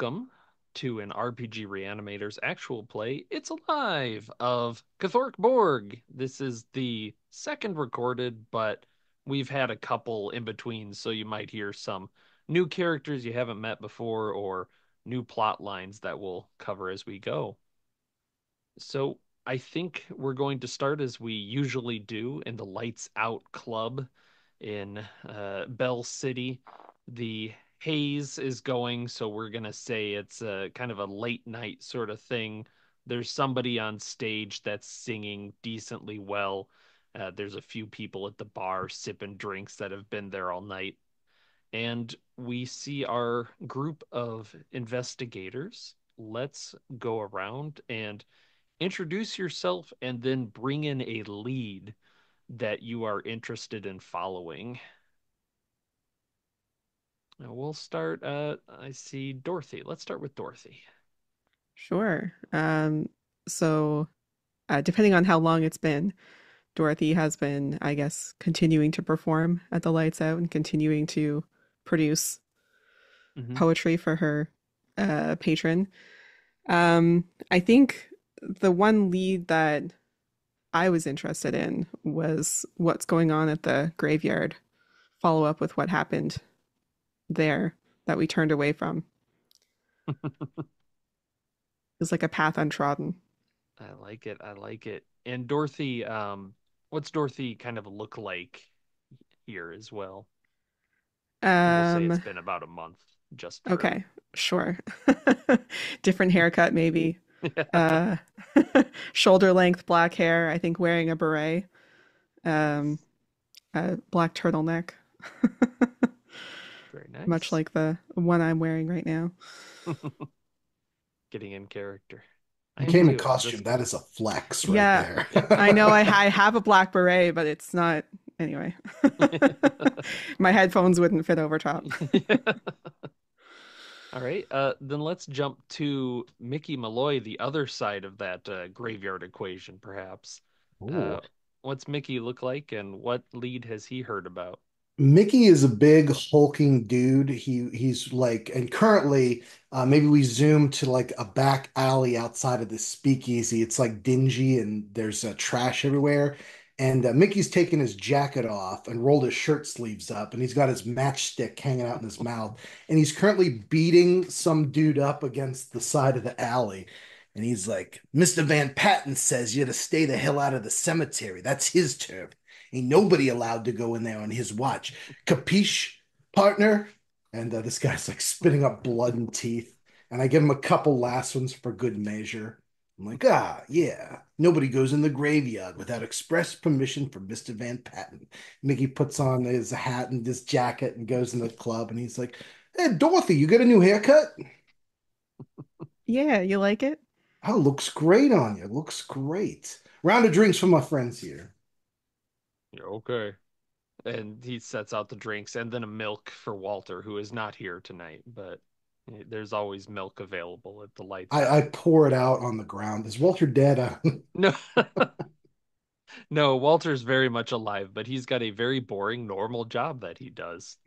welcome to an RPG Reanimator's actual play, It's Alive, of Cthork Borg. This is the second recorded, but we've had a couple in between, so you might hear some new characters you haven't met before or new plot lines that we'll cover as we go. So I think we're going to start as we usually do in the Lights Out Club in Bell City. The haze is going, so we're gonna say it's a kind of a late night sort of thing. There's somebody on stage that's singing decently well. There's a few people at the bar sipping drinks that have been there all night. And we see our group of investigators. Let's go around and introduce yourself and then bring in a lead that you are interested in following. Now we'll start. I see Dorothy. Let's start with Dorothy. Sure. Depending on how long it's been, Dorothy has been, I guess, continuing to perform at the Lights Out and continuing to produce Hmm. poetry for her patron. I think the one lead that I was interested in was what's going on at the graveyard, follow up with what happened there that we turned away from. It was like a path untrodden. I like it. I like it. And Dorothy, what's Dorothy kind of look like here as well? And we'll say it's Um, been about a month just for okay, sure. Different haircut, maybe. Uh, shoulder length black hair, I think wearing a beret, um, nice. a black turtleneck, Very much nice. like the one I'm wearing right now. Getting in character. I You am came in too. I'm costume. just That is a flex right Yeah, there. I know I have a black beret, but it's not. Anyway, my headphones wouldn't fit over top. All right, then let's jump to Mickey Malloy, the other side of that graveyard equation, perhaps. Ooh. Uh, what's Mickey look like, and what lead has he heard about? Mickey is a big hulking dude. He's like, and currently, maybe we zoom to like a back alley outside of the speakeasy. It's like dingy and there's trash everywhere. And Mickey's taken his jacket off and rolled his shirt sleeves up, and he's got his matchstick hanging out in his mouth. And he's currently beating some dude up against the side of the alley. And he's like, Mr. Van Patten says you to stay the hell out of the cemetery. That's his term. Ain't nobody allowed to go in there on his watch. Capiche, partner? And this guy's like spitting up blood and teeth. And I give him a couple last ones for good measure. I'm like, yeah. Nobody goes in the graveyard without express permission from Mr. Van Patten. Mickey puts on his hat and his jacket and goes in the club. And he's like, hey, Dorothy, you got a new haircut? Yeah, you like it? Oh, looks great on you. Looks great. Round of drinks for my friends here. Yeah, okay. And he sets out the drinks and then a milk for Walter, who is not here tonight, but there's always milk available at the lights I out. pour it out on the ground. Is Walter dead? No, no, Walter's very much alive, but he's got a very boring, normal job that he does.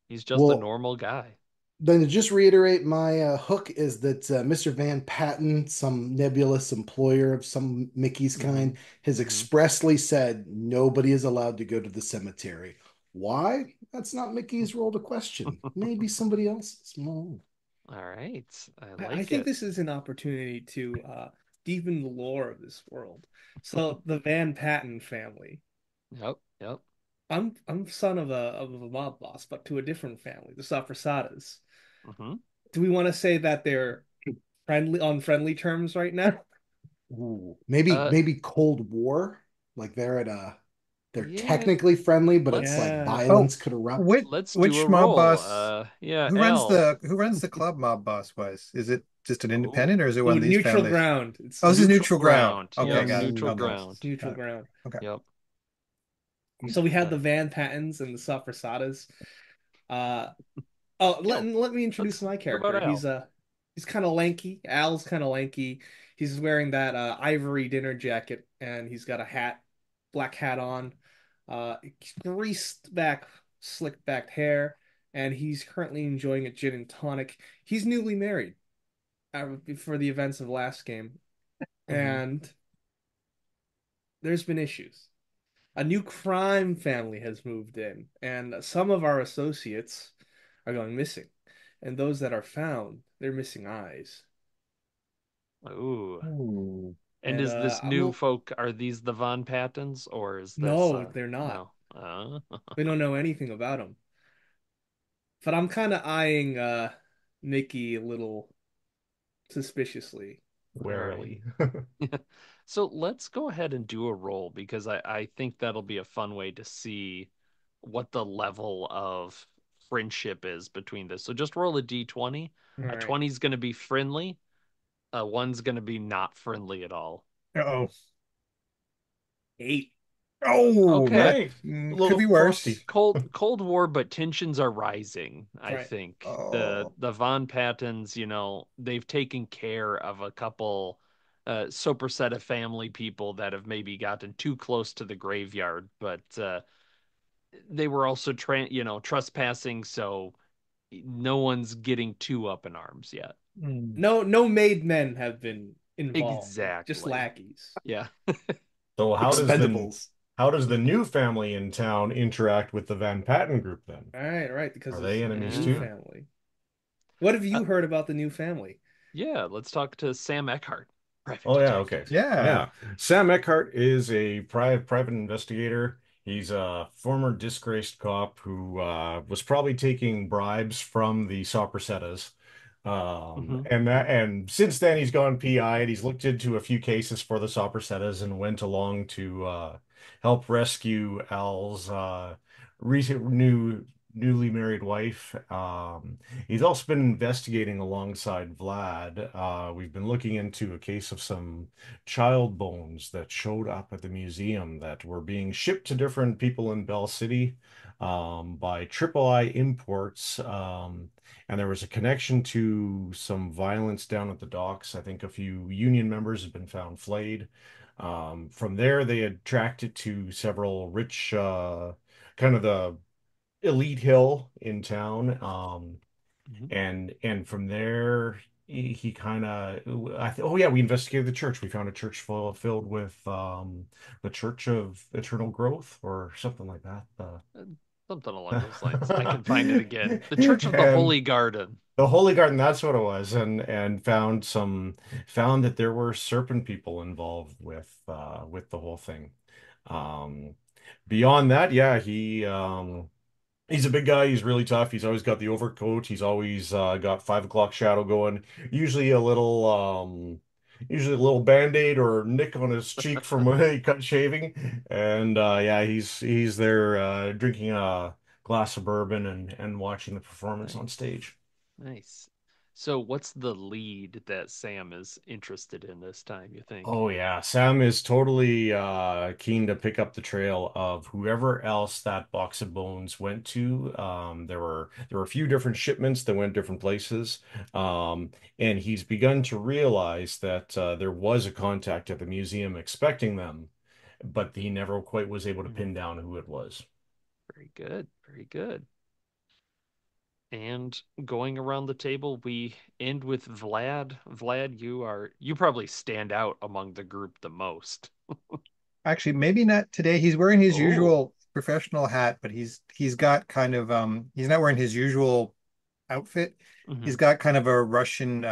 He's just a Well, normal guy. then to just reiterate, my hook is that Mr. Van Patten, some nebulous employer of some Mickey's Hmm. kind, has Hmm. expressly said nobody is allowed to go to the cemetery. Why? That's not Mickey's role to question. Maybe somebody else's. No. All right. I I like think it. this is an opportunity to deepen the lore of this world. So the Van Patten family. Yep. Yep. I'm son of a mob boss, but to a different family, the Safrasadas. Hmm. Do we want to say that they're friendly on friendly terms right now? Ooh. Maybe Uh, maybe Cold War. Like they're yeah, technically friendly, but it's let's like Yeah. violence Oh, could erupt. which let's do a which mob roll. boss? Yeah, Who runs Al. the club mob boss was? Is it just an Oh, independent or is it one Ooh, of these neutral families? ground. It's Oh, this is neutral neutral ground. ground. Okay, Yep, got it. neutral Okay, it's ground. neutral got it. ground. Okay. Yep. So we have Uh, the Van Pattens and the Safrasadas. Uh, Oh, let, yeah, let me introduce let's. my What about character. Al? He's kind of lanky. Al's kind of lanky. He's wearing that ivory dinner jacket and he's got a hat, black hat on. Greased back, slick back hair, and he's currently enjoying a gin and tonic. He's newly married for the events of last game, Hmm. and there's been issues. A new crime family has moved in, and some of our associates are going missing. And those that are found, they're missing eyes. Ooh. Ooh. And And is this I'm new a, folk, are these the Von Pattens or is this no, they're not. no? We don't know anything about them. But I'm kind of eyeing Mickey a little suspiciously. All right. Warily. So let's go ahead and do a roll because I think that'll be a fun way to see what the level of friendship is between this. So just roll a d20. All A right. 20 is going to be friendly, a one's going to be not friendly at all. Uh-oh. 8. Oh, Okay. that A could little be worse. frosty. Cold War, but tensions are rising, I Right. think. The Oh. the Von Pattens, they've taken care of a couple superset family people that have maybe gotten too close to the graveyard, but they were also trespassing, so no one's getting too up in arms yet. Hmm. No made men have been involved, just Exactly. lackeys. Yeah. So Expendables. how does the new family in town interact with the Van Patten group then? All right, because Are there's they a enemies new too? family. What have Uh, you heard about the new family? yeah, let's talk to Sam Eckhart, private Oh yeah, okay. detective. Yeah. Yeah. Sam Eckhart is a private investigator. He's a former disgraced cop who was probably taking bribes from the Soprasettas. Hmm. And since then he's gone PI and he's looked into a few cases for the Soprasettas and went along to help rescue Al's recent newly married wife. He's also been investigating alongside Vlad. We've been looking into a case of some child bones that showed up at the museum that were being shipped to different people in Bell City by Triple I Imports. And there was a connection to some violence down at the docks. I think a few union members have been found flayed. From there, they had tracked it to several rich, kind of the elite hill in town. Hmm. And from there he kind of oh yeah, we investigated the church. We found a church filled with the Church of Eternal Growth or something like that. Something along those lines. I can find it again. The Church of the And Holy Garden. the Holy Garden, that's what it was. And found that there were serpent people involved with the whole thing. Um Beyond that, yeah, he's a big guy. He's really tough. He's always got the overcoat. He's always got 5 o'clock shadow going. Usually a little, usually a little band-aid or nick on his cheek from when he cut shaving. And yeah, he's there drinking a glass of bourbon and watching the performance on Nice. stage. Nice. So what's the lead that Sam is interested in this time, you think? Oh yeah, Sam is totally keen to pick up the trail of whoever else that box of bones went to. There were a few different shipments that went different places, and he's begun to realize that there was a contact at the museum expecting them, but he never quite was able to Mhm. pin down who it was. Very good. Very good. And going around the table, we end with Vlad. Vlad, you probably stand out among the group the most. Actually, maybe not today. He's wearing his Oh. usual professional hat, but he's got kind of he's not wearing his usual outfit. Hmm. He's got kind of a Russian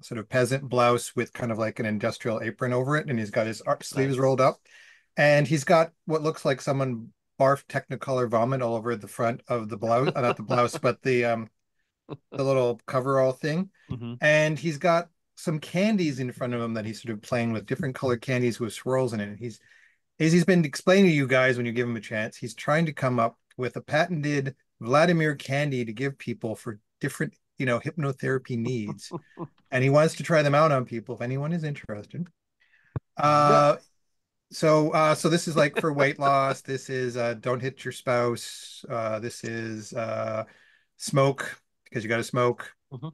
sort of peasant blouse with kind of like an industrial apron over it, and he's got his sleeves rolled Nice. up, and he's got what looks like someone barfed Technicolor vomit all over the front of the blouse, not the blouse, but the little coverall thing. Hmm. And he's got some candies in front of him that he's sort of playing with different colored candies with swirls in it. And he's been explaining to you guys when you give him a chance, he's trying to come up with a patented Vladimir candy to give people for different, hypnotherapy needs. And he wants to try them out on people if anyone is interested. Yeah. Uh, so this is like for weight loss. This is don't hit your spouse. This is smoke because you got to smoke. Hmm.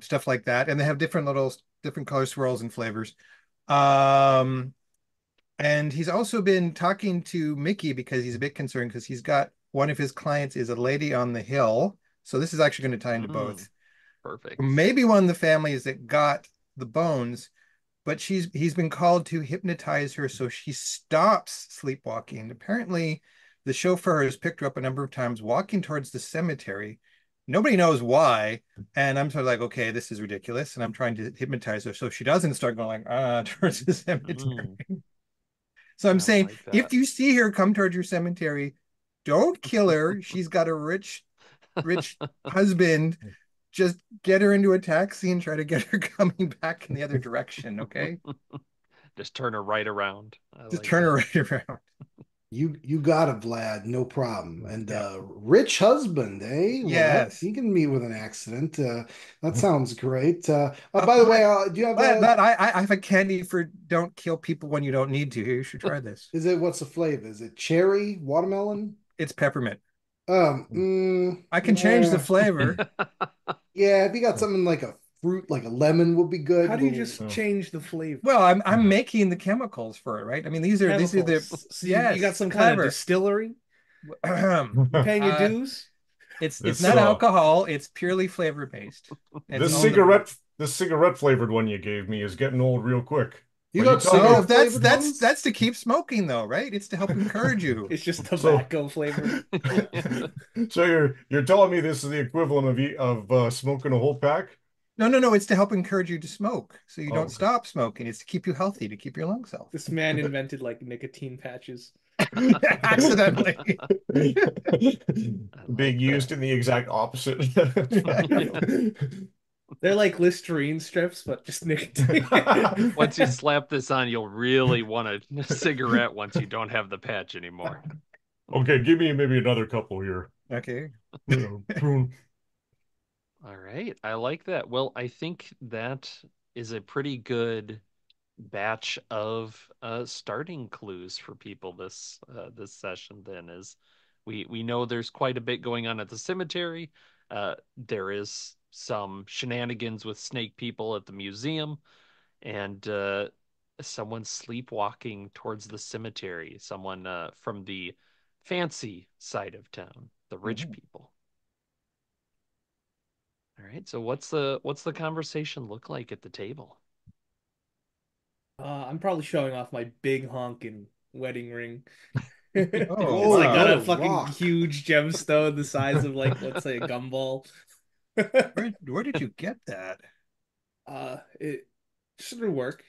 Stuff like that. And they have different color swirls and flavors. Um, and he's also been talking to Mickey because he's a bit concerned because he's got one of his clients is a lady on the hill. So this is actually going to tie into Mm, both. perfect. Maybe one of the families that got the bones, but he's been called to hypnotize her so she stops sleepwalking. Apparently, the chauffeur has picked her up a number of times walking towards the cemetery. Nobody knows why. And I'm sort of like, okay, this is ridiculous. And I'm trying to hypnotize her so she doesn't start going towards the cemetery. Mm, So I'm I saying, like that. if you see her come towards your cemetery, don't kill her. She's got a rich husband. Just get her into a taxi and try to get her coming back in the other direction, okay? Just turn her right around. I Just like turn her that. right around. You got it, Vlad, no problem. And Yeah. rich husband, eh? Well, Yes. he can meet with an accident. That sounds great. By the way, do you have I have a candy for don't kill people when you don't need to. Here, you should try this. is it what's the flavor? Is it cherry, watermelon? It's peppermint. I can change the Yeah, flavor. yeah. If you got something like a fruit, like a lemon, would be good. How do you Little. just change the flavor? Well, I'm making the chemicals for it, right? I mean, these are the Chemicals. So you got yes, some kind of clever. distillery? uh, You paying your dues? it's This not alcohol, it's purely flavor based. It's this all Mm. the cigarette flavored one you gave me is getting old real quick. You But you got tell me Oh, cigarette that's flavored that's ones? that's to keep smoking though, right? It's to help encourage you. It's just so tobacco flavored. so you're telling me this is the equivalent of smoking a whole pack? No, no, no, it's to help encourage you to smoke so you don't Oh, stop smoking. It's to keep you healthy, to keep your lungs healthy. This man invented like nicotine patches. Accidentally. I being like used that. in the exact opposite. They're like Listerine strips, but just nicotine. Once you slap this on, you'll really want a cigarette once you don't have the patch anymore. Okay, give me maybe another couple here. Okay. All right, I like that. Well, I think that is a pretty good batch of starting clues for people this session. Then is we know there's quite a bit going on at the cemetery. There is some shenanigans with snake people at the museum, and someone sleepwalking towards the cemetery. Someone from the fancy side of town, the rich Mhm. people. All right, so what's the conversation look like at the table? I'm probably showing off my big honking wedding ring. Oh, It's Whoa, like got what wow. a a fucking rock. huge gemstone the size of like let's say a gumball. Where did you get that? It should work.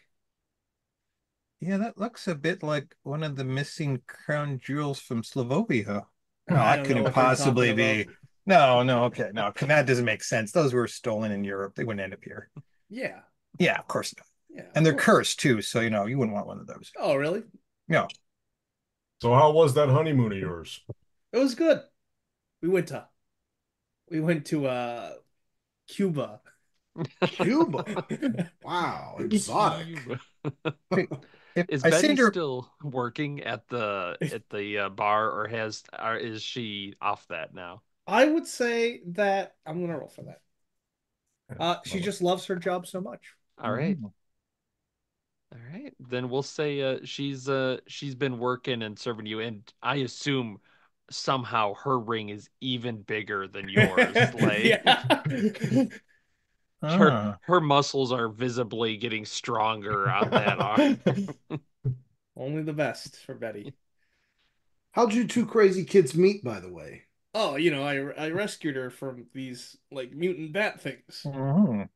Yeah, that looks a bit like one of the missing crown jewels from Slovovia. No, I that don't know couldn't what you're talking possibly about. be. No, no, okay, no, that doesn't make sense. Those were stolen in Europe. They wouldn't end up here. Yeah, Yeah, of course not. yeah, And of they're course. cursed too, so you wouldn't want one of those. Oh, really? No. So how was that honeymoon of yours? It was good. We went to we went to Cuba. Cuba. Wow, exotic. Cube. Hey, if Is I seem Betty to still working at the bar, or is she off that now? I would say that I'm gonna roll for that. She Well, just loves her job so much. All right. Mhm. All right. Then we'll say she's been working and serving you, and I assume somehow her ring is even bigger than yours. Like Yeah. her Ah. her muscles are visibly getting stronger on that arm. Only the best for Betty. How'd you two crazy kids meet, by the way? Oh, I rescued her from these like mutant bat things. Mhm.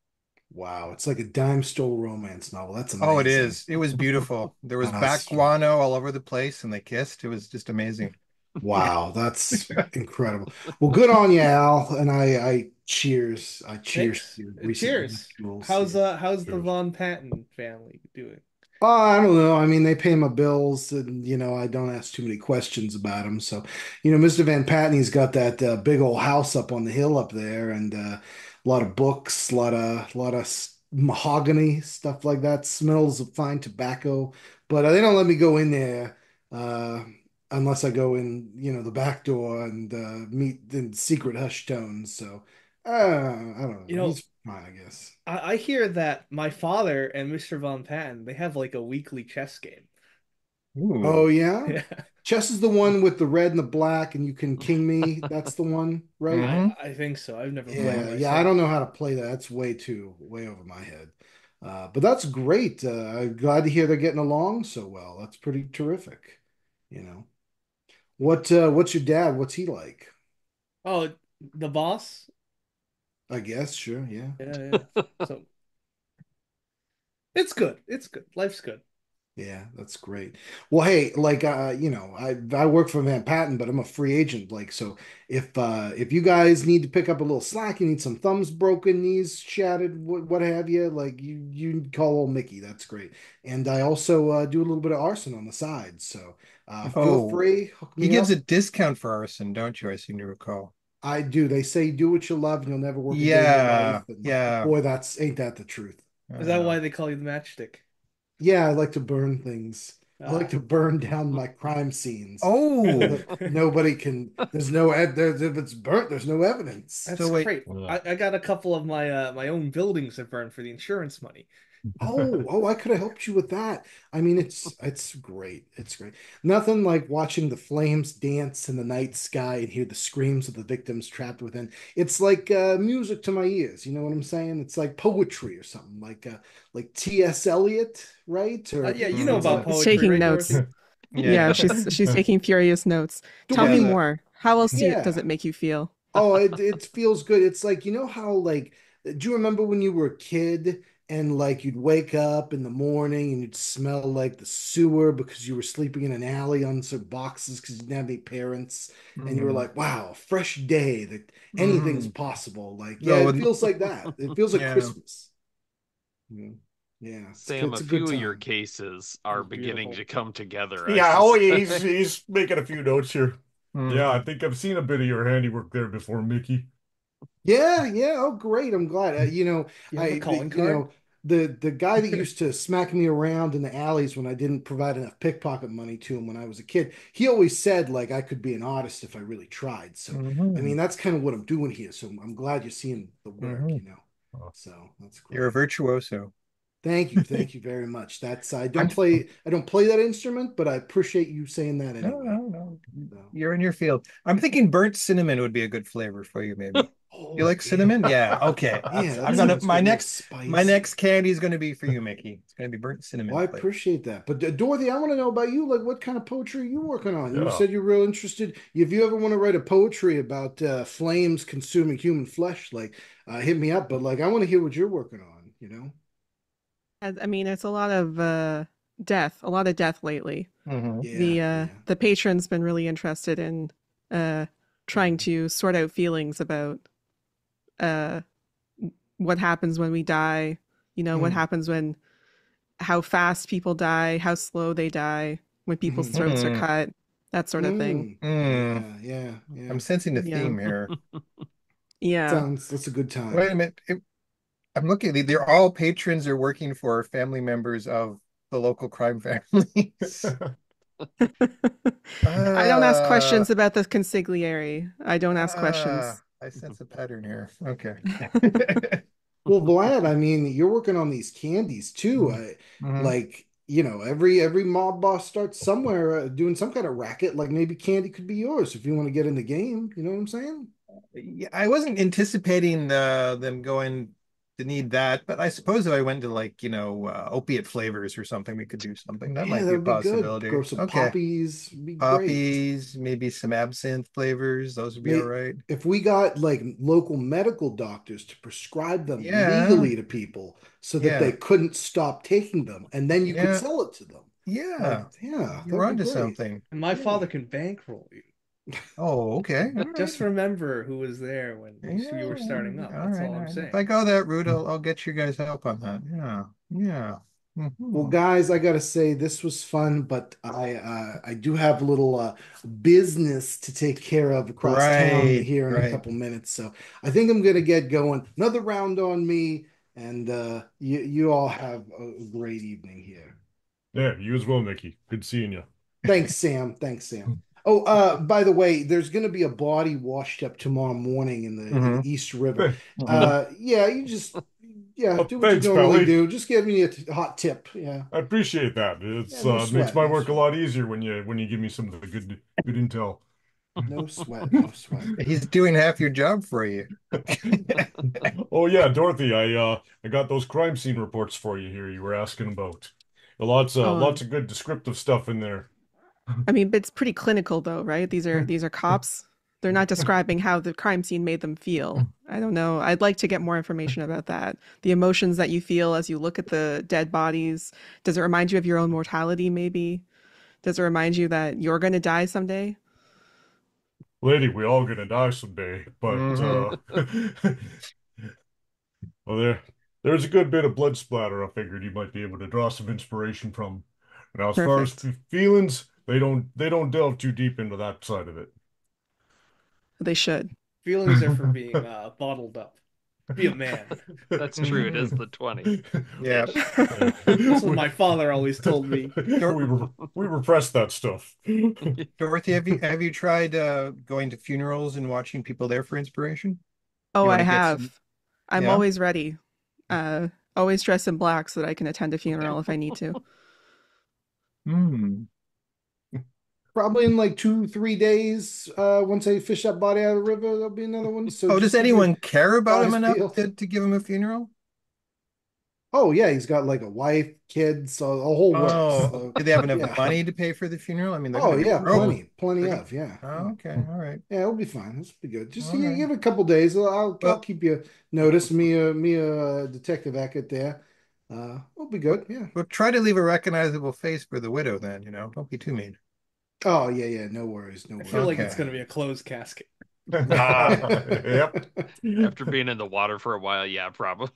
Wow, it's like a dime store romance novel. That's Oh, it amazing. is. It was beautiful. There was That's back all over the place, and they kissed. It was just amazing. wow, that's incredible. Well, good on you, Al. And I cheers. I cheers to Thanks. your recent Cheers. nuptials. How's the cheers. Von Patten family doing? I don't know. I mean, they pay my bills, and I don't ask too many questions about them. So, Mr. Van Patney's got that big old house up on the hill up there, and a lot of books, a lot of mahogany stuff like that. Smells of fine tobacco, but they don't let me go in there uh, unless I go in, the back door and meet in secret hush tones. So, I don't You know. know, He's fine, I guess. I hear that my father and Mr. Von Patten, they have like a weekly chess game. Oh Ooh. yeah? Yeah. Chess is the one with the red and the black, and you can king me. That's the one, right? I Hmm. I think so. I've never played Yeah, it yeah. I don't myself. know how to play that. That's way over my head. But that's great. I'm glad to hear they're getting along so well. That's pretty terrific. You know, what's your dad? What's he like? Oh, the boss? I guess, sure, yeah. Yeah, yeah. So it's good. It's good. Life's good. Yeah, that's great. Well, hey, like I work for Van Patten, but I'm a free agent. Like, so if you guys need to pick up a little slack, you need some thumbs broken, knees shattered, what have you, like you call old Mickey. That's great. And I also do a little bit of arson on the side. So feel Oh, free, hook he me gives a up. discount for arson, don't you? I seem to recall. I do. They say do what you love and you'll never work a day in your Yeah, life. And yeah. boy, that's ain't that the truth. Is that Uh, why they call you the matchstick? Yeah, I like to burn things. I like Ah. to burn down my crime scenes so oh, that nobody can. There's no if it's burnt, there's no evidence. That's so wait. great. Yeah. I got a couple of my own buildings to burn for the insurance money. Oh, I could have helped you with that. I mean, it's great. It's great. Nothing like watching the flames dance in the night sky and hear the screams of the victims trapped within. It's like music to my ears. You know what I'm saying? It's like poetry or something like T.S. Eliot, right? Or Yeah, you know it's about Mhm. She's poetry, taking right, notes. Dorothy? Yeah, Yeah, she's taking furious notes. Tell yeah. me Dorothy, The more. How else does yeah. it make you feel? Oh, it feels good. It's like, you know how like do you remember when you were a kid and like you'd wake up in the morning and you'd smell like the sewer because you were sleeping in an alley on some boxes because you didn't have any parents and you were mhm. like, wow, fresh day that anything's Mhm. possible. Like, yeah, So, it feels like that. It feels like yeah. Christmas. Mm. Yeah, Sam, it's a a good few of your time. cases are It's beginning beautiful. to come together, I Yeah, should oh yeah, say. he's making a few notes here. Yeah, I Mhm. think I've seen a bit of your handiwork there before, Mickey. Yeah, yeah. Oh, great. I'm glad. You have a calling you card? know, the guy that used to smack me around in the alleys when I didn't provide enough pickpocket money to him when I was a kid, he always said like I could be an artist if I really tried. So, I mean, Mhm. that's kind of what I'm doing here. So I'm glad you're seeing the work, Mhm. you know. So that's You're a great. virtuoso. Thank you very much. That's I'm I don't play that instrument, but I appreciate you saying that no, anyway. no, no. So, You're in your field. I'm thinking burnt cinnamon would be a good flavor for you, maybe. You oh like yeah, cinnamon? Yeah. Okay. yeah, that I'm gonna sounds good. A little my next spicy. candy is gonna be for you, Mickey. It's gonna be burnt Well, cinnamon I flavor. appreciate that. But Dorothy, I want to know about you. Like, what kind of poetry are you working on? You Yeah. said you're real interested. If you ever want to write a poetry about flames consuming human flesh, like, hit me up. But like, I want to hear what you're working on. You know? I mean, it's a lot of death, a lot of death lately. Hmm. Yeah, yeah. The patron's been really interested in uh trying Mhm. to sort out feelings about uh what happens when we die, what Mhm. happens when how fast people die, how slow they die, when people's Mhm. throats are Hmm. cut, that sort of thing. Mm. Hmm. Yeah, yeah, I'm yeah. sensing a Yeah. theme here. Yeah. Sounds that's a good Wait time. a minute. I'm looking. They're all patrons are working for family members of the local crime families. I don't ask Uh, questions about the consigliere. I don't ask questions. I sense a pattern here. Okay. Well, Vlad, I mean, you're working on these candies too. Mhm. Like, every mob boss starts somewhere doing some kind of racket. Like maybe candy could be yours if you want to get in the game. You know what I'm saying? Yeah, I wasn't anticipating them going to need that, but I suppose if I went to like, opiate flavors or something, we could do something. That Yeah, might that be a would be good. possibility. Grow some Okay. poppies, would be great. Poppies, maybe some absinthe flavors. Those would be all May right. If we got like local medical doctors to prescribe them Yeah. legally to people so that they Yeah. couldn't stop taking them, and then you could Yeah. sell it to them. Like, Yeah. yeah, You're that'd be onto great. something. And my Yeah. father can bankroll you. Oh, okay. All right. Just remember who was there when you Yeah. were starting up. All That's right. all All I'm right. If saying. I go that route, I'll get you guys help on that. Yeah. Yeah. Well, Hmm. guys, I gotta say this was fun, but I do have a little business to take care of across town Right. here in a Right. couple minutes. So I think I'm gonna get going. Another round on me, and you all have a great evening here. Yeah, you as well, Mickey. Good seeing you. Thanks, Sam. Thanks, Sam. Oh, by the way, there's gonna be a body washed up tomorrow morning in the Hmm. East River. Hmm. Yeah, you just Yeah, Oh, do what you thanks, normally Pally. do. Just give me a hot tip. Yeah. I appreciate that. Yeah, It's no makes sweat, my no work a sweat. lot easier when you give me some of the good intel. No sweat, no sweat. He's doing half your job for you. Oh yeah, Dorothy, I got those crime scene reports for you here you were asking about. Oh, Lots of good descriptive stuff in there. I mean, but it's pretty clinical though, right? These are cops. They're not describing how the crime scene made them feel. I don't know. I'd like to get more information about that. The emotions that you feel as you look at the dead bodies. Does it remind you of your own mortality, maybe? Does it remind you that you're going to die someday? Lady, we all gonna die someday, but Hmm. well there's a good bit of blood splatter I figured you might be able to draw some inspiration from. Now as far as Perfect. feelings, they don't delve too deep into that side of it. They should. Feelings are for being bottled up. Be a man. That's true. It is the Yeah. 20-ish. That's what We, my father always told me. Dor we repress that stuff. Dorothy, have you tried going to funerals and watching people there for inspiration? Oh, You want I to get some? have. I'm Yeah. always ready. Always dressed in black so that I can attend a funeral if I need to. Hmm. Probably in like 2, 3 days, once I fish that body out of the river, there'll be another one. So Oh, does just keep your anyone care about him eyes enough peeled. to give him a funeral? Oh yeah, he's got like a wife, kids, so the whole works. Oh, So do they have enough yeah. money to pay for the funeral? I mean, they're going Oh to be yeah, broke. plenty They're going of, yeah. Oh, Yeah. okay. All right. Yeah, it'll be fine. This will be good. Just All right. give it a couple days. I'll Well, keep you notice. Detective Eckert there. We'll be good. Yeah. we'll try to leave a recognizable face for the widow then, Don't be too mean. Oh yeah, yeah. No worries, no I feel worries. like it's Okay. going to be a closed casket. Yep. After being in the water for a while, yeah, probably.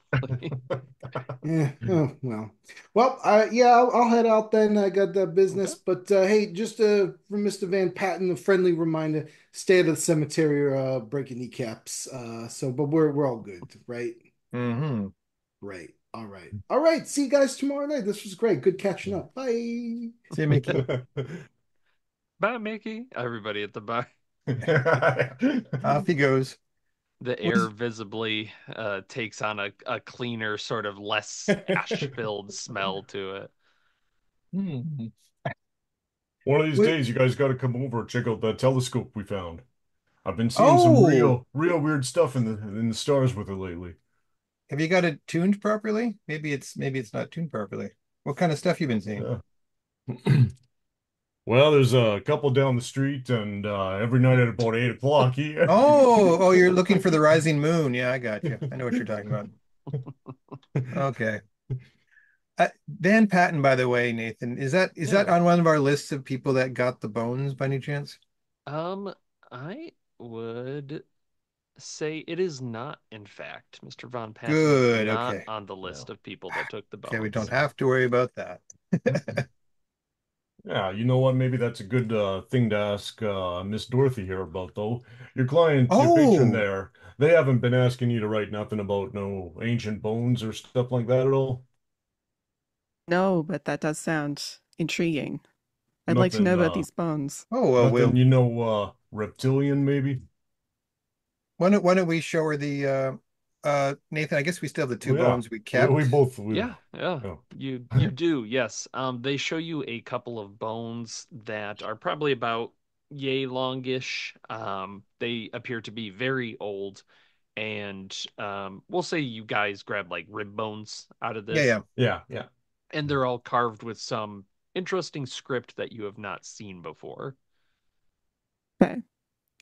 Yeah. Oh well. Well, yeah. I'll head out then. I got that Okay. business. But hey, just from Mr. Van Patten, a friendly reminder: stay out of the cemetery or breaking kneecaps. But we're all good, right? Hmm. Right. All right. All right. See you guys tomorrow night. This was great. Good catching up. Bye. See you, Mickey. Bye, Mickey. Everybody at the bar. Off he goes. The What air is visibly takes on a cleaner, sort of less ash-filled smell to it. Hmm. One of these What? days, you guys got to come over and check out that telescope we found. I've been seeing some Oh, real weird stuff in the stars with it lately. have you got it tuned properly? Maybe it's not tuned properly. What kind of stuff you been seeing? Yeah. Well, there's a couple down the street, and every night at about 8 o'clock, Oh, you're looking for the rising moon. Yeah, I got you. I know what you're talking about. Okay. Van Patten, by the way, Nathan, is that Yeah. on one of our lists of people that got the bones by any chance? Um, I would say it is not, in fact. Mr. Von Patten is Good. not Okay. on the Yeah. list of people that took the Okay, we don't bones. have to worry about that. Yeah, you know what? Maybe that's a good thing to ask Miss Dorothy here about, though. Your patron Oh, there, they haven't been asking you to write nothing about no ancient bones or stuff like that at all. No, but that does sound intriguing. I'd like to know Nothing, about these bones. well, reptilian maybe. why don't we show her the Nathan, I guess we still have the two Well, yeah, bones we we kept. both we. Yeah, yeah. Yeah. You do, yes. They show you a couple of bones that are probably about yay longish. They appear to be very old, and we'll say you guys grab like rib bones out of Yeah, this, yeah. Yeah, yeah. and they're all carved with some interesting script that you have not seen before. Okay.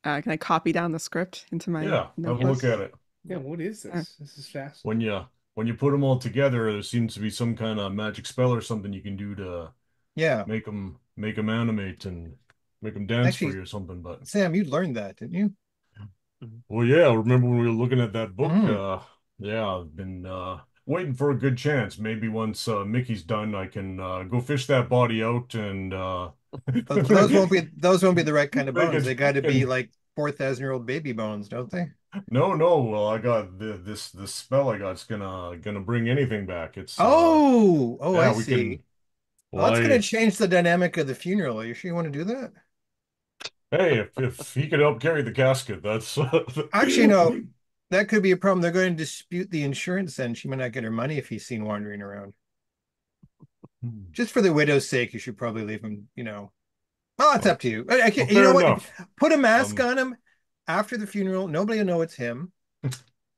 Can I copy down the script into my Yeah, have a look notebook? at Yes. it. Yeah, what is Uh, this? This is fast. When you put them all together, there seems to be some kind of magic spell or something you can do to Yeah. make them animate and make them dance for Actually, you or something. But Sam, you learned that, didn't you? Mhm. well, yeah, remember when we were looking at that book? Hmm. Yeah, I've been waiting for a good chance. Maybe once Mickey's done, I can go fish that body out and Those won't be the right kind of make bones. it They got to be and like 4,000-year-old baby bones, don't they? no. Well, I got this spell I got's gonna bring anything back. It's Oh, I yeah, we see. can. Well, Well, that's going to I change the dynamic of the funeral. Are you sure you want to do that? Hey, if he could help carry the casket, that's Actually, no. that could be a problem. They're going to dispute the insurance, and she might not get her money if he's seen wandering around. Hmm. Just for the widow's sake, you should probably leave him, Well, it's Well, up to you. I well, can't, you fair know what? enough. Put a mask Um, on him after the funeral. Nobody will know it's him.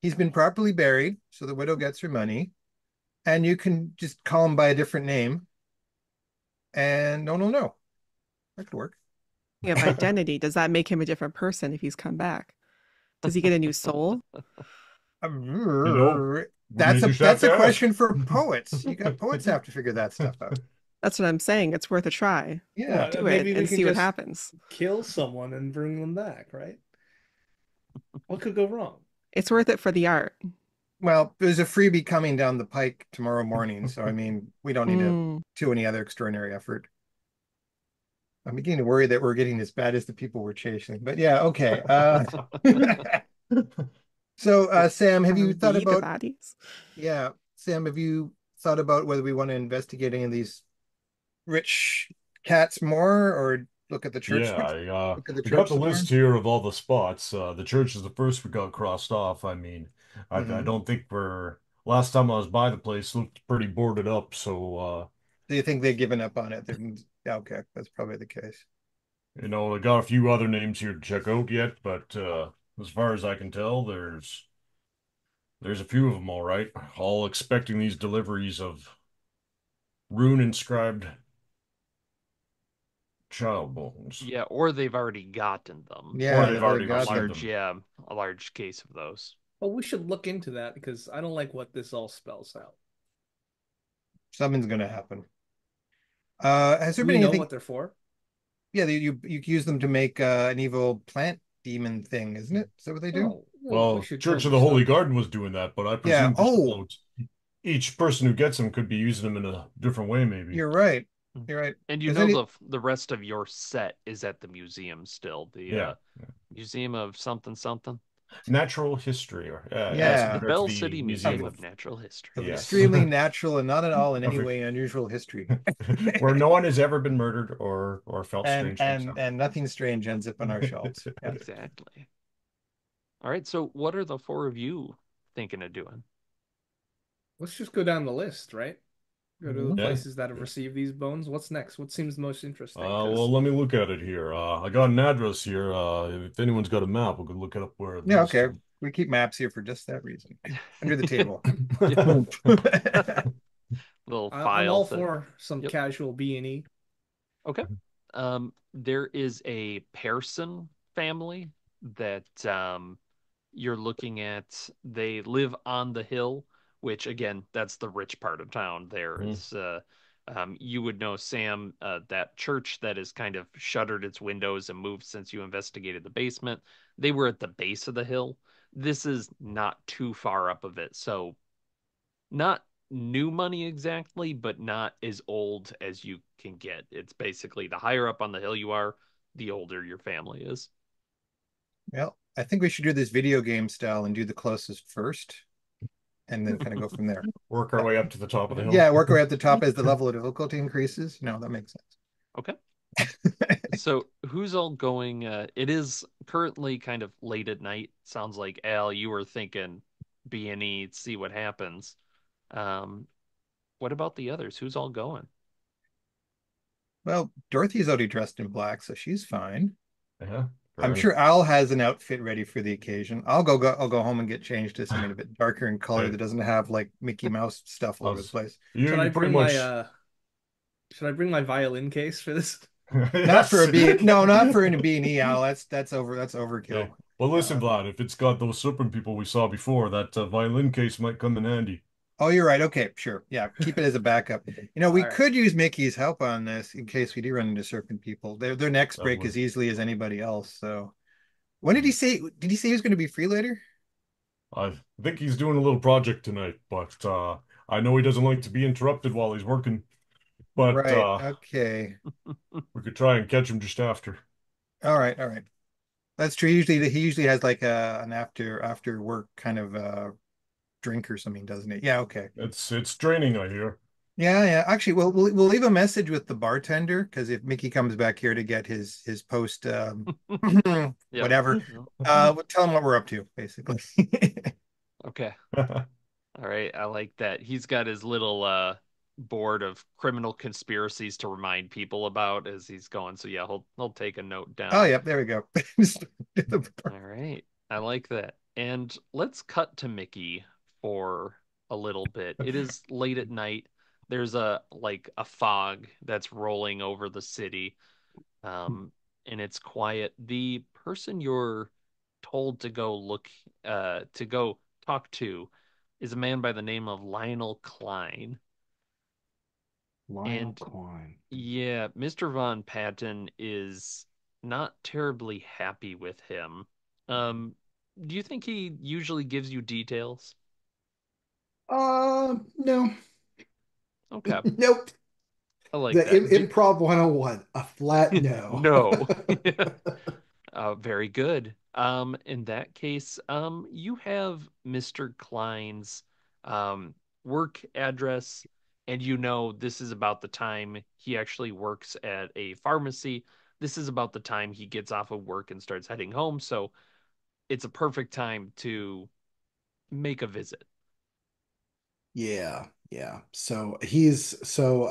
He's been properly buried, so the widow gets her money. And you can just call him by a different name, and no one will know. That could work. Of identity, does that make him a different person if he's come back? Does he get a new soul? you know, That's you a just have that's a to ask. question for poets. You got poets have to figure that stuff out. That's what I'm saying. It's worth a try. Yeah. Well, Do it maybe we and can see what just happens. kill someone and bring them back, right? What could go wrong? It's worth it for the art. Well, there's a freebie coming down the pike tomorrow morning, so I mean, we don't need to Mm. do any other extraordinary effort. I'm beginning to worry that we're getting as bad as the people we're chasing. But yeah, okay. So Sam, have Are you thought we the about baddies? yeah, Sam, have you thought about whether we want to investigate any of these rich cats more or Yeah, look at the I got church the some more? list here of all the spots. The church is the first we got crossed off. I mean, I Hmm. don't think last time I was by the place looked pretty boarded up. So, Do you think they've given up on it? Yeah, okay, that's probably the case. I got a few other names here to check out yet, but as far as I can tell, there's a few of them all right, all expecting these deliveries of rune inscribed child bones, Yeah, or they've already gotten them. or Yeah, they've they've already already A got received them. large, them. yeah, a large case of those. Well, we should look into that because I don't like what this all spells out. Something's gonna happen. Has there Do been we know anything? what they're for? Yeah, you use them to make an evil plant demon thing, isn't it? Is that what they do? Oh, well, we Well, should Church of probably the Holy start. Garden was doing that, but I Yeah. presume just Oh, about each person who gets them could be using them in a different way, maybe. you're right. Mm. You're right. And Is any the rest of your set is at the museum still. The Yeah. Museum of something something. Natural history, or as Yes, the Yeah, compared to Bell the City Museum Museum of of Natural History. of yes, extremely natural and not at all in any of way unusual history. where no one has ever been murdered or felt and strange things and happen. and nothing strange ends up on our shelves. Yeah. Exactly. All right, so what are the four of you thinking of doing? Let's just go down the list, right? Go to the Mhm. Yeah. places that have received these bones. What's next? What seems most interesting? Well, Because let me look at it here. I got an address here. If anyone's got a map, we could look it up where it Yeah, leads okay. to. We keep maps here for just that reason. Under the table. Yep. Little I'm file all to. for some Yep. casual B&E. Okay. There is a Pearson family that you're looking at. They live on the hill, which again, that's the rich part of town. There, Hmm. it's you would know Sam, that church that has kind of shuttered its windows and moved since you investigated the basement. They were at the base of the hill. This is not too far up of it, so not new money exactly, but not as old as you can get. It's basically the higher up on the hill you are, the older your family is. Well, I think we should do this video game style and do the closest first and then kind of go from there. Work our way up to the top of the hill. Yeah, work our way at the top as the level of difficulty increases. No, that makes Okay. sense. So who's all going? It is currently kind of late at night. Sounds like Al, you were thinking B&E, see what happens. Um, what about the others? Who's all going? Well, Dorothy's already dressed in black, so she's fine. Yeah, I'm fair sure Al has an outfit ready for the occasion. I'll go home and get changed to something a bit darker in color enough. that doesn't have like Mickey Mouse stuff all I over the was, place. Should you I pretty bring my much uh should I bring my violin case for this? Not for yes. a B, no, not for an B&E, Al. That's Yeah. overkill. Well, listen, Uh, Vlad, if it's got those serpent people we saw before, that violin case might come in handy. oh, you're right. Okay, sure. Yeah, keep it as a backup. We All right. could use Mickey's help on this in case we do run into serpent people. Their necks That break would. as easily as anybody else. So when did he say? Did he say he was going to be free later? I think he's doing a little project tonight, but I know he doesn't like to be interrupted while he's working. But Right. Okay. we could try and catch him just after. All right. All right. That's true. Usually he usually has like an after work kind of drink or something, doesn't it? Yeah. Okay. It's draining, I hear. Yeah, yeah. Actually, we'll leave a message with the bartender because if Mickey comes back here to get his post Yep. whatever, Yep. we'll tell him what we're up to, basically. Okay. All right. I like that. He's got his little board of criminal conspiracies to remind people about as he's going. So yeah, he'll take a note Oh, down. yeah, there we go. All right. I like that. And let's cut to Mickey for a little bit. It is late at night. There's a like a fog that's rolling over the city. And it's quiet. The person you're told to go look to go talk to is a man by the name of Lionel Klein. Lionel And Klein. yeah, Mr. Von Patten is not terribly happy with him. Um, do you think he usually gives you details? No. Okay, Nope. I like The that. improv 101, a flat no. No. Very good. In that case, you have Mr. Klein's um work address, and you know this is about the time he actually works at a pharmacy. This is about the time he gets off of work and starts heading home, so it's a perfect time to make a visit. Yeah, yeah. So just so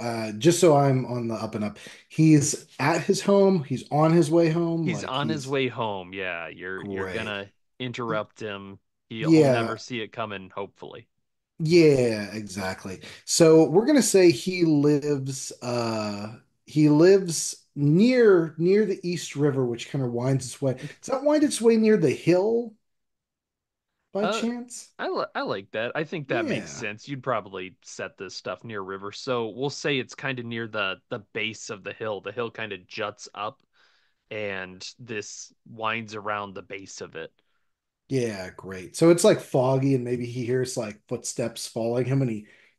I'm on the up and up, he's at his home, he's on his way home, He's like on his he's way home. Yeah, you're great. gonna interrupt him. He'll never Yeah, see it coming, hopefully. yeah, exactly. So we're gonna say he lives near the East River, which kind of winds its way. Does that wind its way near the hill by Uh, chance? I like that. I think that makes Yeah. sense. You'd probably set this stuff near river. So we'll say it's kind of near the base of the hill. The hill kind of juts up and this winds around the base of it. Yeah, great. So it's like foggy and maybe he hears like footsteps following him and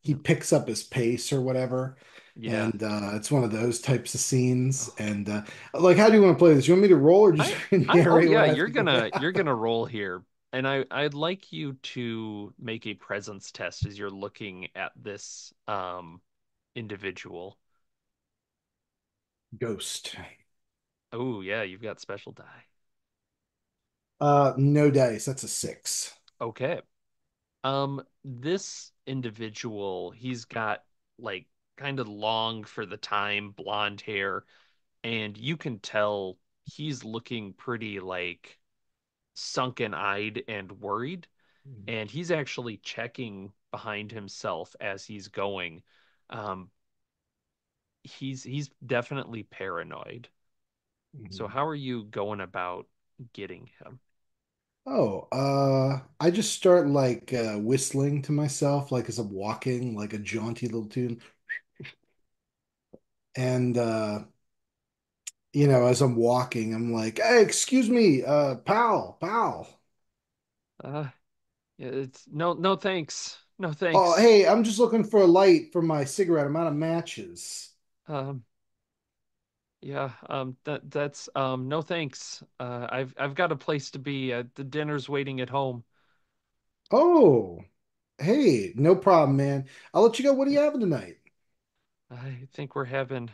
he Yeah. picks up his pace or whatever. Yeah. And it's one of those types of scenes. And like how do you want to play this? You want me to roll or just I oh narrate yeah, what I think? you're gonna roll here. And I'd like you to make a presence test as you're looking at this individual. Ghost. Oh yeah, you've got special die. No dice. That's a six. Okay. This individual, he's got like kind of long for the time blonde hair, and you can tell he's looking pretty like sunken-eyed and worried, and he's actually checking behind himself as he's going. Um, he's definitely paranoid. So Mhm. how are you going about getting him? Oh, I just start like whistling to myself, like as I'm walking, like a jaunty little tune. And as I'm walking, I'm like, hey, excuse me, pal. Uh, it's no thanks. No Oh, thanks. hey, I'm just looking for a light for my cigarette. I'm out of matches. Um, Yeah, that's no thanks. I've got a place to be. The dinner's waiting at home. Oh, hey, no problem, man. I'll let you go. What are Yeah, you having tonight? I think we're having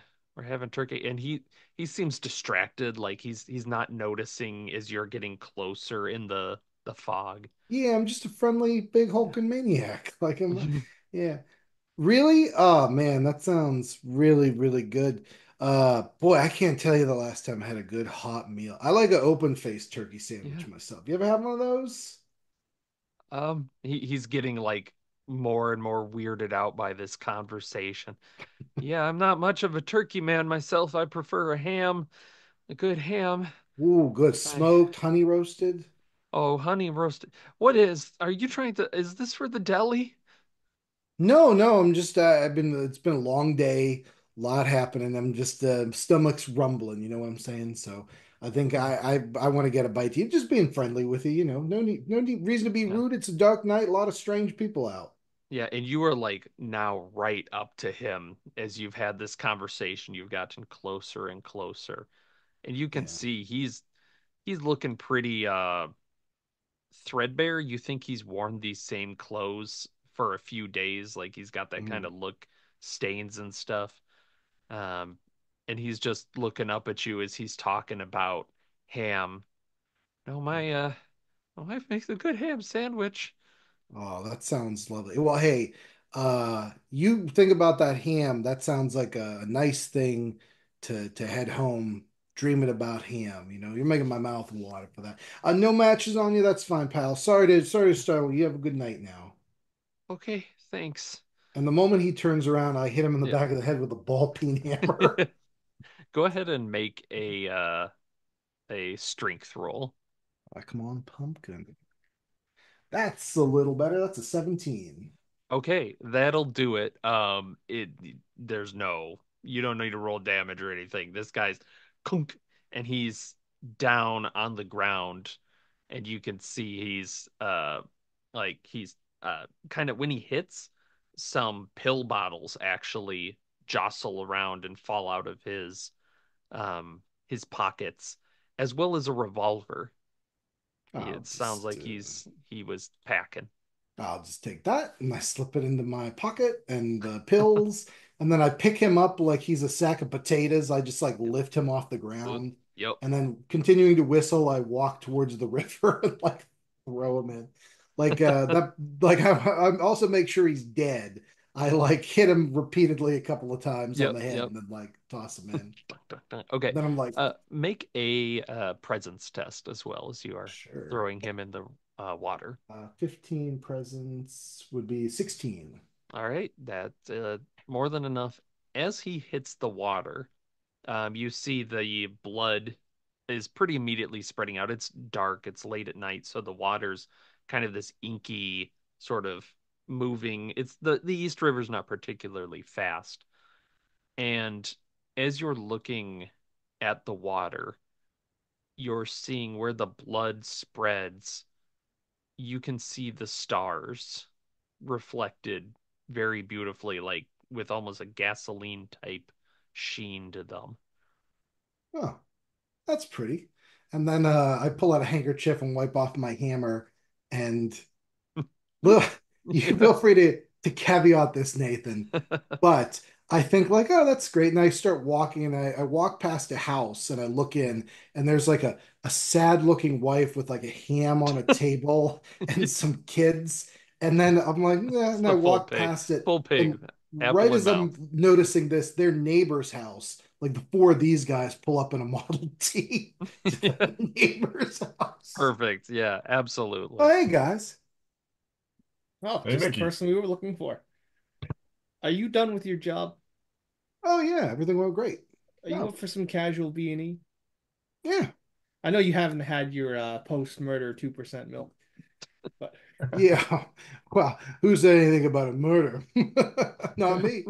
turkey, and he seems distracted, like he's not noticing as you're getting closer in the fog. Yeah, I'm just a friendly big hulking maniac. Like I'm, Yeah. yeah. Really? Oh man, that sounds really, really good. Boy, I can't tell you the last time I had a good hot meal. I like an open-faced turkey Yeah. sandwich myself. You ever have one of those? He's getting like more and more weirded out by this conversation. Yeah, I'm not much of a turkey man myself. I prefer a ham, a good ham. Ooh, good. I Smoked, honey roasted. Oh, honey roasted. What is, are you trying to, is this for the deli? No, no, I'm just it's been a long day, a lot happening. I'm just stomach's rumbling, you know what I'm saying? So I think Uh, I want to get a bite to you. Just being friendly with you, no need reason to be yeah. rude. It's a dark night, a lot of strange people out. Yeah, and you are like now right up to him as you've had this conversation. You've gotten closer and closer. And you can Yeah. see he's looking pretty threadbare. You think he's worn these same clothes for a few days, like he's got that kind Mm. of look stains and stuff. Um, and he's just looking up at you as he's talking about ham. No, my wife makes a good ham sandwich. Oh, that sounds lovely. Well, hey, you think about that ham. That sounds like a nice thing to head home dreaming about ham. You're making my mouth water for that. No matches on you. That's fine, pal. Sorry to startle you. Have a good night now. Okay, thanks. And the moment he turns around, I hit him in the Yeah. back of the head with a ball peen hammer. Go ahead and make a strength roll. Come on, pumpkin. That's a little better. That's a 17. Okay, that'll do it. There's no, you don't need to roll damage or anything. This guy's kunk, and he's down on the ground, and you can see he's kind of when he hits, some pill bottles actually jostle around and fall out of his pockets, as well as a revolver. I'll It sounds just like he was packing. I'll just take that and I slip it into my pocket and the pills, and then I pick him up like he's a sack of potatoes. I just like lift him off the Yep. ground, Yep. and then continuing to whistle, I walk towards the river and like throw him in. Like that like I also make sure he's dead. I like hit him repeatedly a couple of times on Yep. the head Yep. and then like toss him in. Dun, dun, dun. Okay. Then I'm like, Make a presence test as well as you are sure. throwing him in the water. 15 presents would be 16. All right, that's more than enough. As he hits the water, you see the blood is pretty immediately spreading out. It's dark, it's late at night, so the water's kind of this inky sort of moving. It's the East River's not particularly fast. And as you're looking at the water, you're seeing where the blood spreads. You can see the stars reflected very beautifully, like with almost a gasoline type sheen to them. Oh, that's pretty. And then I pull out a handkerchief and wipe off my hammer. And look, you feel free to caveat this, Nathan. But I think like, oh, that's great. And I start walking and I walk past a house and I look in and there's like a sad looking wife with like a ham on a table and some kids. And then I'm like, yeah, It's and I the walk past it. full pig, And right apple in as mouth. I'm noticing this, their neighbor's house, like the four of these guys pull up in a Model T to the neighbor's house. Perfect. Yeah, Oh, absolutely. hey guys. Oh, Hey, just the Mickey. person we were looking for. Are you done with your job? Oh yeah, everything went great. Are you No, up for some casual B&E? yeah, I know you haven't had your post-murder 2% milk, but yeah. Well, who said anything about a murder? Not me.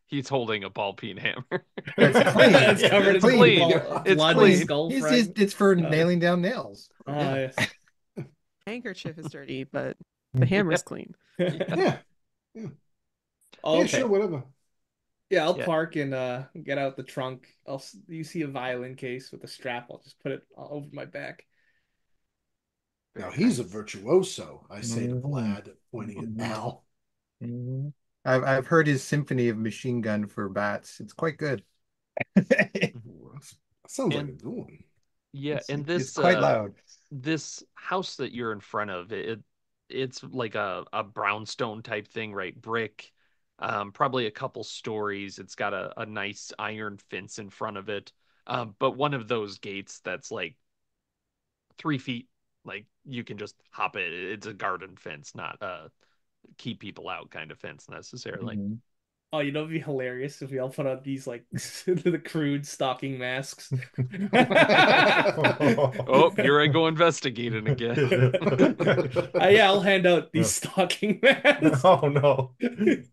He's holding a ball peen hammer. It's clean. it's It's covered It's in clean. clean. Yeah. It's blood and Clean. clean. skull It's fragments. it's for Uh, nailing down nails. Yeah. yes. Handkerchief is dirty, but the hammer's clean. Yeah. Yeah, yeah, yeah. Sure, Okay. whatever. Yeah, I'll Yeah. park and get out the trunk. You see a violin case with a strap. I'll just put it over my back. Now Very he's a nice. virtuoso, I say to Mhm. Vlad, pointing at Mhm. Al. Mhm. I've heard his symphony of machine gun for bats. It's quite good. Ooh, that sounds like a And good one. yeah, It's and it's quite loud. this house that you're in front of, it's like a brownstone type thing, right? Brick, probably a couple stories. It's got a nice iron fence in front of it. But one of those gates that's like 3 feet, like you can just hop it. It's a garden fence, not a keep people out kind of fence necessarily. Mhm. Oh, you know, it'd be hilarious if we all put on these like the crude stocking masks. Oh, here I go investigating again. Yeah, I'll hand out these stocking masks. Oh no.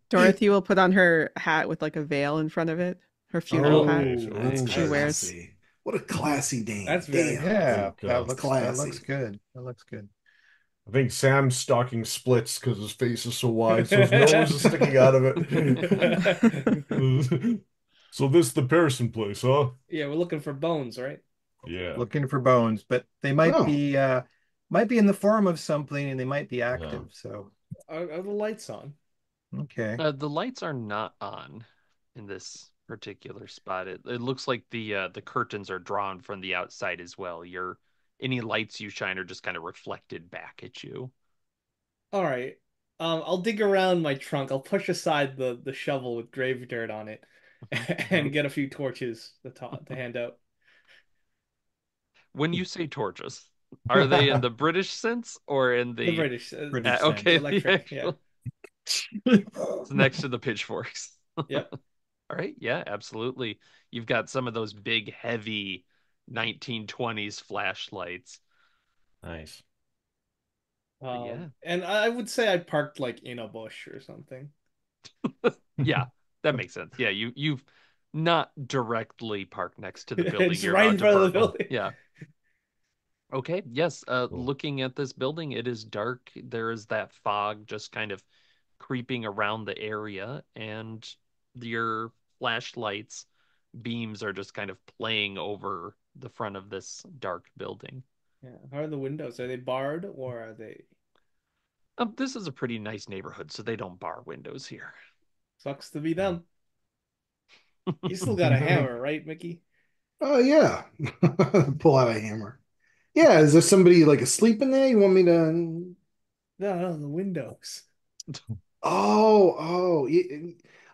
Dorothy will put on her hat with like a veil in front of it, her funeral Oh, hat okay. Oh, So, That's she okay. wears. classy. What a classy that's dame. very Damn. I Yeah, think that It's looks classy. good. That looks good. I think Sam's stocking splits because his face is so wide, so his nose is sticking out of it. So this is the Pearson place, huh? Yeah, we're looking for bones, right? Yeah. Looking for bones, but they Oh, might be in the form of something and they might be Yeah. active. So Are the lights on? Okay. The lights are not on in this particular spot. It looks like the curtains are drawn from the outside as well. Your any lights you shine are just kind of reflected back at you. All right. I'll dig around my trunk. I'll push aside the shovel with grave dirt on it, Mhm, and mhm. get a few torches to hand out. When you say torches, are they in the British sense or in The the British, British okay, sense. the electric. Yeah. actual it's next to the pitchforks. Yep. All right, yeah, absolutely. You've got some of those big, heavy 1920s flashlights. Nice. But yeah, And I would say I parked like in a bush or something. yeah, that makes sense. Yeah, you've not directly parked next to the building It's you're right in about to front of the burn. building. Yeah. Okay, yes. Cool. Looking at this building, it is dark. There is that fog just kind of creeping around the area, and your flashlights beams are just kind of playing over the front of this dark building. Yeah. How are the windows? Are they barred or are they? This is a pretty nice neighborhood, so they don't bar windows here. Sucks to be Yeah. them. You still got a hammer, right, Mickey? Oh yeah. Pull out a hammer. Yeah, is there somebody like asleep in there? You want me to? No, no, the windows.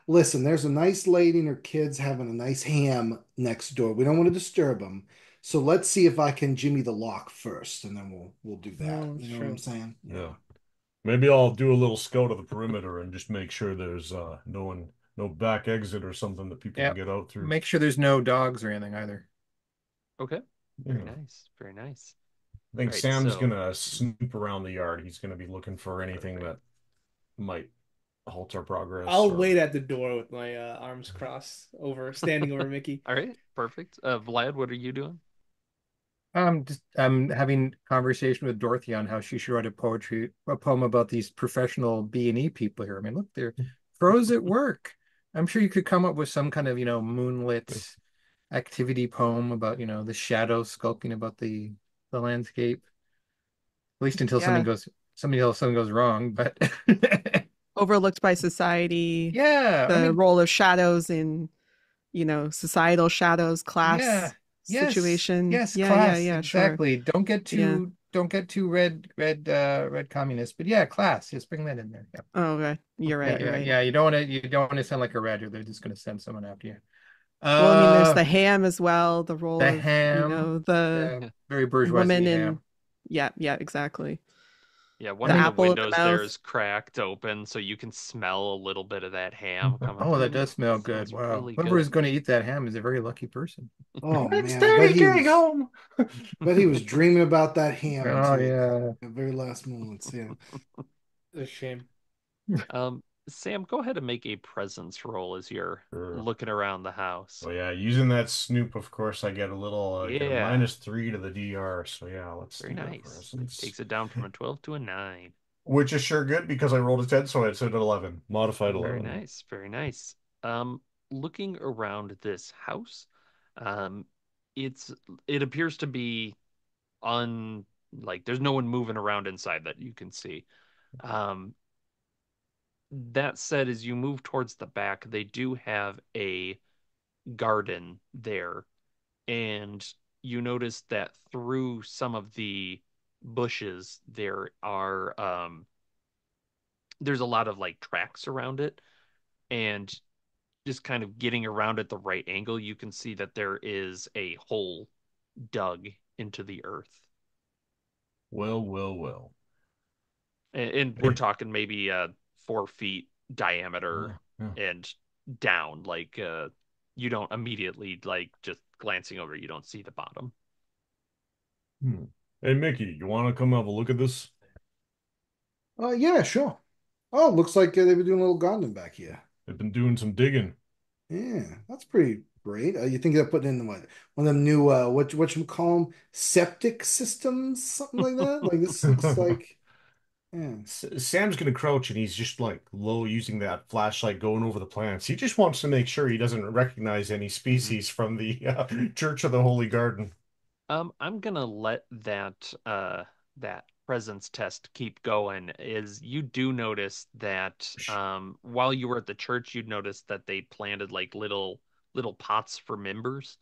Listen, there's a nice lady and her kids having a nice ham next door. We don't want to disturb them. So let's see if I can jimmy the lock first, and then we'll do that. Oh, it's You know what I'm true. saying? Yeah. Yeah. Maybe I'll do a little scout of the perimeter and just make sure there's no back exit or something that people can Yeah. get out through. Make sure there's no dogs or anything either. Okay, very Yeah. nice, very nice. I All think right, Sam's so gonna snoop around the yard. He's gonna be looking for anything perfect. that might halt our progress I'll or wait at the door with my arms crossed standing over Mickey. All right, perfect. Vlad, what are you doing? I'm having conversation with Dorothy on how she should write a poem about these professional B&E people here. I mean, look, they're pros at work. I'm sure you could come up with some kind of, moonlit activity poem about, the shadow sculpting about the landscape. At least until Yeah. something goes wrong. But Overlooked by society, yeah, I the mean, role of shadows in, societal shadows, yeah, class situation. yes, Yeah, yeah, class, yeah, sure. exactly. Yeah. Don't get too red communist. But yeah, class. Just bring that in there. Yeah. Oh, okay. You're right. You're right. Yeah. You don't want to sound like a rat, or they're just gonna send someone after you. Well, I mean, there's Uh the ham as well, the role the of, ham. the Yeah, Yeah, very bourgeoisie woman in, ham. yeah, yeah, exactly. yeah. I One The of the mean, apple in the windows there mouth. is cracked open, so you can smell a little bit of that ham coming oh, that through. does smell good. Smells Wow. really Whoever is good. going to eat that ham is a very lucky person. Oh It's man, Daddy getting home. bet he was dreaming about that ham Oh until yeah. the very last moments. Yeah. A shame. Sam, go ahead and make a presence roll as you're Sure. looking around the house. Oh yeah, using that snoop, of course, I get a Yeah, -3 to the DR. So yeah, let's very do that for nice. instance. Takes it down from a 12 to a 9. Which is sure good because I rolled a 10, so it's an 11. Modified Very 11. nice, very nice. Um, Looking around this house, um, it's it appears to be un like there's no one moving around inside that you can see. Um, that said, as you move towards the back, they do have a garden there, and you notice that through some of the bushes there's a lot of like tracks around it, and just kind of getting around at the right angle, you can see that there is a hole dug into the earth. Well, well, well. And we're talking maybe 4 feet diameter Yeah, yeah. and down. Like you don't immediately like just glancing over, you don't see the bottom. Hmm. Hey Mickey, you want to come have a look at this? Yeah, sure. Oh, looks like they've been doing a little gardening back here. They've been doing some digging. Yeah, that's pretty great. You think they're putting in what one of them new what you call them septic systems, something like that? Like this looks like yeah. Sam's gonna crouch and he's just like low using that flashlight going over the plants. He just wants to make sure he doesn't recognize any Mhm. species from the Church of the Holy Garden. I'm gonna let that presence test keep going is you do notice that while you were at the church, you'd notice that they planted like little pots for members.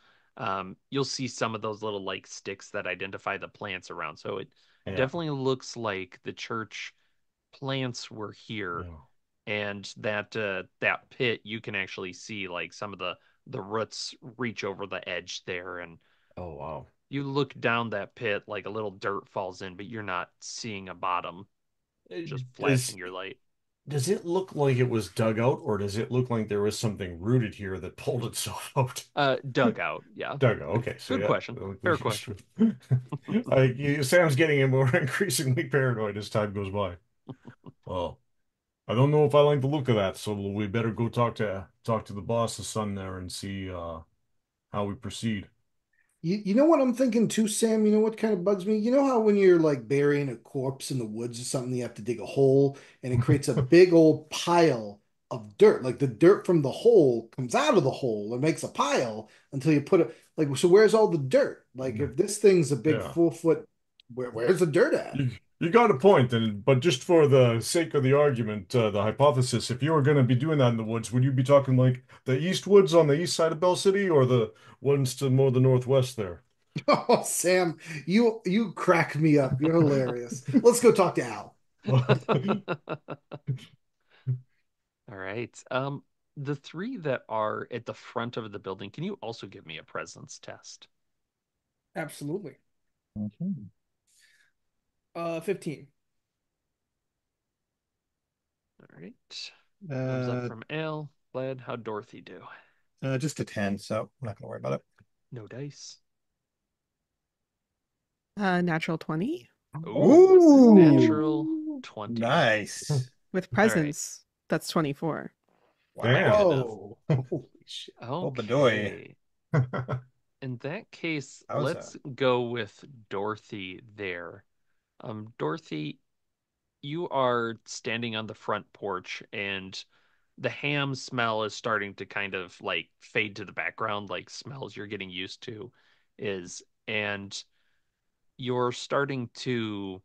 You'll see some of those little like sticks that identify the plants around. So it Yeah. definitely looks like the church plants were here, Yeah. and that pit you can actually see like some of the roots reach over the edge there, and Oh, wow. you look down that pit like a little dirt falls in, but you're not seeing a bottom, just Does flashing your light. does it look like it was dug out, or does it look like there was something rooted here that pulled itself out? Dugout. Yeah. Dug out. Good Okay, so good yeah. question. Fair question. Sam's getting more increasingly paranoid as time goes by. Well, I don't know if I like the look of that, so we better go talk to the boss's son there and see how we proceed. You know what I'm thinking too, Sam? You know what kind of bugs me? You know how when you're like burying a corpse in the woods or something, you have to dig a hole and it creates a big old pile of dirt. Like the dirt from the hole comes out of the hole and makes a pile until you put it like so where's all the dirt? Like if this thing's a big Yeah. 4 foot, where's the dirt at? You got a point, but just for the sake of the argument, the hypothesis, if you were going to be doing that in the woods, would you be talking like the east woods on the east side of Bell City or the ones to more the northwest there? Oh, Sam, you crack me up. You're hilarious. Let's go talk to Al. All right. The three that are at the front of the building, can you also give me a presence test? Absolutely. Mhm. 15. All right. Thumbs up Uh, from Al. Glad. How'd Dorothy do? just a 10, so I'm not gonna worry about it. No dice. Natural 20 Ooh, a natural Ooh, 20. nice. with All right. presence. That's 24. That might be Damn. enough. Whoa. Holy shit. Oh, Bedoy. Okay. In that case, Howza. let's go with Dorothy there. Dorothy, you are standing on the front porch and the ham smell is starting to kind of like fade to the background, like smells you're getting used to is, and you're starting to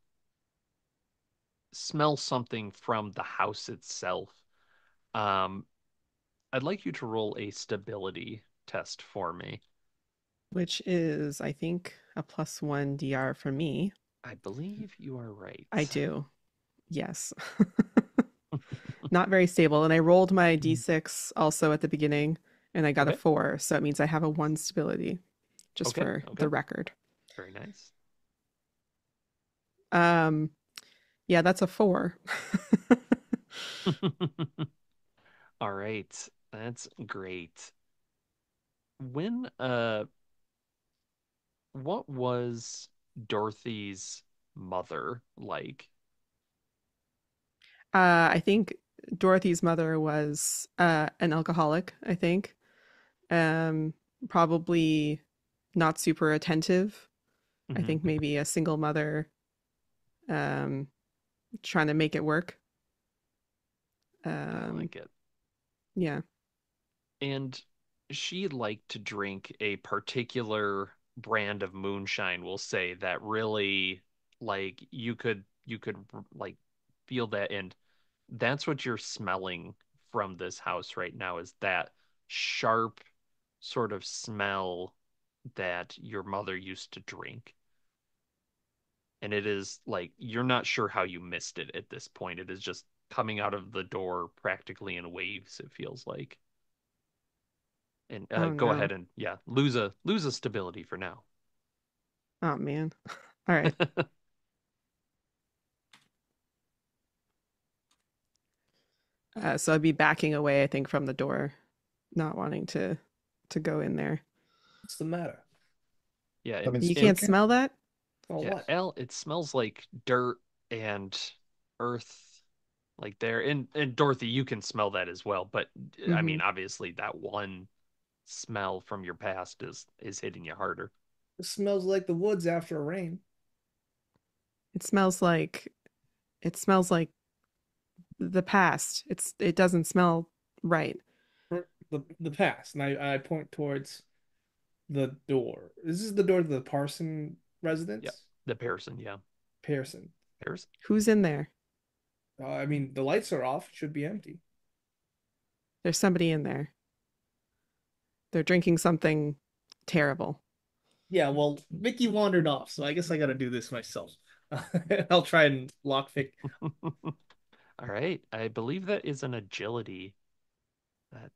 smell something from the house itself. Um, I'd like you to roll a stability test for me. Which is, I think, a +1 DR for me. I believe you are I right. do. Yes. Not very stable. And I rolled my D6 also at the beginning and I got a Okay. 4. So it means I have a 1 stability, just Okay. for Okay. the record. Very nice. Um, yeah, that's a 4. All right. That's great. When what was Dorothy's mother like? I think Dorothy's mother was an alcoholic, I think. Um, Probably not super attentive. I Hmm. think maybe a single mother um, trying to make it work. I Um, like it. yeah. And she liked to drink a particular brand of moonshine, we'll say, that really like you could like feel that, and that's what you're smelling from this house right now is that sharp sort of smell that your mother used to drink. And it is like you're not sure how you missed it at this point. It is just coming out of the door practically in waves, it feels like. And Oh go no. ahead and yeah, lose a stability for now. Oh man. All right. So I'd be backing away, I think, from the door, not wanting to go in there. What's the matter? Yeah, I've been You can't and spoken. smell that? Oh, yeah, what? L, it smells like dirt and earth like there. And Dorothy, you can smell that as well, but I Mm-hmm. mean, obviously that one smell from your past is hitting you harder. It smells like the woods after a rain. It smells like it smells like the past. It doesn't smell right. The past. And I point towards the door. This is the door to the Parson Yeah, residence? the Pearson, yeah. Pearson. There's Who's in there? I mean, the lights are off. It should be empty. There's somebody in there. They're drinking something terrible. Yeah, well, Mickey wandered off, so I guess I gotta do this myself. I'll try and lockpick. all right. I believe that is an agility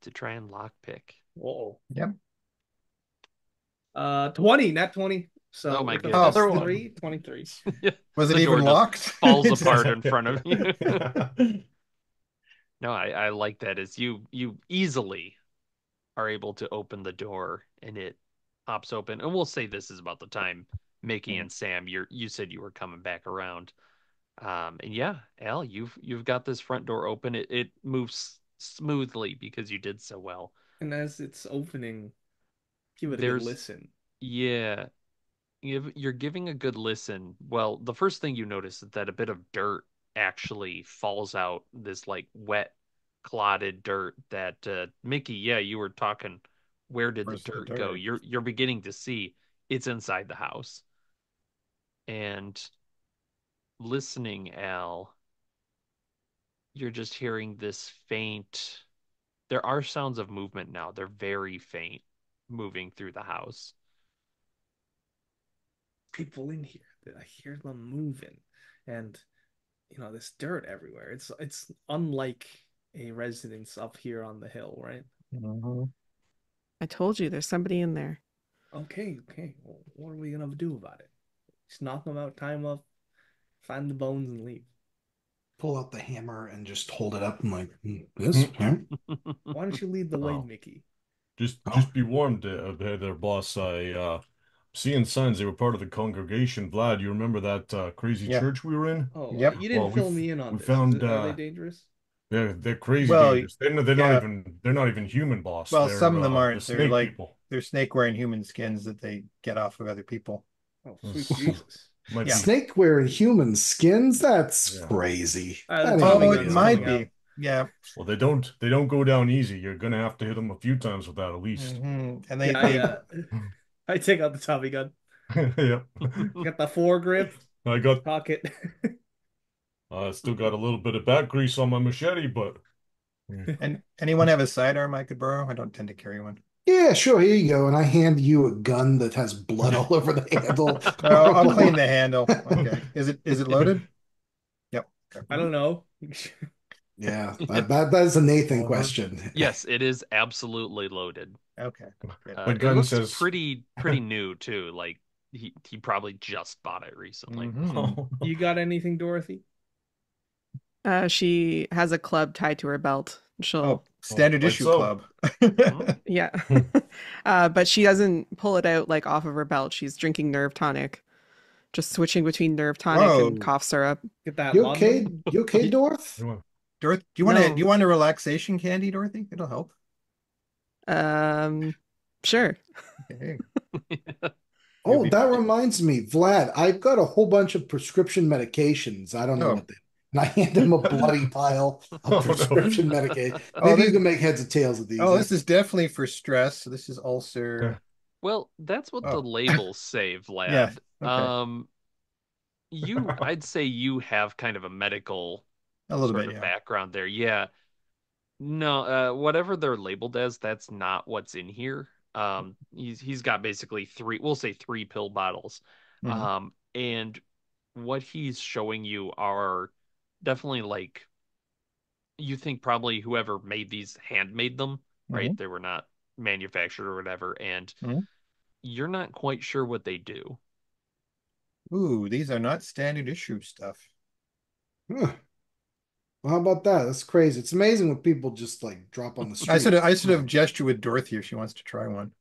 to try and lockpick. Whoa. Yep. 20, not 20. Oh So my with a goodness. plus Oh, three, 23. was it The door even just locked? falls apart in front of you. No, I like that as you easily are able to open the door and it pops open. And we'll say this is about the time Mickey and Sam, you said you were coming back around. And yeah, Al, you've got this front door open. It moves smoothly because you did so well. And as it's opening, give it a good There's listen. yeah, you're giving a good listen. Well, the first thing you notice is that a bit of dirt actually falls out, this like wet, clotted dirt that Mickey, yeah, you were talking, where did the Where's the dirt go? dirt? You're beginning to see it's inside the house. And listening, Al, you're just hearing this faint. There are sounds of movement now. They're very faint, moving through the house. People in here. I hear them moving. And this dirt everywhere. It's unlike a residence up here on the hill, right? Mhm. I told you there's somebody in there. Okay, okay. Well, what are we gonna do about it? Just knock them out, tie them up, find the bones, and leave. Pull out the hammer and just hold it up. I'm like, this? Huh? Why don't you lead the way, Oh, Mickey? just be warned there, boss. Seeing signs they were part of the congregation. Vlad, you remember that crazy Yeah. church we were in? Oh, Yep. you Well, didn't fill me in on we this. found Are they dangerous? they're crazy Well, dangerous. They're not yeah. even human, boss. Well, some of them The aren't. snake people. They're snake wearing human skins that they get off of other people. Oh, sweet Jesus. Might Yeah. be Snake wearing human skins? That's yeah. crazy. The That ain't Tommy Oh, real. it gun's might coming out. be. Yeah. Well, they don't go down easy. You're gonna have to hit them a few times with that at least. And Yeah, I take out the Tommy gun. Yep. Got the foregrip, I got cock it. still got a little bit of back grease on my machete, but and anyone have a sidearm I could borrow? I don't tend to carry one. Yeah, sure. Here you go. And I hand you a gun that has blood all over the handle. I'll clean the handle. Okay. Is it loaded? Yep. Okay. I don't know. Yeah, that's a Nathan Uh-huh. question. Yes, it is absolutely loaded. Okay. Good. my It gun looks says pretty new too. Like he probably just bought it recently. Mhm. You got anything, Dorothy? She has a club tied to her belt. She'll, Oh, standard like issue so. club. yeah. But she doesn't pull it out like off of her belt. She's drinking nerve tonic, just switching between nerve tonic and Whoa. cough syrup. Get that You okay? London? You okay, Dorth? You want- Dorothy, No. do you want a relaxation candy, Dorothy? It'll help. Sure. Okay. Oh, be- that reminds me, Vlad, I've got a whole bunch of prescription medications. I don't know Oh. what they. And I hand him a bloody pile Oh, of no. prescription medication. Oh, Maybe you this- can make heads or tails of these. Oh, this is definitely for stress. So this is ulcer. Well, that's what the Oh. labels say, Vlad. Yeah. Okay. I'd say you have kind of a medical A little sort bit, of yeah. background there. Yeah. No, whatever they're labeled as, that's not what's in here. He's got basically we'll say three pill bottles. Mhm. And what he's showing you are definitely like you think probably whoever made these handmade them, right? Mhm. They were not manufactured or whatever, and Mhm. you're not quite sure what they do. Ooh, these are not standard issue stuff. Huh. Well, how about that? That's crazy. It's amazing what people just like drop on the I street. should have gestured with Dorothy if she wants to try one.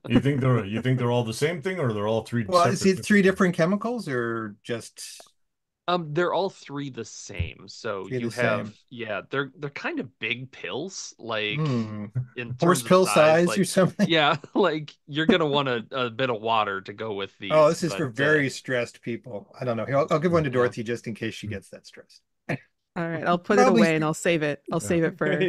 you think they're all the same thing, or they're all three Well, is it separate? three different chemicals or just They're all three the same. So three you the have, same? yeah, they're kind of big pills, like Hmm. in Horse terms of pill size, size or like something? yeah, like you're gonna want a bit of water to go with Oh, these, this is for but very stressed people. I don't know. Here, I'll give one to yeah. Dorothy just in case she gets that stressed. All right, I'll put it Probably, away and I'll save it. I'll save it for.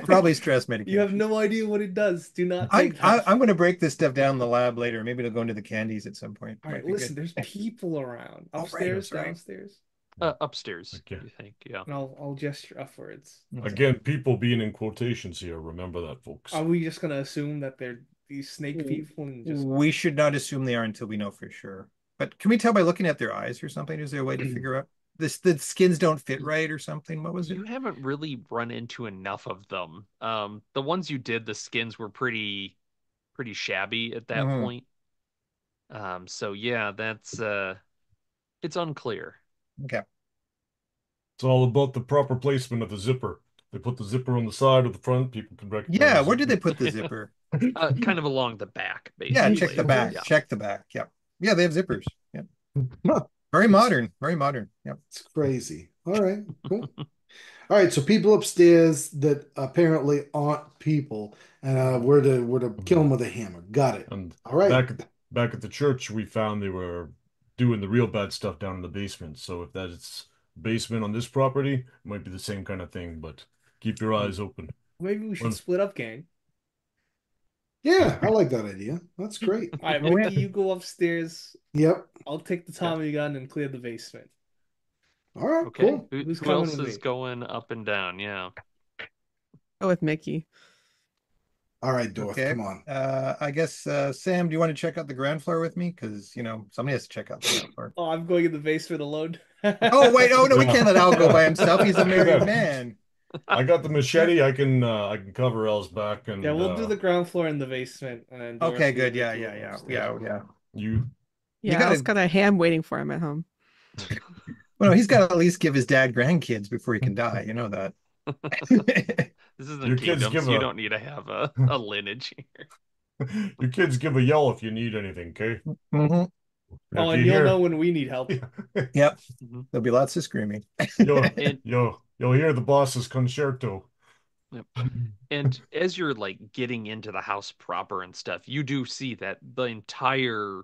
probably stress You have medication. no idea what it does. Do not I, take I that. I'm going to break this stuff down in the lab later. Maybe it'll go into the candies at some point. All right, Might be listen, good. there's people around. All right, Upstairs, sorry. downstairs. Upstairs, Again, you think? Yeah. And I'll gesture upwards. Okay. again, people being in quotations here. Remember that, Are folks. we just gonna assume that they're these snake people and just We should not assume they are until we know for sure. But can we tell by looking at their eyes or something? Is there a way to figure out this? The skins don't fit right or something? What was it? You haven't really run into enough of them. The ones you did, the skins were pretty shabby at that Hmm. point. So yeah, that's it's unclear. Okay. It's all about the proper placement of the zipper. They put the zipper on the side or the front. People can Yeah, recognize where it. did they put the zipper? Kind of along the back, Yeah, check the basically. back. Yeah. Check the back. Yeah. Yeah, they have zippers. Yeah. Huh, Very it's modern. Very modern. Yeah. it's crazy. All right, cool. All right, so people upstairs that apparently aren't people, and we're to kill them with a hammer. Got it. And All right. back at the church, we found they were doing the real bad stuff down in the basement. So if that's basement on this property, it might be the same kind of thing. But keep your eyes open. maybe we should One, split up, gang. Yeah, I like that idea. That's great. All right, Oh, yeah. Mickey, you go upstairs. Yep. I'll take the Tommy gun and clear the basement. All right, Okay. cool. Who's Who coming else with is me? going up and down? Yeah. Go with Mickey. All right, Dorth, Okay. come on. I guess Sam, do you want to check out the ground floor with me? Because somebody has to check out the ground floor. Oh, I'm going in the basement alone. Oh wait, oh no, we yeah, can't let Al go by yeah. himself. He's a Like I married said, man. I got the machete. I can cover L's back, Yeah, and we'll do the ground floor in the basement, and then Okay, Dorothy and good. Yeah, Mickey will yeah, go yeah, upstairs. yeah, yeah. you. You Yeah, Al's gotta, got a ham waiting for him at home. well, no, he's got to at least give his dad grandkids before he can die. You know that. This isn't Your kids Kingdom, give so you a don't need to have a lineage here. your kids give a yell if you need anything, okay? Hmm. Oh, If and you you'll know hear, when we need help. Yep, Mhm. there'll be lots of screaming. And you'll hear the boss's concerto. yep. And as you're like getting into the house proper and stuff, you do see that the entire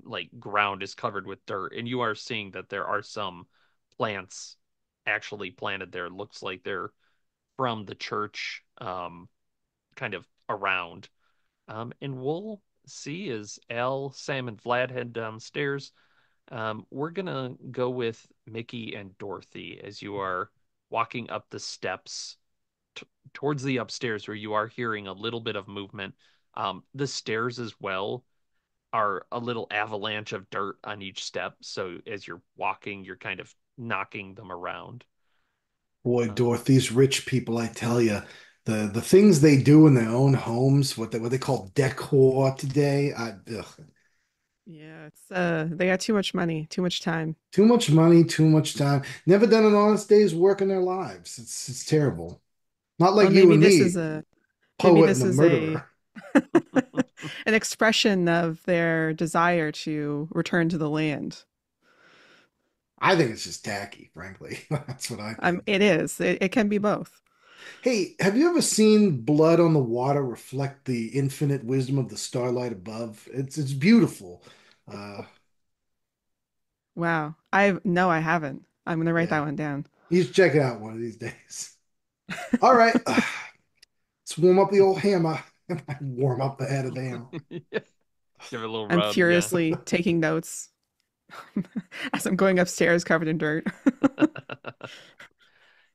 like ground is covered with dirt, and you are seeing that there are some plants actually planted there. It looks like they're from the church, kind of around. And we'll see as Al, Sam, and Vlad head downstairs. We're gonna go with Mickey and Dorothy as you are walking up the steps towards the upstairs where you are hearing a little bit of movement. The stairs as well are a little avalanche of dirt on each step. So as you're walking, you're kind of knocking them around. Boy, Um, Dorth, these rich people, I tell you, the things they do in their own homes, what they call decor today, ugh. Yeah, it's they got too much money, too much time. Too much money, too much time. Never done an honest day's work in their lives. It's terrible. Not like Well, you maybe and this is me, a maybe poet and this a is a murderer. an expression of their desire to return to the land. I think it's just tacky, frankly. That's what I think. It is. It can be both. Hey, have you ever seen blood on the water reflect the infinite wisdom of the starlight above? It's beautiful. Uh, Wow. I haven't. I'm gonna write that yeah, one down. you should check it out one of these days. All right, let's warm up the old hammer and warm up the head of the hammer. yeah. Give it a little I'm rub, yeah. furiously taking notes as I'm going upstairs covered in dirt.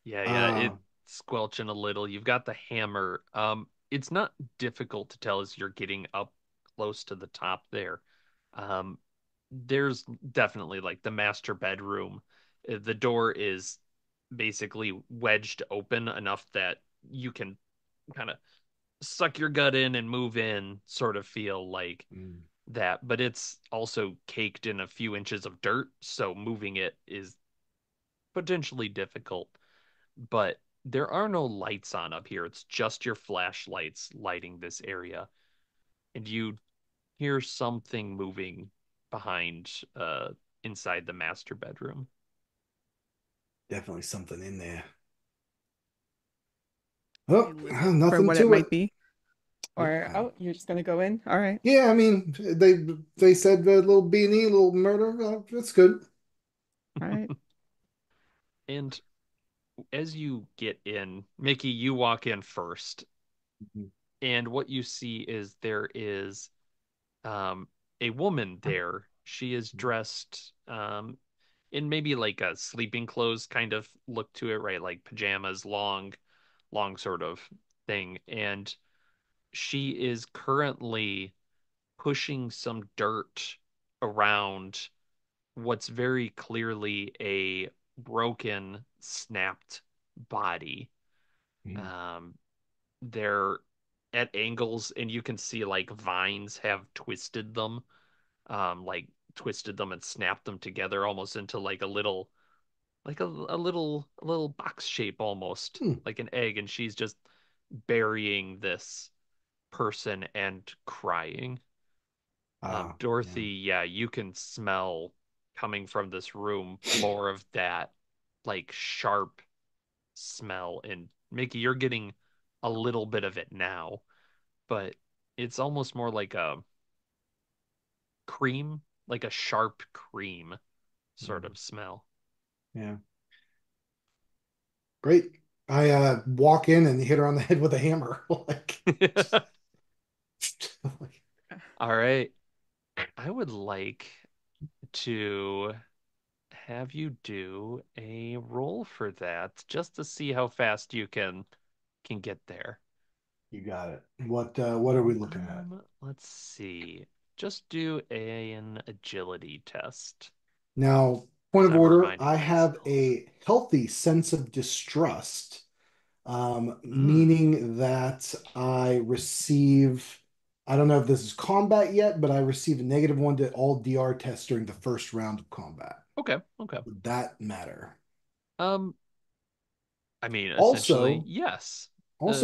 Yeah, yeah, Uh, it's squelching a little. You've got the hammer. It's not difficult to tell as you're getting up close to the top there. Um, there's definitely like the master bedroom. The door is basically wedged open enough that you can kind of suck your gut in and move in, sort of feel like mm, that. But it's also caked in a few inches of dirt, so moving it is potentially difficult. But there are no lights on up here. It's just your flashlights lighting this area. And you hear something moving behind inside the master bedroom. definitely something in there. I Oh, listen for nothing what it to it. might be. Or Uh, oh, you're just gonna go in? All right. yeah, I mean, they said a little beanie, a little murder. That's good. All right. And as you get in, Mickey, you walk in first, Mhm. and what you see is there is um, a woman there. She is dressed in maybe like a sleeping clothes kind of look to it, right? Like pajamas, long sort of thing. And she is currently pushing some dirt around what's very clearly a broken, snapped body. Mhm. Um, they're at angles, and you can see like vines have like twisted them and snapped them together almost into like a little, like a little box shape almost, Hmm. like an egg, and she's just burying this person and crying. Yeah. Dorothy, yeah, you can smell coming from this room more of that like sharp smell. And Mickey, you're getting a little bit of it now, but it's almost more like a cream, like a sharp cream sort Mhm. of smell. Yeah. Great. I walk in and hit her on the head with a hammer. Like, like, All right. I would like to have you do a roll for that just to see how fast you can get there. you got it. What are we looking at? Let's see. Just do an agility test Now, point because of I'm order, I reminding have myself. a healthy sense of distrust, Hmm. meaning that I don't know if this is combat yet, but I receive a -1 to all DR tests during the first round of combat. Okay, okay. Would that matter? Um, I mean, essentially, Also, yes.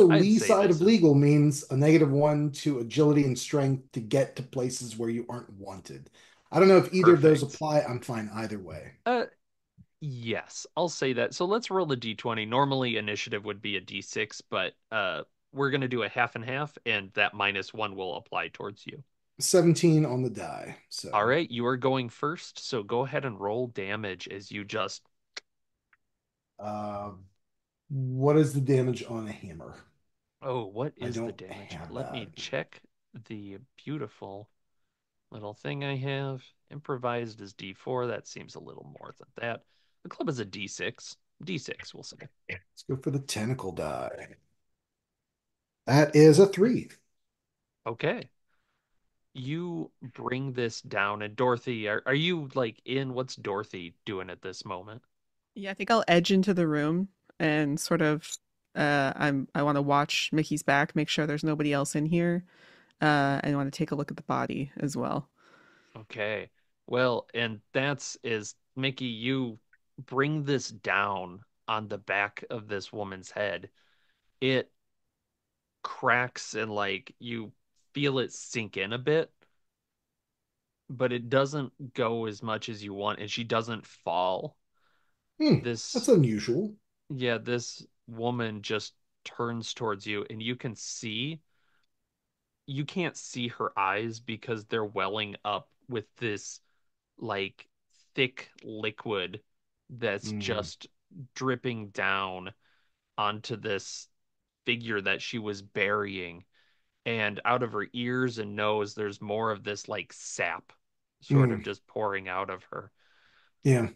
I'd Lee say side this of is legal means a -1 to agility and strength to get to places where you aren't wanted. I don't know if either of those perfect. apply. I'm fine either way. Uh, yes, I'll say that. So let's roll a d20. Normally, initiative would be a d6, but we're gonna do a half and half, and that -1 will apply towards you. 17 on the die. All So, right, you are going first, so go ahead and roll damage as you just. uh, what is the damage on a hammer? Oh, what I is the don't damage? have Let that. me check the beautiful little thing I have. Improvised is D4. That seems a little more than that. The club is a D6. D6, we'll say. Let's go for the tentacle die. That is a 3. Okay. You bring this down, and Dorothy, are you like in? What's Dorothy doing at this moment? Yeah, I think I'll edge into the room and sort of I want to watch Mickey's back, make sure there's nobody else in here. And I want to take a look at the body as well. Okay. Well, and that's is Mickey, you bring this down on the back of this woman's head. It cracks and like you feel it sink in a bit, but it doesn't go as much as you want, and she doesn't fall. Hmm, that's This, unusual. yeah, this woman just turns towards you, and you can't see her eyes because they're welling up with this like thick liquid that's Hmm. just dripping down onto this figure that she was burying. And out of her ears and nose, there's more of this like sap sort Hmm. of just pouring out of her. Yeah.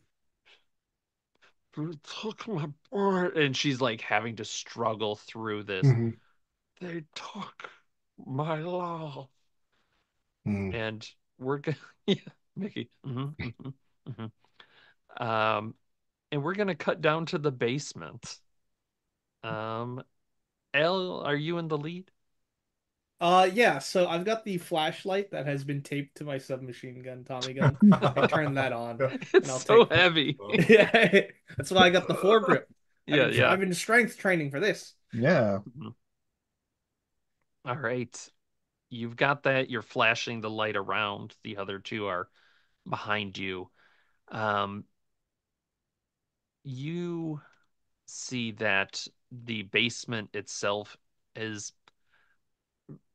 "You took my boy," and she's like having to struggle through this. Hmm. They took my love. Hmm. And we're gonna, yeah, Mickey. Um, and we're gonna cut down to the basement. Um, Elle, are you in the lead? Yeah, so I've got the flashlight that has been taped to my submachine gun, Tommy gun. I turned that on, It's and I'll so take. heavy. Yeah, that's why I got the foregrip. Yeah, yeah. I've been strength training for this. Yeah. Mhm. All right. You've got that. You're flashing the light around. The other two are behind you. Um, you see that the basement itself is,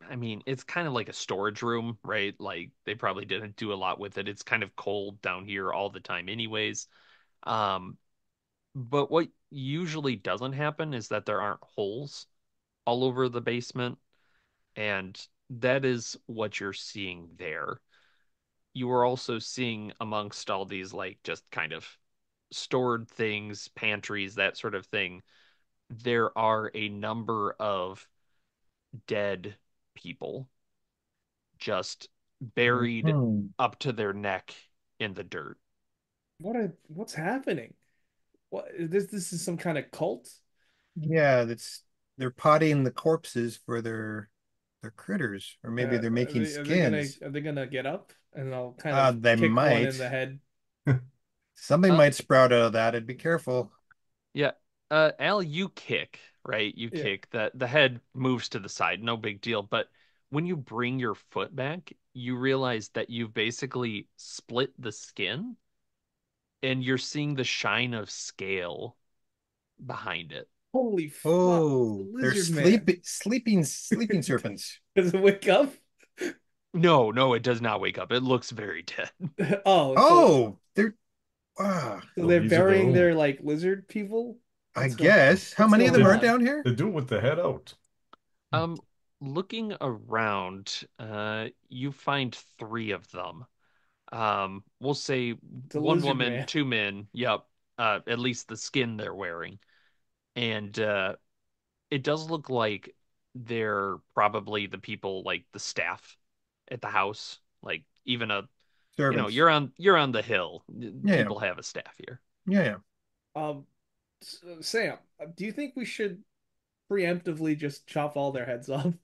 I mean, it's kind of like a storage room, right? Like they probably didn't do a lot with it. It's kind of cold down here all the time anyways. Um, But what usually doesn't happen is that there aren't holes all over the basement, and that is what you're seeing there. You are also seeing amongst all these like just kind of stored things, pantries, that sort of thing, there are a number of dead people just buried Mhm. up to their neck in the dirt. What's happening? What this is some kind of cult? Yeah, that's they're potting the corpses for their critters, or maybe they're making skins. Are they gonna get up and I'll kind of They kick one in the might. head? Something Uh, might sprout out of that. I'd be careful. yeah. Al, you kick, right? You Yeah. kick. The head moves to the side, no big deal. But when you bring your foot back, you realize that you've basically split the skin and you're seeing the shine of scale behind it. Holy fuck, the Oh, they're lizard man. sleeping serpents. Does it wake up? No, no, it does not wake up. It looks very dead. Oh, Oh, they're ah, so So they're these are their burying own. their like lizard people? I What's going guess. How what's many of going them They are on? down here? they do it with the head out. Um, Looking around, you find three of them. We'll say It's a one lizard woman, man. two men. Yep. At least the skin they're wearing. And it does look like they're probably the people like the staff at the house. Like even Servants. you're on the hill. Yeah, People have a staff here. yeah, yeah. Um, Sam, do you think we should preemptively just chop all their heads off?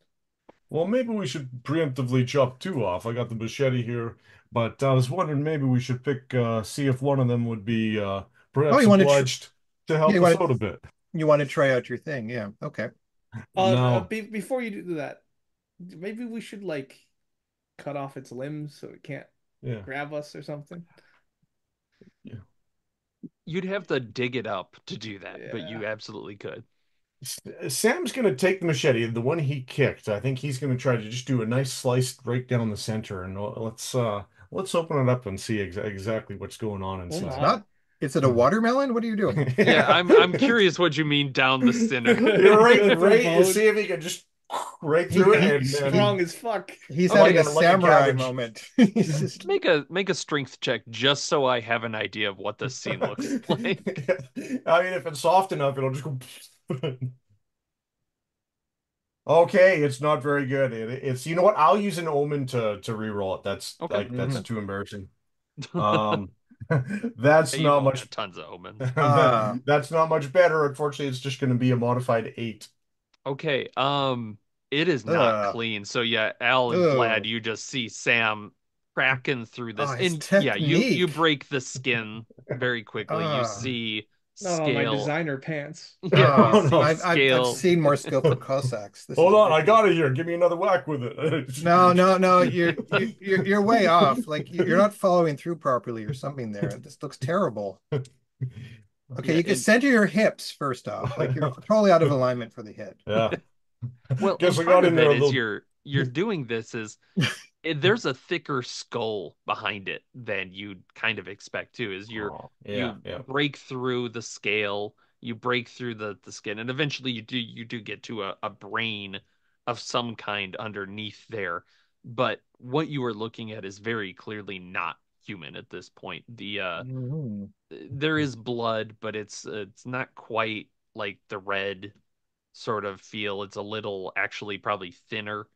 Well, maybe we should preemptively chop two off. I got the machete here, but I was wondering maybe we should pick see if one of them would be Oh, perhaps you want to tr obliged to yeah, help us out a bit. you want to try out your thing. Yeah. Okay. Now, Before you do that, maybe we should like cut off its limbs so it can't yeah. grab us or something. Yeah. You'd have to dig it up to do that, but Yeah. you absolutely could. Sam's gonna take the machete, the one he kicked. I think he's gonna try to just do a nice slice right down the center, and let's open it up and see exactly what's going on Oh It's inside. my. not. Is it a watermelon? What are you doing? Yeah, Yeah. I'm curious what you mean down the center. You're Going for right. bone. See if he can just right He through he it, He's and he strong as fuck. he's Okay, having a like a samurai cabbage. moment. He's just make a strength check just so I have an idea of what this scene looks like. I mean, if it's soft enough, it'll just go. Okay, it's not very good. It's you know what? I'll use an omen to re-roll it. Okay, That's okay. Mhm. too embarrassing. Um, that's You've not all much. got tons of omens. ah That's not much better. Unfortunately, it's just going to be a modified eight. Okay, it is not ugh clean. So yeah, Al and Vlad, ugh you just see Sam cracking through oh this. his And yeah, you technique break the skin very quickly. You ah see Not on my scale. designer pants. Yeah, you Oh see no! I've scale. seen more skillful Cossacks. This Hold is on, I ridiculous. got it here. Give me another whack with No, it. no, no. You're way off. Like you're not following through properly or something there. This looks terrible. Okay, Yeah, you can and center your hips first off. Like you're totally out of alignment for the head. Yeah, well, guess and I part got in of there it a is little. you're doing this is there's a thicker skull behind it than you'd kind of expect too. Is Oh, yeah, you yeah. break through the scale, you break through the skin, and eventually you do get to a brain of some kind underneath there. But what you are looking at is very clearly not human at this point. The Mhm. there is blood, but it's not quite like the red sort of feel. It's a little actually probably thinner.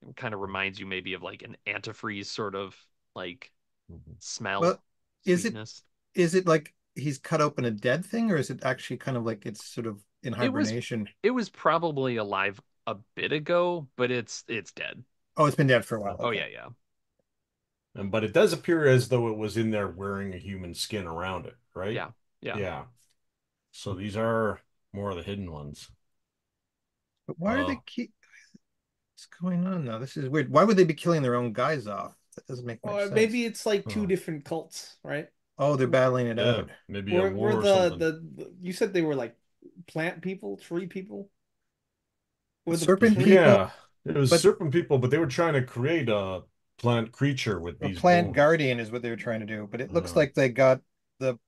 It kind of reminds you maybe of like an antifreeze sort of like Mhm. smell, Well, is it sweetness. is it like he's cut open a dead thing, or is it actually kind of like it's sort of in It was hibernation? it was probably alive a bit ago, but it's dead. Oh, it's been dead for a while. Oh Okay. yeah, yeah. But it does appear as though it was in there wearing a human skin around it, right? Yeah. Yeah. Yeah. So these are more of the hidden ones. But why are Uh, they keep what's going on now? This is weird. Why would they be killing their own guys off? That doesn't make much Or maybe sense. it's like two oh, different cults, right? Oh, they're battling it yeah, out. maybe a Were war or something. you said they were like plant people, tree people? Were the Serpent tree people, Yeah, it was but serpent people, but they were trying to create a plant creature with a these plant bones. guardian is what they were trying to do. But it looks Uh, like they got the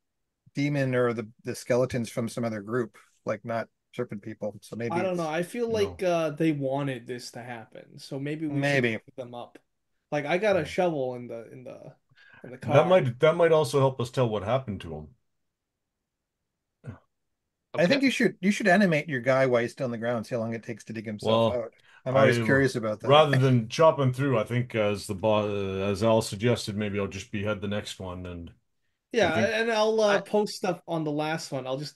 demon or the skeletons from some other group, like not serpent people. So maybe I don't know. it's I feel like No. they wanted this to happen, so maybe we should maybe. wake them up. Like I got a Yeah. shovel in the That car. might also help us tell what happened to him. I Okay. think you should animate your guy while he's still on the ground, see how long it takes to dig himself Well, out. I'm always I curious about that. rather than chopping through, I think as Al suggested, maybe I'll just behead the next one, and I Yeah, think and I'll I post stuff on the last one. I'll just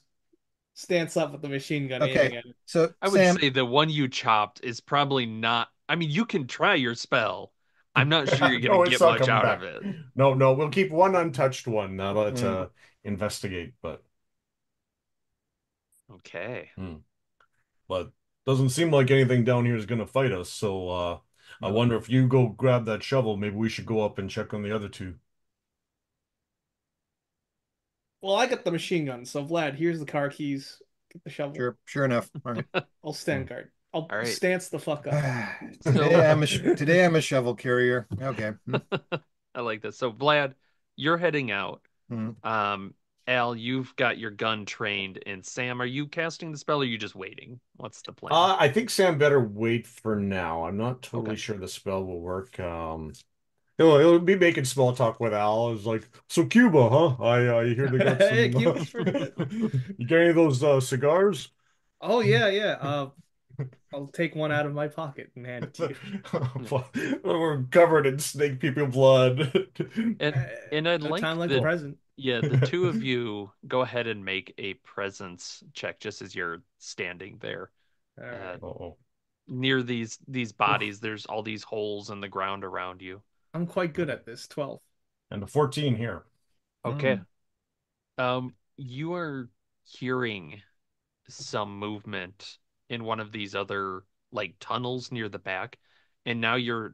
stance up with the machine gun Okay, aiming at it. so I would Sam, say the one you chopped is probably not. I mean, you can try your spell. I'm not sure you're gonna no, it's get not much coming out of back. it. No, no, we'll keep one untouched one. Now let's mm, investigate, but Okay. hmm. But doesn't seem like anything down here is gonna fight us. So I No. wonder if you go grab that shovel, maybe we should go up and check on the other two. Well, I got the machine gun, so Vlad, here's the car keys. Get the shovel. sure enough. All right. I'll Hmm. stand guard. I'll All right. stance the fuck up. So Today I'm a shovel carrier. Okay. I like this. So Vlad, you're heading out. Hmm. Um, Al, you've got your gun trained, and Sam, are you casting the spell or are you just waiting? What's the plan? I think Sam better wait for now. I'm not Okay. totally sure the spell will work. He'll be making small talk with Al. It's like, so Cuba, huh? I hear they got Hey, some. Cuba's pretty good. You got any of those cigars? Oh yeah, yeah. I'll take one out of my pocket and hand it to you. Yeah. We're covered in snake people blood. And and I'd No time like like the the Oh. present. yeah, the two of you go ahead and make a presence check just as you're standing there. All Uh, right. Oh. near these bodies, there's all these holes in the ground around you. I'm quite good at this. 12. And a 14 here. Okay. You are hearing some movement in one of these other like tunnels near the back, and now you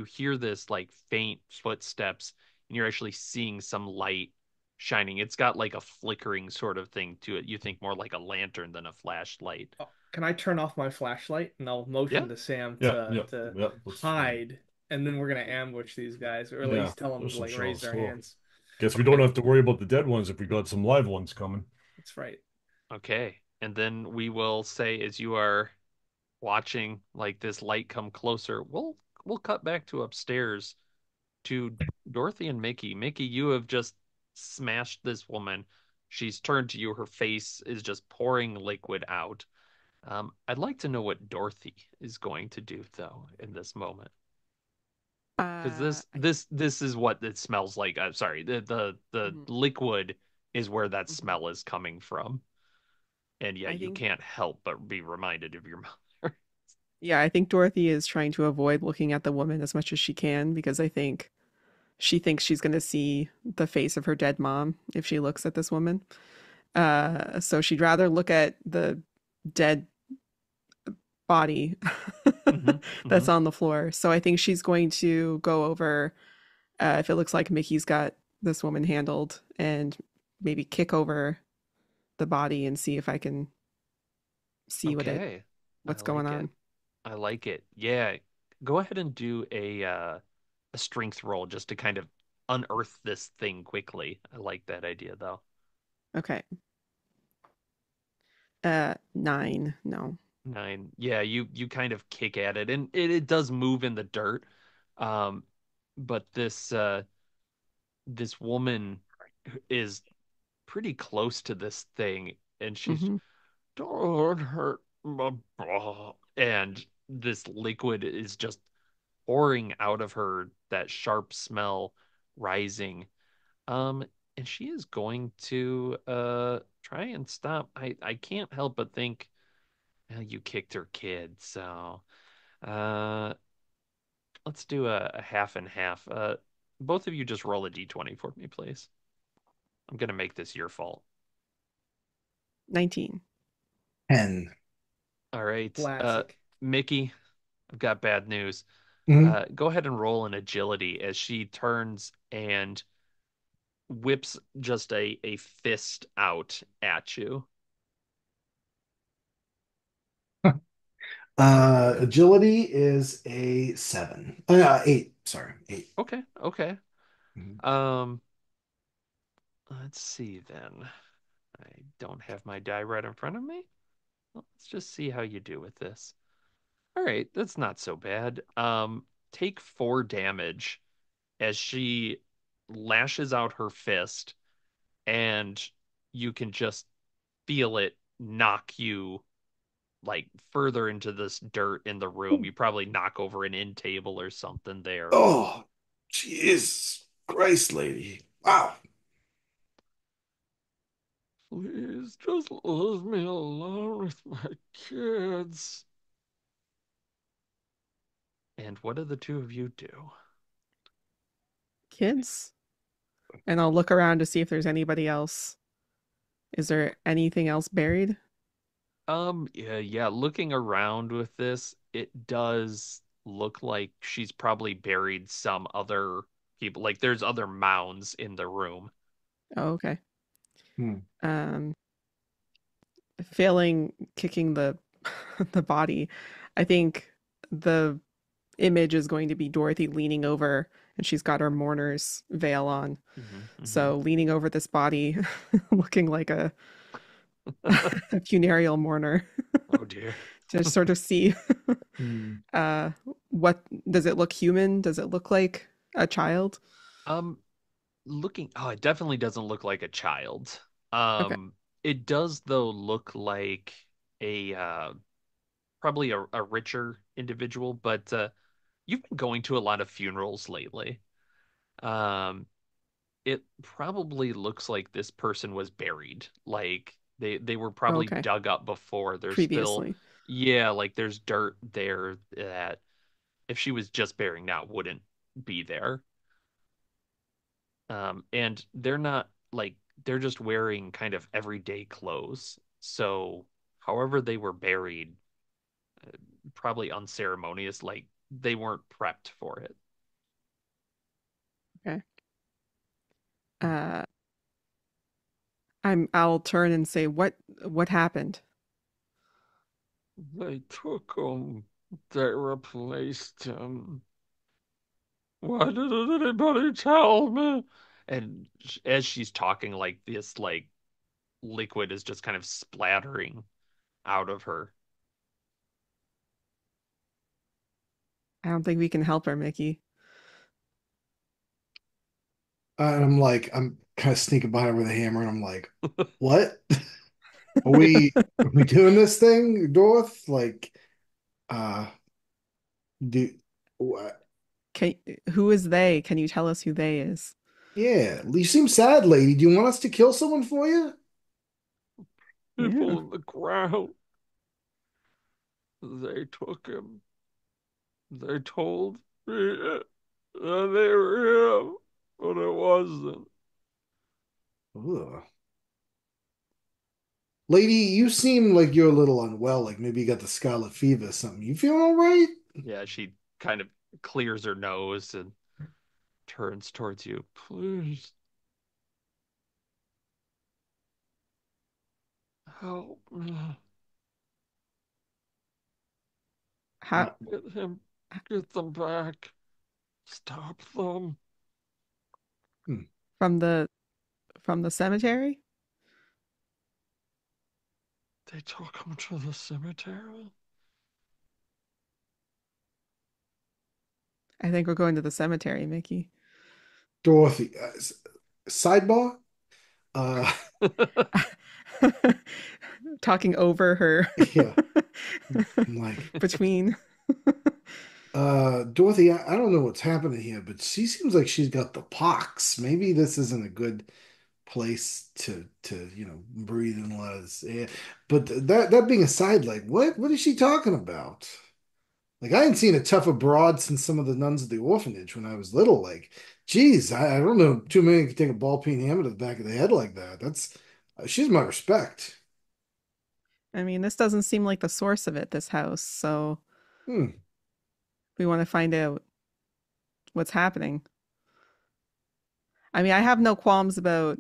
hear this like faint footsteps, and you're actually seeing some light shining. It's got like a flickering sort of thing to it. You think more like a lantern than a flashlight. Oh, can I turn off my flashlight and I'll Yeah. motion to Sam Yeah, to yeah, to yeah. Let's, hide, and then we're gonna ambush these guys, or at yeah, least tell them there's to some like raise shells. their Oh. hands. Guess we don't Okay. have to worry about the dead ones if we got some live ones coming. That's right. Okay. And then we will say as you are watching like this light come closer, we'll cut back to upstairs to Dorothy and Mickey. Mickey, you have just smashed this woman. She's turned to you. Her face is just pouring liquid out. I'd like to know what Dorothy is going to do though in this moment, because this I this this is what it smells like. I'm sorry, the mhm, liquid is where that mhm. smell is coming from, and yeah, I you think can't help but be reminded of your mother. yeah, I think Dorothy is trying to avoid looking at the woman as much as she can because I think she thinks she's going to see the face of her dead mom if she looks at this woman. So she'd rather look at the dead body Hmm. Hmm. that's on the floor. So I think she's going to go over, if it looks like Mickey's got this woman handled, and maybe kick over the body and see if I can see Okay, I what's going like it. on. I like it. Yeah, go ahead and do a strength roll just to kind of unearth this thing quickly. I like that idea though. Okay. 9. No. 9. Yeah, you kind of kick at it and it does move in the dirt. Um, but this woman is pretty close to this thing and she's Hmm. don't hurt my bra. And this liquid is just pouring out of her, that sharp smell rising. Um, and she is going to try and stop. I can't help but think you kicked her kid, so uh let's do a half and half. Both of you just roll a d20 for me, please. I'm gonna make this your fault. 19. 10. All right. Classic. Mickey, I've got bad news. Mhm. Go ahead and roll an agility as she turns and whips just a fist out at you. Agility is a 7. 8. Sorry, 8. Okay, okay. Mhm. Um, Let's see then. I don't have my die right in front of me. Well, let's just see how you do with this. All right, that's not so bad. Take 4 damage as she lashes out her fist, and you can just feel it knock you like further into this dirt in the room. You probably knock over an end table or something there. Oh, Jesus Christ, lady. Wow. Please just leave me alone with my kids. And what do the two of you do? Kids? And I'll look around to see if there's anybody else. Is there anything else buried? Yeah, looking around with this, it does look like she's probably buried some other people. Like there's other mounds in the room. Oh, okay. Hmm. Um, Failing kicking the the body, I think the image is going to be Dorothy leaning over, and she's got her mourner's veil on. Hmm. So leaning over this body, looking like a funereal mourner, Oh dear. to sort of see Hmm. uh, what does it look human? Does it look like a child? Um, it definitely doesn't look like a child. Okay. It does though look like a probably a richer individual, but you've been going to a lot of funerals lately. Um, it probably looks like this person was buried. Like they were probably Okay. dug up before. There's still, Previously. yeah, like there's dirt there that if she was just burying now wouldn't be there. And they're not like they're just wearing kind of everyday clothes. So however they were buried, probably unceremonious, like they weren't prepped for it. Okay. Uh, I'll turn and say, what happened? They took him. They replaced him. Why didn't anybody tell me? And as she's talking, like this, like liquid is just kind of splattering out of her. I don't think we can help her, Mickey. And I'm kind of sneaking by her with a hammer, and I'm like, what? Are we doing this thing, Dorth? Like, uh, do what? Can, who is they? Can you tell us who they is? Yeah, you seem sad, lady. Do you want us to kill someone for you? Yeah. People in the crowd, they took him. They told me that they were him, but it wasn't. Ugh. Lady, you seem like you're a little unwell, like maybe you got the scarlet fever or something. You feeling all right? Yeah, she kind of clears her nose and turns towards you. Please help me. How Uh, Get him, get them back. Stop them. hmm. from the cemetery? They took him to the cemetery. I think we're going to the cemetery, Mickey. Dorothy, sidebar? Uh, Talking over her yeah, I'm like, between. Dorothy, I don't know what's happening here, but she seems like she's got the pox. Maybe this isn't a good place to breathe in a lot of this air. But that being aside, like what is she talking about? Like I ain't seen a tougher broad since some of the nuns at the orphanage when I was little. Like, geez, I don't know too many can take a ball peen hammer to the back of the head like that. That's she's my respect. I mean, this doesn't seem like the source of it, this house. So Hmm. we want to find out what's happening. I mean, I have no qualms about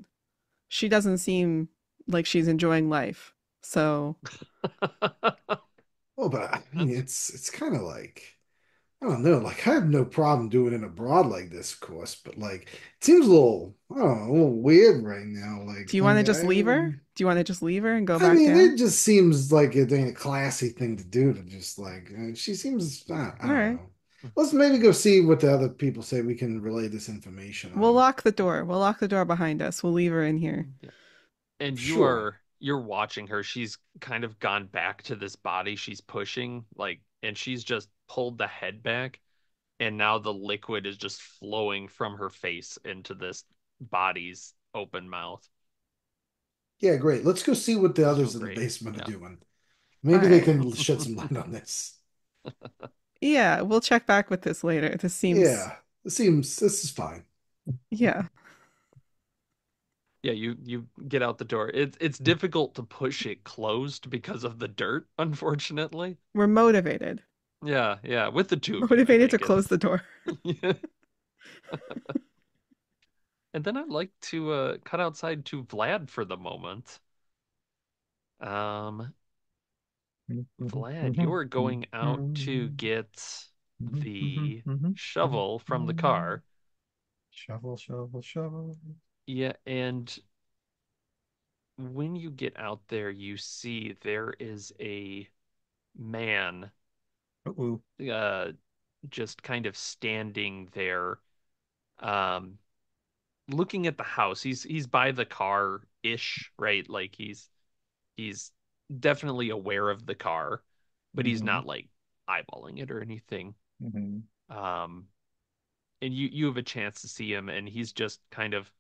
she doesn't seem like she's enjoying life. So Oh, but I mean, That's it's kind of like. I don't know. Like, I have no problem doing it abroad like this, of course, but like, it seems a little, I don't know, a little weird right now. Do Like, you want to just leave her? Do you want to just leave her and go I back mean, down? it just seems like it ain't a classy thing to do to just like, she seems, I All don't right. know. Let's maybe go see what the other people say we can relay this information We'll on. lock the door. We'll lock the door behind us. We'll leave her in here. Yeah. And Sure. you're watching her. She's kind of gone back to this body she's pushing, like, and she's just pulled the head back, and now the liquid is just flowing from her face into this body's open mouth. Yeah, great. Let's go see what the Oh, others in the great. basement are Yeah. doing. All Maybe they right. can shed some light on this. Yeah, we'll check back with this later. This seems, Yeah, this is fine. yeah, Yeah, you get out the door. It's difficult to push it closed because of the dirt, unfortunately. we're motivated. Yeah, yeah. With the two of you, I Motivated to take it. close the door. Yeah. And then I'd like to cut outside to Vlad for the moment. Um, Vlad, you're going out to get the shovel from the car. Shovel, shovel, shovel. Yeah, and when you get out there, you see there is a man Uh-oh. uh just kind of standing there, um, looking at the house. He's by the car-ish, right? Like he's definitely aware of the car, but he's Mm-hmm. not like eyeballing it or anything. Mm-hmm. Um, and you have a chance to see him, and he's just kind of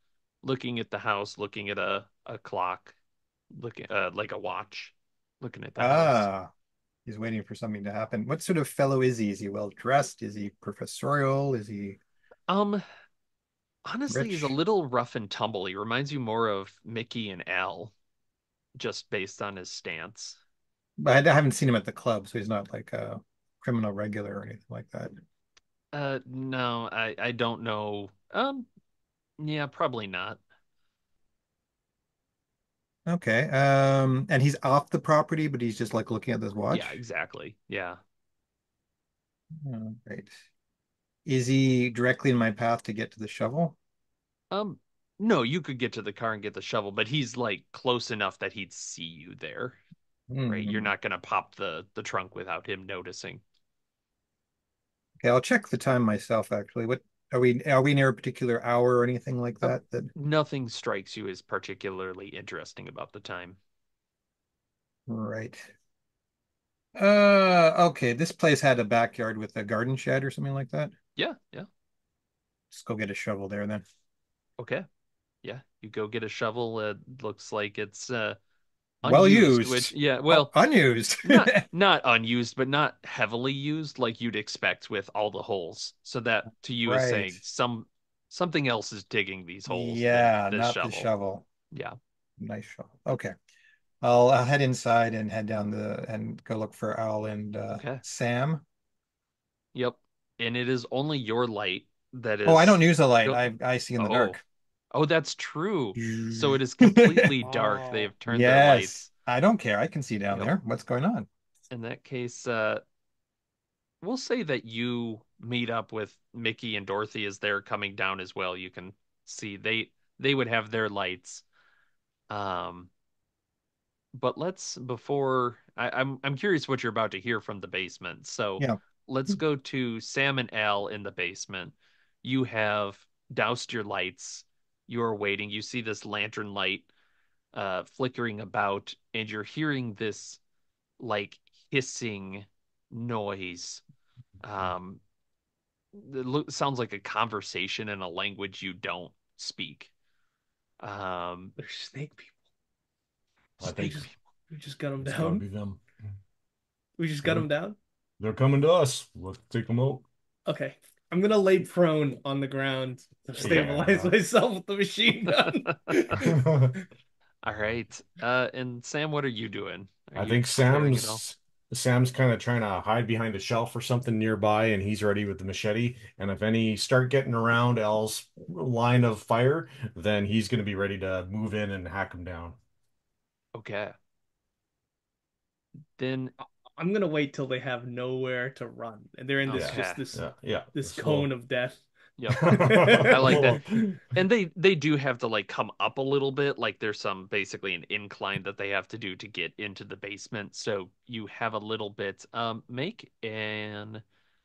looking at the house, looking at a clock, looking like a watch, looking at the house. Ah, he's waiting for something to happen. What sort of fellow is he? Is he well dressed? Is he professorial? Is he Um, Honestly, he's a rich? little rough and tumble. He reminds you more of Mickey and Al, just based on his stance. But I haven't seen him at the club, so he's not like a criminal regular or anything like that. No, I don't know. Yeah, probably not. Okay. And he's off the property, but he's just like looking at this Yeah, watch. exactly. Yeah. Oh, great. Is he directly in my path to get to the shovel? Um, no, you could get to the car and get the shovel, but he's like close enough that he'd see you there, right? You're Hmm. not gonna pop the trunk without him noticing. Okay, I'll check the time myself actually. What are we near a particular hour or anything like Um, that? That Nothing strikes you as particularly interesting about the time. right. Okay, this place had a backyard with a garden shed or something like that. Yeah, yeah. Just go get a shovel there then. Okay. Yeah, you go get a shovel. It looks like it's Well unused, which used. yeah, Oh, well, unused. not unused, but not heavily used like you'd expect with all the holes. So that to you is Right. saying something else is digging these holes than Yeah, this not the shovel. shovel. Yeah. Nice shovel. Okay. I'll head inside and head down the and go look for Al and Okay. Sam. Yep. And it is only your light that Oh, I don't is use a light. go I see in the oh. dark. Oh, that's true. So it is completely dark. They Oh, have turned their Yes. lights. I don't care. I can see down Yep. there. What's going on? In that case, we'll say that you meet up with Mickey and Dorothy as they're coming down as well. You can see they would have their lights. Um, but let's before I'm curious what you're about to hear from the basement. So Yeah. let's go to Sam and Al in the basement. You have doused your lights. You are waiting. You see this lantern light flickering about, and you're hearing this like hissing noise. Um, Sounds like a conversation in a language you don't speak. Um, they're snake people. I We think just we just got them it's got to down. be them. We just got They're them down. they're coming to us. Let's take them out. Okay. I'm gonna lay prone on the ground to stabilize Yeah. myself with the machine gun. all right. And Sam, what are you doing? Are I you think preparing at all? Sam's kind of trying to hide behind a shelf or something nearby, and he's ready with the machete. And if any start getting around L's line of fire, then he's going to be ready to move in and hack them down. Okay. Then I'm gonna wait till they have nowhere to run, and they're in this Yeah, Okay. just this yeah, yeah. this This cone little, of death. Yep. I like that. little. And they do have to like come up a little bit. Like there's some basically an incline that they have to do to get into the basement. So you have a little bit. Make and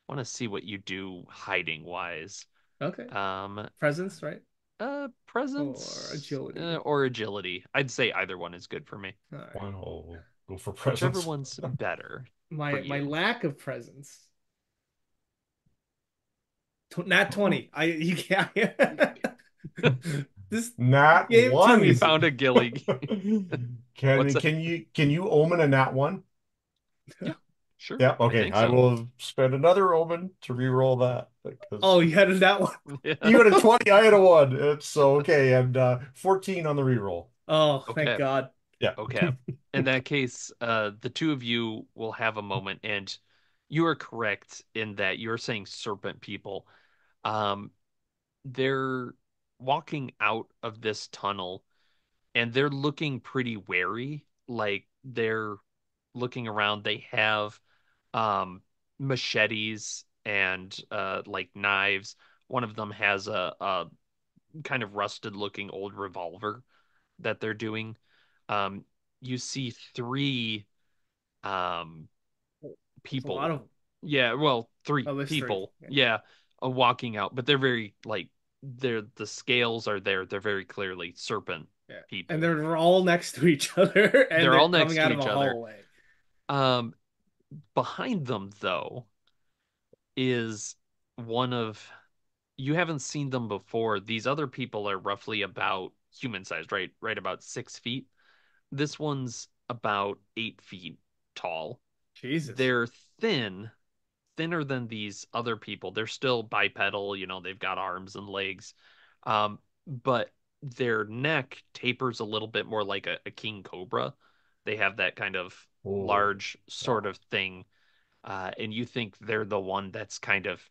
want to see what you do hiding wise. Okay, Um, presence, right? Or presence agility. or agility. I'd say either one is good for me. All right. One hole. Go for Whichever presents. one's better for My you. lack of presence. Nat 20. I you can't. This Nat gave it to We me. one. found a gilly. What's that? Can you omen a nat one? Yeah, sure. Yeah, I okay. think I so. will spend another omen to re-roll that Oh, because you had a nat one. Yeah. you had a 20, I had a 1. It's so okay, and 14 on the re-roll. Oh, thank Okay. God. Yeah. Okay. In that case, the two of you will have a moment, and you are correct in that you're saying serpent people. Um, they're walking out of this tunnel, and they're looking pretty wary. Like they're looking around. They have um machetes and like knives. One of them has a kind of rusted looking old revolver that they're doing. Um, you see three um There's a lot people. of them. Yeah, well, three Oh, there's three. people. Yeah. Yeah, walking out, but they're very like the scales are there. They're very clearly serpent Yeah. And people. they're all next to each other and They're they're all coming next to out of each a other. hallway. Um, Behind them though is one of you haven't seen them before. These other people are roughly about human sized, right? Right about 6 feet. This one's about 8 feet tall. Jesus. They're thin, thinner than these other people. They're still bipedal, they've got arms and legs. But their neck tapers a little bit more like a king cobra. They have that kind of Oh, large sort wow. of thing. And you think they're the one that's kind of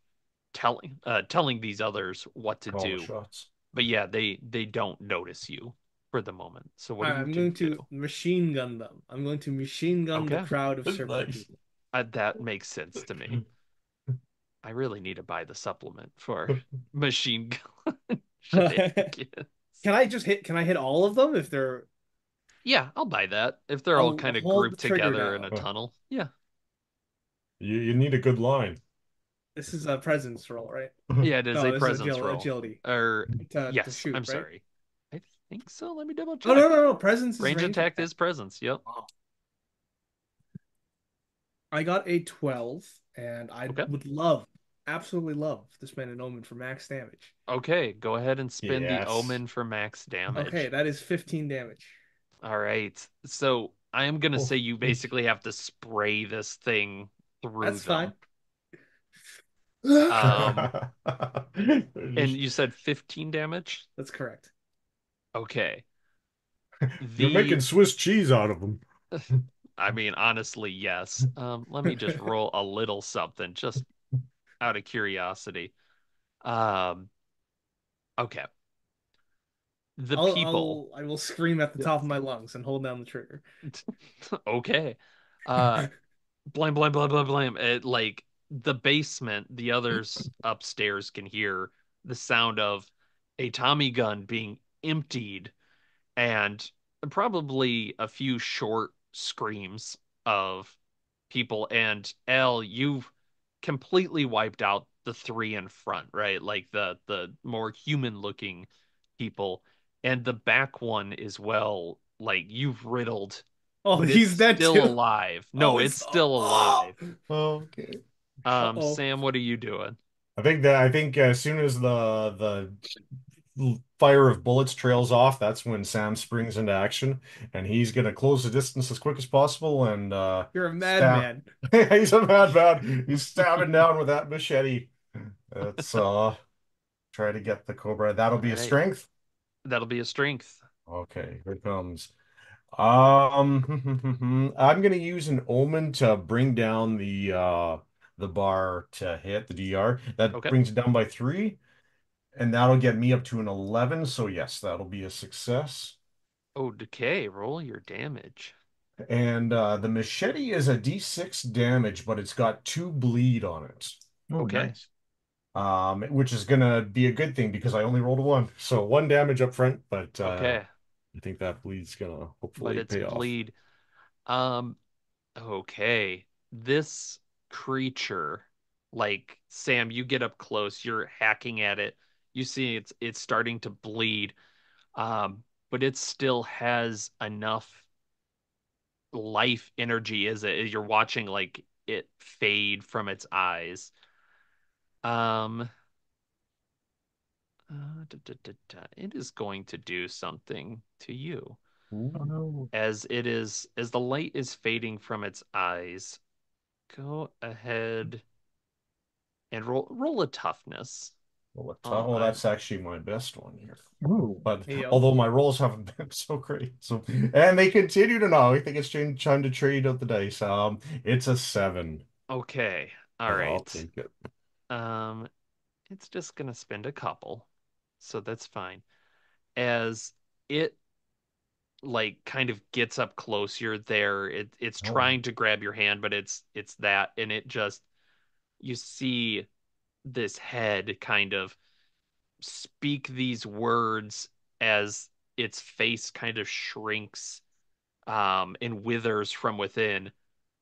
telling these others what to Call the do. shots. But yeah, they don't notice you for the moment. So what All do right, you I'm two going do? to machine gun them. I'm going to machine gun the Okay, crowd of serpent Nice. people. that makes sense to me. I really need to buy the supplement for machine gun shenanigans. Can I hit all of them if they're Yeah, I'll buy that. If they're all I'll kind of hold the grouped trigger together in down. a tunnel. Yeah. You need a good line. This is a presence roll, right? Yeah, it is No, a this is presence roll. agility Or to yes, shoot, I'm right? sorry. I think so. Let me double Oh no, check. no, no. Presence is Range range attack attack. is presence. Yep. Wow. I got a 12, and I Okay. would love, absolutely love to spend an omen for max damage. Okay, go ahead and spin the Yes. omen for max Okay, damage. that is 15 damage. All right. So I am gonna Oh, say you basically have to spray this thing through That's fine. them. Um, and you said 15 damage? That's correct. Okay. You're The making Swiss cheese out of them. I mean, honestly, yes. Let me just roll a little something just out of curiosity. Um, okay. The people. I will scream at the Yeah. top of my lungs and hold down the trigger. Okay. Uh, blam, blam, blam, blam, blam. Like the basement, the others upstairs can hear the sound of a Tommy gun being emptied and probably a few short screams of people. And L, you've completely wiped out the three in front, right? Like the more human looking people. And the back one as well, like you've riddled, Oh, but it's he's dead still too. alive. Oh, No, it's it's still oh, alive. Okay. uh-oh. Sam, what are you doing? I think as soon as the fire of bullets trails off, that's when Sam springs into action, and he's gonna close the distance as quick as possible and You're a stab. madman. He's a madman. He's stabbing down with that machete. It's try to get the cobra. That'll All be a right. strength. That'll be a strength. Okay, here it comes. I'm gonna use an omen to bring down the bar to hit the DR. That Okay. brings it down by 3, and that'll get me up to an 11. So yes, that'll be a success. Oh, decay. Roll your damage. And the machete is a D6 damage, but it's got 2 bleed on it. Oh, Okay. nice. Which is gonna be a good thing because I only rolled a 1. So 1 damage up front, but Okay. I think that bleed's gonna But hopefully it's pay off. bleed. Um, okay. This creature, like Sam, you get up close, you're hacking at it. You see it's starting to bleed. But it still has enough life energy as you're watching like it fade from its eyes. Um, It is going to do something to you Oh Ooh, no. as the light is fading from its eyes. Go ahead and roll a toughness. well, On that's actually my best one here. Ooh. But Hey, yo. although my rolls haven't been so great, so and they continue to now. I think it's time to trade out the dice. It's a 7, Okay, all but I'll right. take it. Um, it's just gonna spend a couple, so that's fine. As it like kind of gets up close, you're there. It's Oh, trying to grab your hand, but it's that, and it just you see this head kind of speak these words as its face kind of shrinks and withers from within.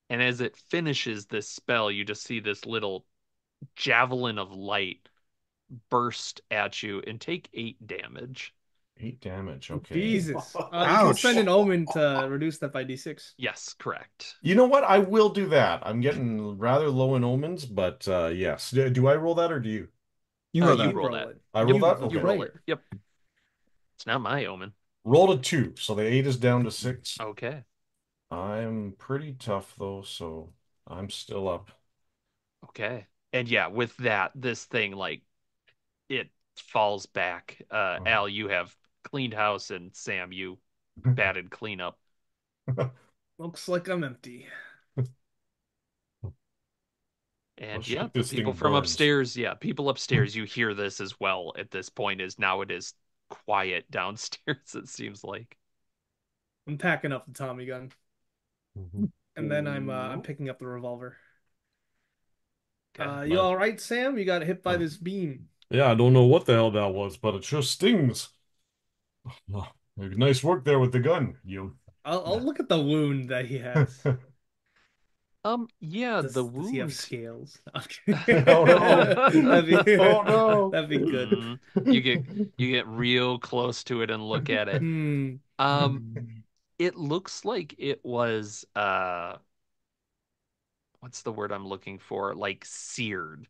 And as it finishes this spell, you just see this little javelin of light burst at you and take 8 damage. 8 damage. Okay. Jesus. You can spend an Ouch. omen to reduce that by D6. Yes, correct. You know what? I will do that. I'm getting rather low in omens, but yes. Do I roll that or do you? You roll You that. You roll roll that. it. I roll Yep, You, that? the you Okay. roll it. player. Yep. It's not my omen. Rolled a 2, so the 8 is down to 6. Okay. I'm pretty tough though, so I'm still up. Okay. And yeah, with that, this thing like it falls back. Al, you have cleaned house, and Sam, you batted cleanup. Looks like I'm empty. And Let's yeah, hope the this people thing from burns. upstairs, yeah, people upstairs, you hear this as well at this point, as now it is quiet downstairs, it seems like. I'm packing up the Tommy gun, and then I'm picking up the revolver. Okay. You all right, Sam? You got hit by Uh, this beam. yeah, I don't know what the hell that was, but it sure stings. Oh, nice work there with the gun, you. I'll look at the wound that he has. Yeah, the Does he have wound. scales? Okay. Oh no. That'd be Oh no. that'd be good. Mhm. You get you get real close to it and look at it. Hmm. Um, it looks like it was what's the word I'm looking for? Like seared.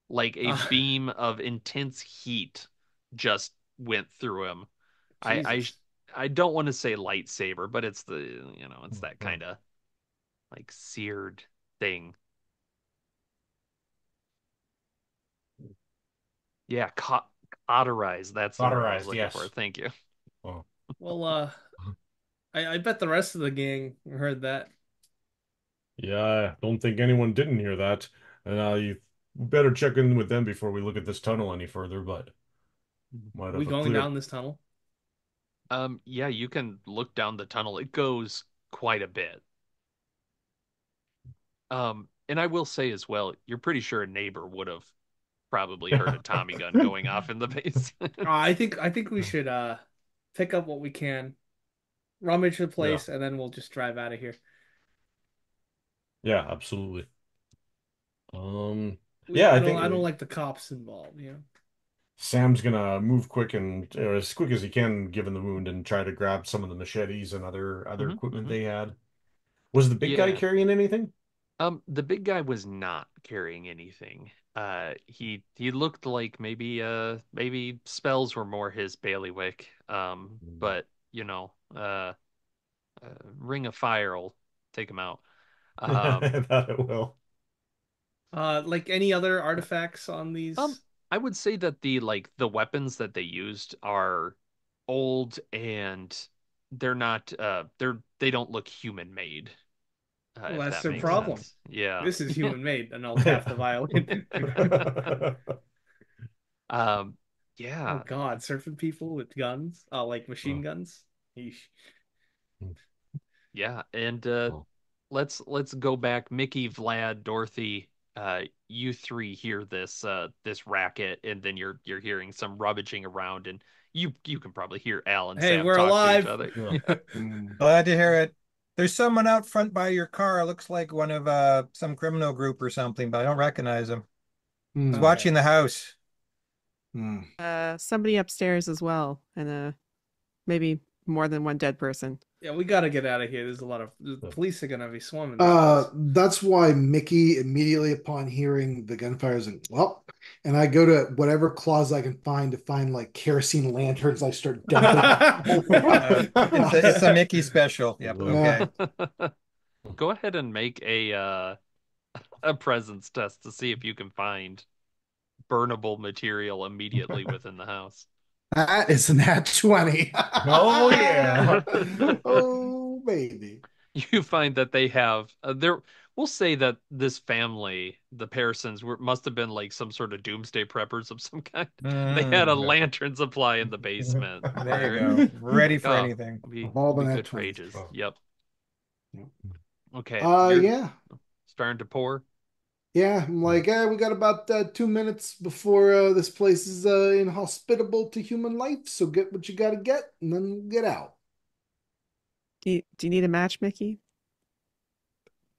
Like a Ah, beam of intense heat just went through him. I I Jesus. I don't want to say lightsaber, but it's it's that kind of like seared thing. Yeah, cauterized. That's the word I was Cauterized, looking for. yes. Thank you. Oh. Well, I bet the rest of the gang heard that. Yeah, I don't think anyone didn't hear that. And you better check in with them before we look at this tunnel any further, but might Are we have a going clear. down this tunnel? Yeah, you can look down the tunnel. It goes quite a bit. And I will say as well, you're pretty sure a neighbor would have probably heard a Tommy gun going off in the base. I think we should pick up what we can, rummage the Yeah, place, and then we'll just drive out of here. yeah, absolutely. Um, We yeah, I I don't think I don't like the cops involved, you know. Sam's gonna move quick and as quick as he can, given the wound, and try to grab some of the machetes and other equipment Hmm. they had. Was the big guy Yeah. carrying anything? The big guy was not carrying anything. He looked like maybe spells were more his bailiwick. But Ring of Fire will take him out. Yeah, Um, I thought it will. Like any other artifacts on um, these? I would say that the weapons that they used are old, and they don't look human made, Well, if that's that their makes problem. sense. Yeah. This is human made, and I'll tap the violin. Um, Oh yeah. God, surfing people with guns, like machine guns. Yeesh. Yeah, and Oh. let's go back. Mickey, Vlad, Dorothy, you three hear this racket, and then you're hearing some rummaging around, and you can probably hear Al and Hey, Sam we're talk to each alive. other. Yeah. Yeah. Mm. Glad to hear it. There's someone out front by your car. Looks like one of some criminal group or something, but I don't recognize him. He's Mm. Okay. watching the house. Mm. Somebody upstairs as well, and maybe more than one dead person. Yeah, we gotta get out of here. There's a lot of the Yeah. police are gonna be swarming this place. That's why Mickey immediately upon hearing the gunfire is like, well, and I go to whatever closet I can find to find like kerosene lanterns. I start dumping all around the It's house. a Mickey special. Yep. Yeah. Okay. Go ahead and make a presence test to see if you can find burnable material immediately within the house. That is an at 20. Oh yeah. Oh, baby. You find that they have there we'll say that this family, the Pearsons, must have been like some sort of doomsday preppers of some kind. They had a Mm, lantern supply in the basement there you where go. Ready like, for oh, anything. All the be net good for 20s. ages. Oh. Yep. Yep. Okay, you're Yeah. starting to pour. Yeah. I'm like, we got about 2 minutes before this place is inhospitable to human life. So get what you got to get and then get out. Do you need a match, Mickey?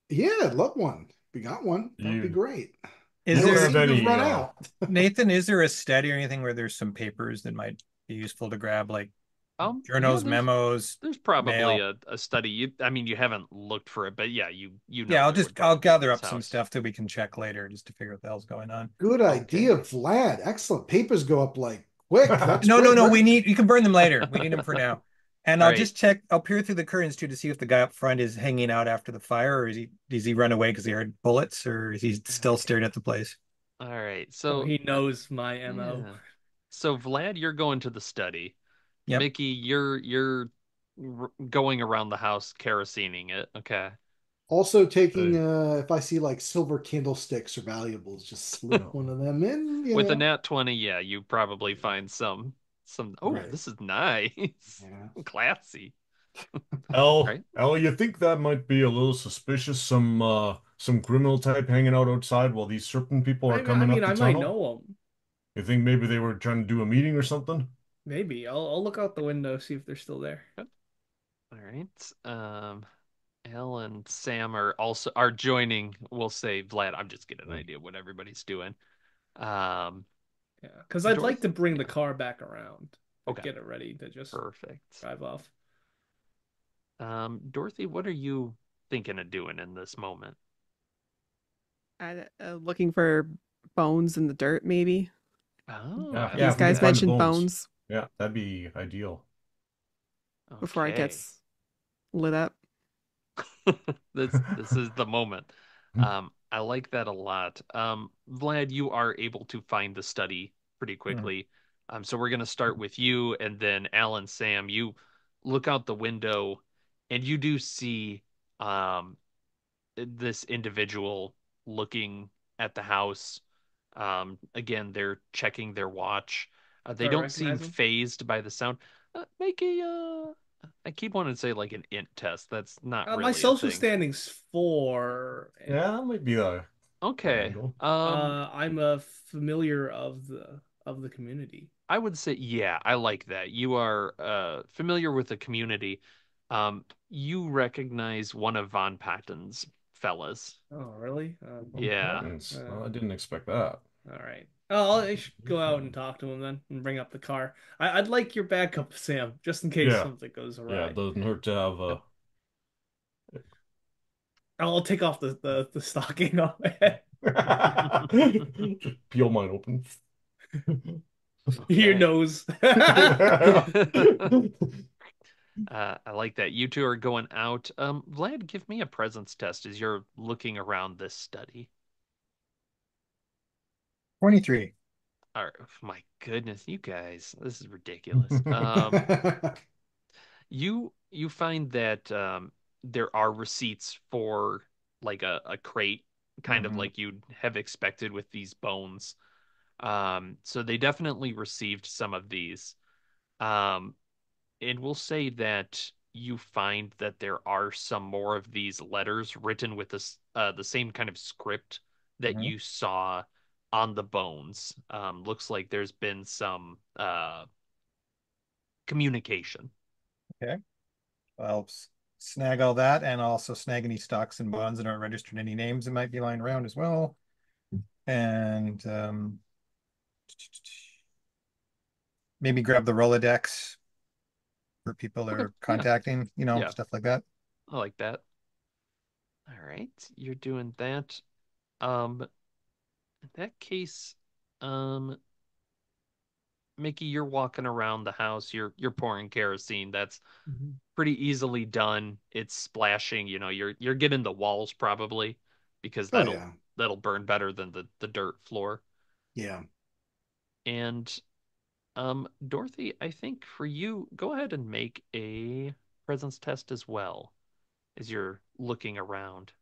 Yeah, I'd love one. If we got one, that would be You great. you Is And they don't there have seem to have any run out. Nathan, is there a study or anything where there's some papers that might be useful to grab, like Yeah, journals, memos, there's probably mail? a study. I mean, you haven't looked for it, but yeah, you know Yeah, there would I'll probably be in gather this up some house. stuff that we can check later just to figure out what the hell's going on. Good Okay. idea, Vlad. Excellent. Papers go up like quick. That's No, no, great. no. Where You can burn them later. We need them for now. And All I'll right. just check. I'll peer through the curtains too to see if the guy up front is hanging out after the fire, or does he run away because he heard bullets, or is he All still right. staring at the place? All right. Oh, So, he knows my MO. yeah. So Vlad, you're going to the study. Yep. Mickey, you're going around the house kerosening it. Okay. also taking uh, if I see like silver candlesticks or valuables, just slip no. one of them in, With a nat 20, yeah, you probably find some oh, Right. this is nice. Yeah. Classy. Al, Right? Al, you think that might be a little suspicious? Some criminal type hanging out outside while these serpent people are I coming mean, up the I might tunnel? know him. You think maybe they were trying to do a meeting or something? Maybe I'll look out the window see if they're still there. Good. All right. Elle and Sam are joining. We'll say Vlad. I'm just getting an Mm. idea of what everybody's doing. Um, Yeah, because I'd like to Dorothy. bring the Yeah. car back around to Okay. get it ready to just Perfect. drive off. Dorothy, what are you thinking of doing in this moment? Looking for bones in the dirt, maybe. Oh, Yeah, I yeah, These if we like could guys that. find the mentioned bones. bones Yeah, that'd be ideal. before it Okay. gets lit up. This is the moment. I like that a lot. Vlad, you are able to find the study pretty Hmm. quickly. So we're gonna start with you, and then Alan, Sam. You look out the window, and you do see um this individual looking at the house. Again, they're checking their watch. Do They I don't seem recognize him? phased by the sound. Make a I keep wanting to say like an int test. That's not My really a social thing. standing's four, and Yeah, that might be a good Okay. angle. I'm a familiar of the community. I would say yeah, I like that. You are familiar with the community. You recognize one of Von Patten's fellas. Oh, really? Oh, Yeah. patents. Uh, Well, I didn't expect that. all right. I should go out and talk to him then and bring up the car. I'd like your backup, Sam, just in case Yeah, something goes yeah, it awry. doesn't hurt to have I'll take off the stocking off my head. just peel mine open. Your Okay. nose. I like that. You two are going out. Vlad, give me a presence test as you're looking around this study. 23. All right, my goodness, you guys, this is ridiculous. You find that there are receipts for like a crate, kind of Hmm. like you'd have expected with these bones. So they definitely received some of these. Um, and we'll say that. you find that there are some more of these letters written with this the same kind of script that Mhm. you saw on the bones. Looks like there's been some communication. Okay. I'll snag all that and also snag any stocks and bonds that aren't registered, any names that might be lying around as well. And maybe grab the Rolodex for people Okay, they're yeah, contacting, yeah, stuff like that. I like that. All right, you're doing that. In that case, um, Mickey, you're walking around the house. You're pouring kerosene. That's Mhm. pretty easily done. It's splashing. You're getting the walls probably because Oh that'll yeah. that'll burn better than the dirt floor. Yeah. And Dorothy, I think for you, go ahead and make a presence test as well as you're looking around.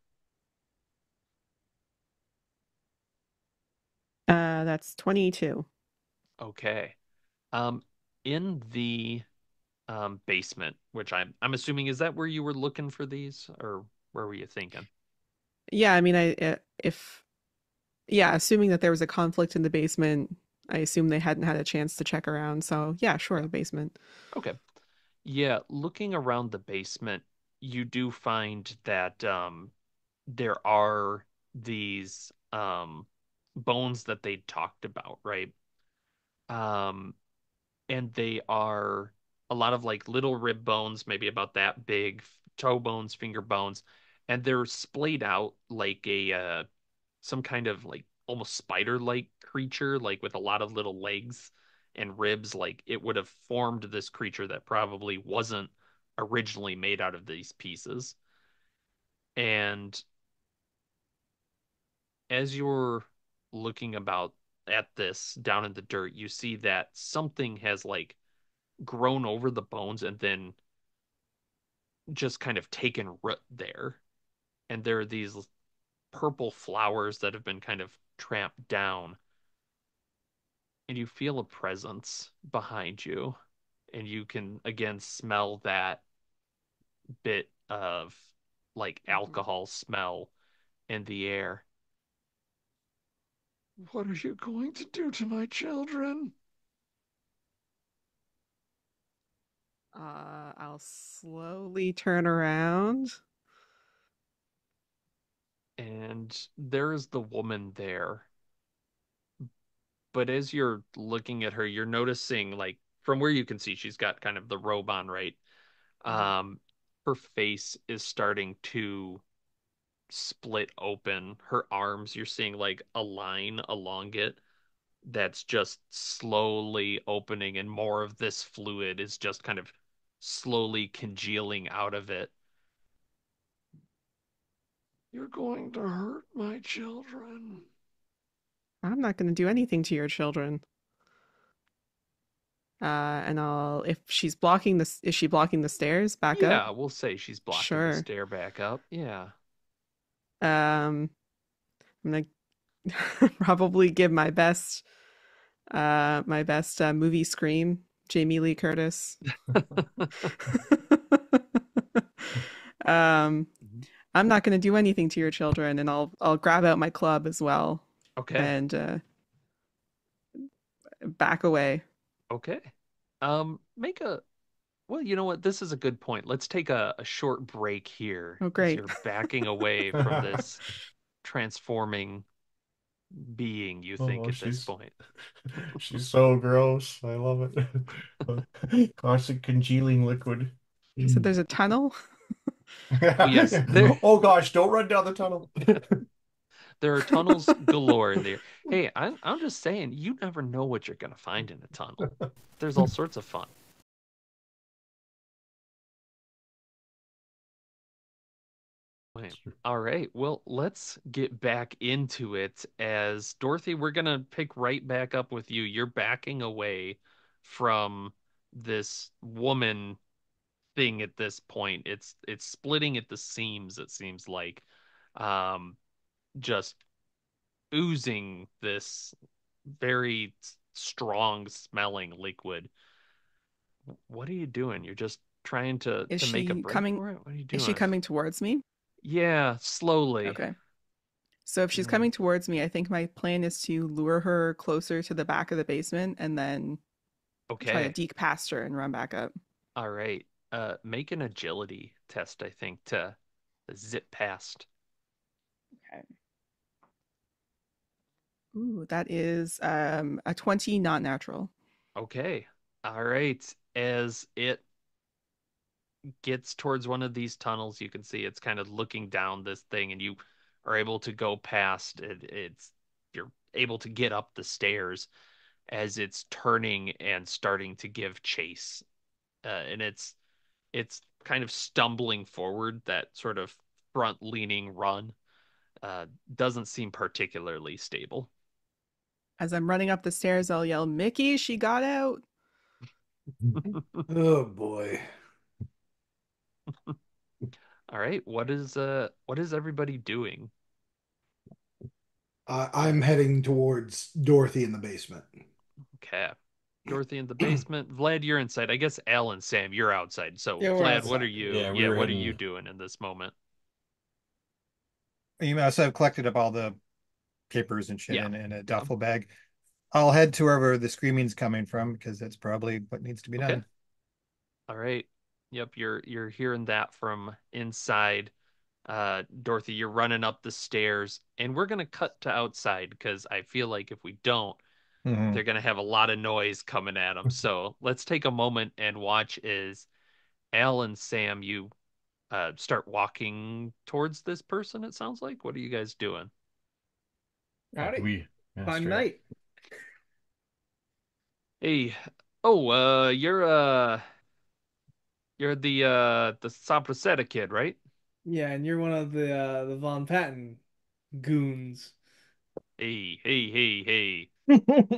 That's 22. Okay. Um, in the basement, which I'm assuming is that where you were looking for these, or where were you thinking? Yeah, I mean, if yeah, assuming that there was a conflict in the basement, I assume they hadn't had a chance to check around. So yeah, sure, Yeah. the basement. Okay. Yeah, looking around the basement, you do find that there are these bones that they talked about, right? Um, and they are a lot of like little rib bones, maybe about that big, toe bones, finger bones, and they're splayed out like a some kind of like almost spider-like creature, like with a lot of little legs and ribs. Like it would have formed this creature that probably wasn't originally made out of these pieces. And as you're looking about at this down in the dirt, you see that something has like grown over the bones and then just kind of taken root there. And there are these purple flowers that have been kind of tramped down, and you feel a presence behind you, and you can again smell that bit of like alcohol smell in the air. What are you going to do to my children? I'll slowly turn around. And there is the woman there. But as you're looking at her, you're noticing, like, from where you can see, she's got kind of the robe on, right? Mhm. Um, her face is starting to split open. Her arms, you're seeing like a line along it that's just slowly opening, and more of this fluid is just kind of slowly congealing out of it. You're going to hurt my children. I'm not going to do anything to your children. And if she's blocking this, is she blocking the stairs back up? Yeah, we'll say she's blocking the Sure. stair back up. Yeah. Um, I'm gonna probably give my best movie scream, Jamie Lee Curtis. um, I'm not gonna do anything to your children, and I'll grab out my club as well Okay. and back away. Okay. Make a Well, you know what? This is a good point. Let's take a short break here Oh, as great. you're backing away from this transforming being you think Oh, at this she's point. she's so gross. I love it. Constant congealing liquid. You said there's a tunnel? Oh yes, there Oh gosh, don't run down the tunnel. there are tunnels galore in there. Hey, I'm just saying, you never know what you're gonna find in a tunnel. There's all sorts of fun. Wait. All right. Well, let's get back into it as Dorothy, we're gonna pick right back up with you. You're backing away from this woman thing at this point. It's splitting at the seams, it seems like. Um, just oozing this very strong smelling liquid. What are you doing? You're just trying Is to make a she break coming? for it? What are you Is she doing? coming towards me? Yeah, slowly. Okay. So if she's Yeah. coming towards me, I think my plan is to lure her closer to the back of the basement and then try to Okay. deke past her and run back up. All right. Make an agility test, I think, to zip past. Okay. Ooh, that is a 20, not natural. Okay. All right. As it gets towards one of these tunnels, you can see it's kind of looking down this thing, and you are able to go past it. You're able to get up the stairs as it's turning and starting to give chase. And it's kind of stumbling forward, that sort of front leaning run. Doesn't seem particularly stable. As I'm running up the stairs, I'll yell, "Mickey, she got out." Oh boy. All right, what is everybody doing? I'm heading towards Dorothy in the basement. Okay. Dorothy in the basement. Vlad, you're inside. I guess Al and Sam, you're outside. So, Yeah, we're Vlad, what are outside. you? Yeah, we Yeah, were what are you heading. doing in this moment? You must have collected up all the papers and shit Yeah. in a Yeah. duffel bag. I'll head to wherever the screaming's coming from because that's probably what needs to be Okay. done. All right. Yep, you're hearing that from inside. Dorothy, you're running up the stairs, and we're gonna cut to outside because I feel like if we don't, Hmm. they're gonna have a lot of noise coming at them. So let's take a moment and watch as Al and Sam, you start walking towards this person, it sounds like. What are you guys doing? Do Howdy. we? Yeah, Fine straight up. night. Hey, oh, you're the Soprasetta kid, right? Yeah, and you're one of the Von Patten goons. Hey.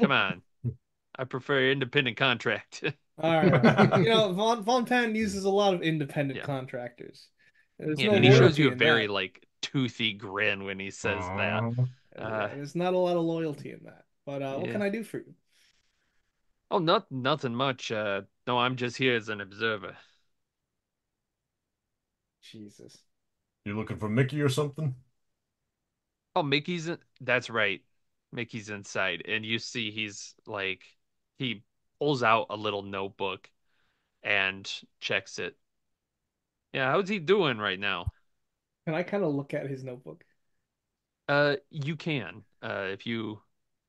Come on. I prefer independent contract. All right. You know, Von Patten uses a lot of independent Yeah. contractors. There's Yeah, no and he shows loyalty you a in very that. like toothy grin when he says that. Uh, Uh There's not a lot of loyalty in that. But what yeah. can I do for you? Oh, nothing much. No, I'm just here as an observer. Jesus. you looking for Mickey or something? Oh, that's right. Mickey's inside, and you see he's like he pulls out a little notebook and checks it. Yeah, how's he doing right now? Can I kind of look at his notebook? You can. If you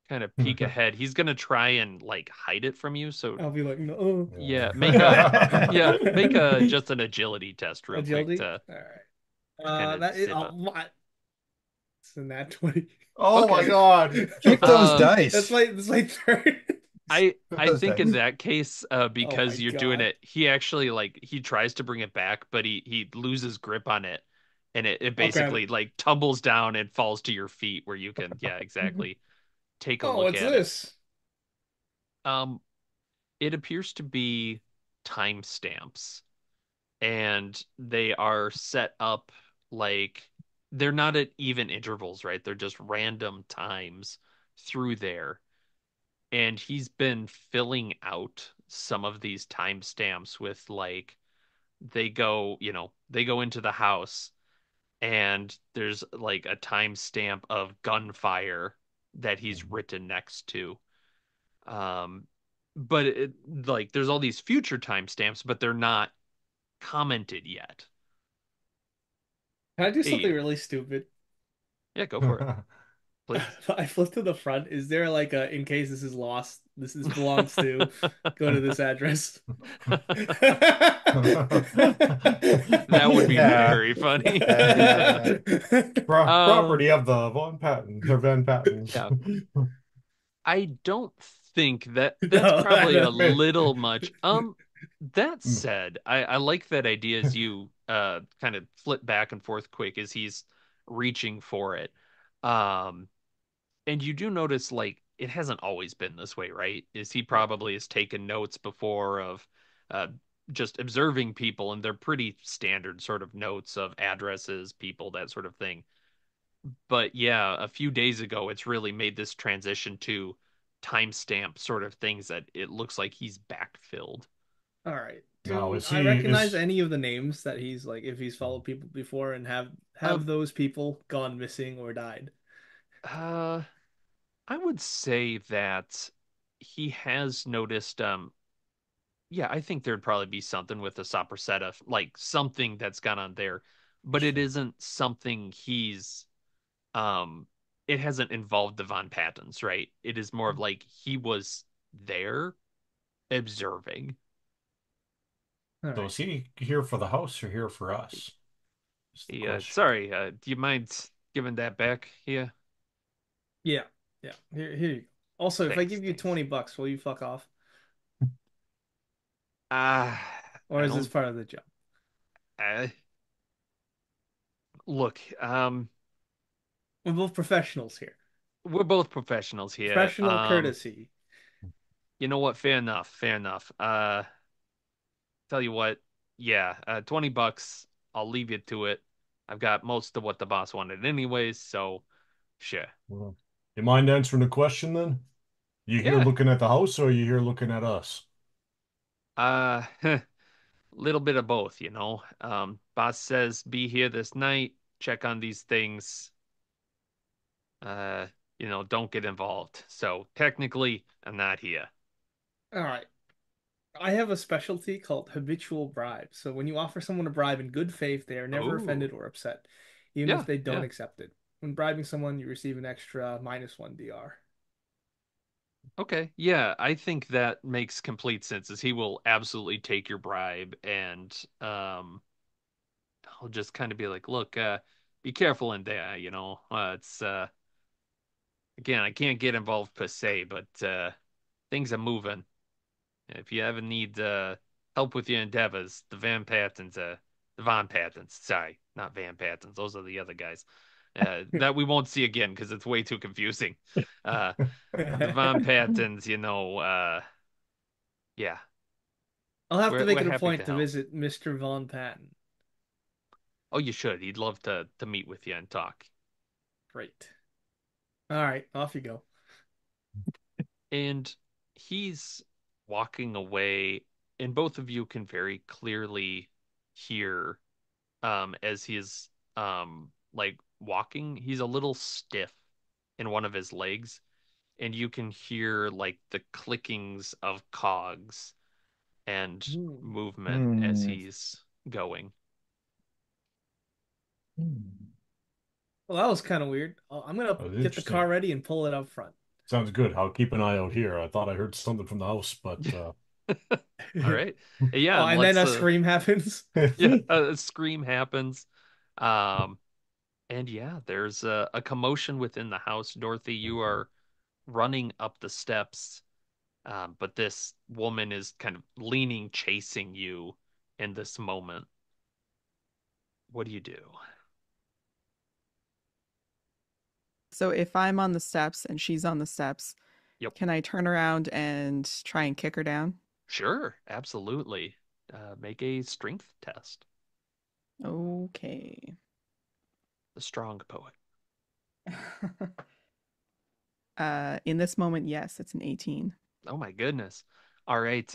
kind of peek ahead, he's gonna try and like hide it from you. So I'll be like, no. yeah, make a Yeah. just an agility test real quick Agility? All to kind right. of That is zip up. it's in that 20. Oh my Okay. God. Keep those Uh, That's dice. my third. Keep I those think in dice. that case, Oh my because you're doing God. it, he actually like he tries to bring it back, but he loses grip on it, and it I'll grab basically like tumbles down and falls to your feet where you can, yeah, it. exactly, take a Oh, look what's at it. this? Um, it appears to be timestamps, and they are set up like they're not at even intervals, right? They're just random times through there. And he's been filling out some of these timestamps with like they go into the house and there's like a timestamp of gunfire that he's written next to. Um, but like there's all these future timestamps, but they're not commented yet. Can I do something Hey, really stupid? yeah, go for it, please. I flip to the front. Is there like a in case this is lost, this belongs to go to this address? That would be Yeah. very funny. Uh, Um, Property of the Von Patten, the Van Pattens. yeah. I don't think that's No, probably a Man, little much. That said, I like that idea as you kind of flip back and forth quick as he's reaching for it. Um, and you do notice like it hasn't always been this way, right? Is he yeah. probably has taken notes before of uh just observing people, and they're pretty standard sort of notes of addresses, people, that sort of thing. But yeah, a few days ago, it's really made this transition to timestamp sort of things that it looks like he's backfilled. All right. Now, Do is I he recognize is any of the names that he's like if he's followed people before and have Um, those people gone missing or died? uh, I would say that he has noticed, yeah, I think there'd probably be something with the Sopraceta, like something that's gone on there, but it isn't something um, it hasn't involved the Von Pattens, right? It is more of like he was there observing. All so right. is he here for the house or here for us? Is the Yeah, question. sorry, do you mind giving that back here? Yeah. Yeah. Here you go. Also, if I Thanks, give you thanks. 20 bucks, will you fuck off? Ah, Or I is this don't, part of the job? uh, look, We're both professionals here. we're both professionals here. Professional courtesy. You know what? Fair enough, fair enough. Tell you what, yeah, $20. I'll leave you to it. I've got most of what the boss wanted anyways, so sure. Well, you mind answering the question then? You here Yeah. looking at the house or are you here looking at us? Little bit of both, you know. Boss says be here this night, check on these things. Uh, don't get involved. So technically, I'm not here. All right. I have a specialty called habitual bribe. So when you offer someone a bribe in good faith, they are never Oh, offended or upset, even if yeah, they don't yeah. accept it. When bribing someone, you receive an extra -1 DR. Okay, yeah, I think that makes complete sense. Is he will absolutely take your bribe and I'll just kind of be like, look, be careful in there, it's again, I can't get involved per se, but things are moving. If you ever need help with your endeavors, the Von Pattons, sorry, not Van Pattons, those are the other guys. That we won't see again because it's way too confusing. Uh, the Von Pattons, yeah, I'll have to we're make we're it a happy point to to help. visit Mr. Von Patten. Oh, you should. He'd love to meet with you and talk. Great. All right, off you go. And he's walking away, and both of you can very clearly hear as he's like walking, he's a little stiff in one of his legs, and you can hear like the clickings of cogs and Hmm. movement as Hmm. he's going. Well, that was kind of weird. I'm gonna That's get the car interesting. ready and pull it up front. Sounds good. I'll keep an eye out here. I thought I heard something from the house, but All right. Yeah, Oh, and and then let's a scream happens. yeah, a scream happens. Um and yeah, there's a commotion within the house. Dorothy, you are running up the steps, but this woman is kind of leaning, chasing you in this moment. What do you do? So if I'm on the steps and she's on the steps, Yep. can I turn around and try and kick her down? Sure, absolutely. Make a strength test. Okay. The strong poet. In this moment, yes, it's an 18. Oh my goodness. All right.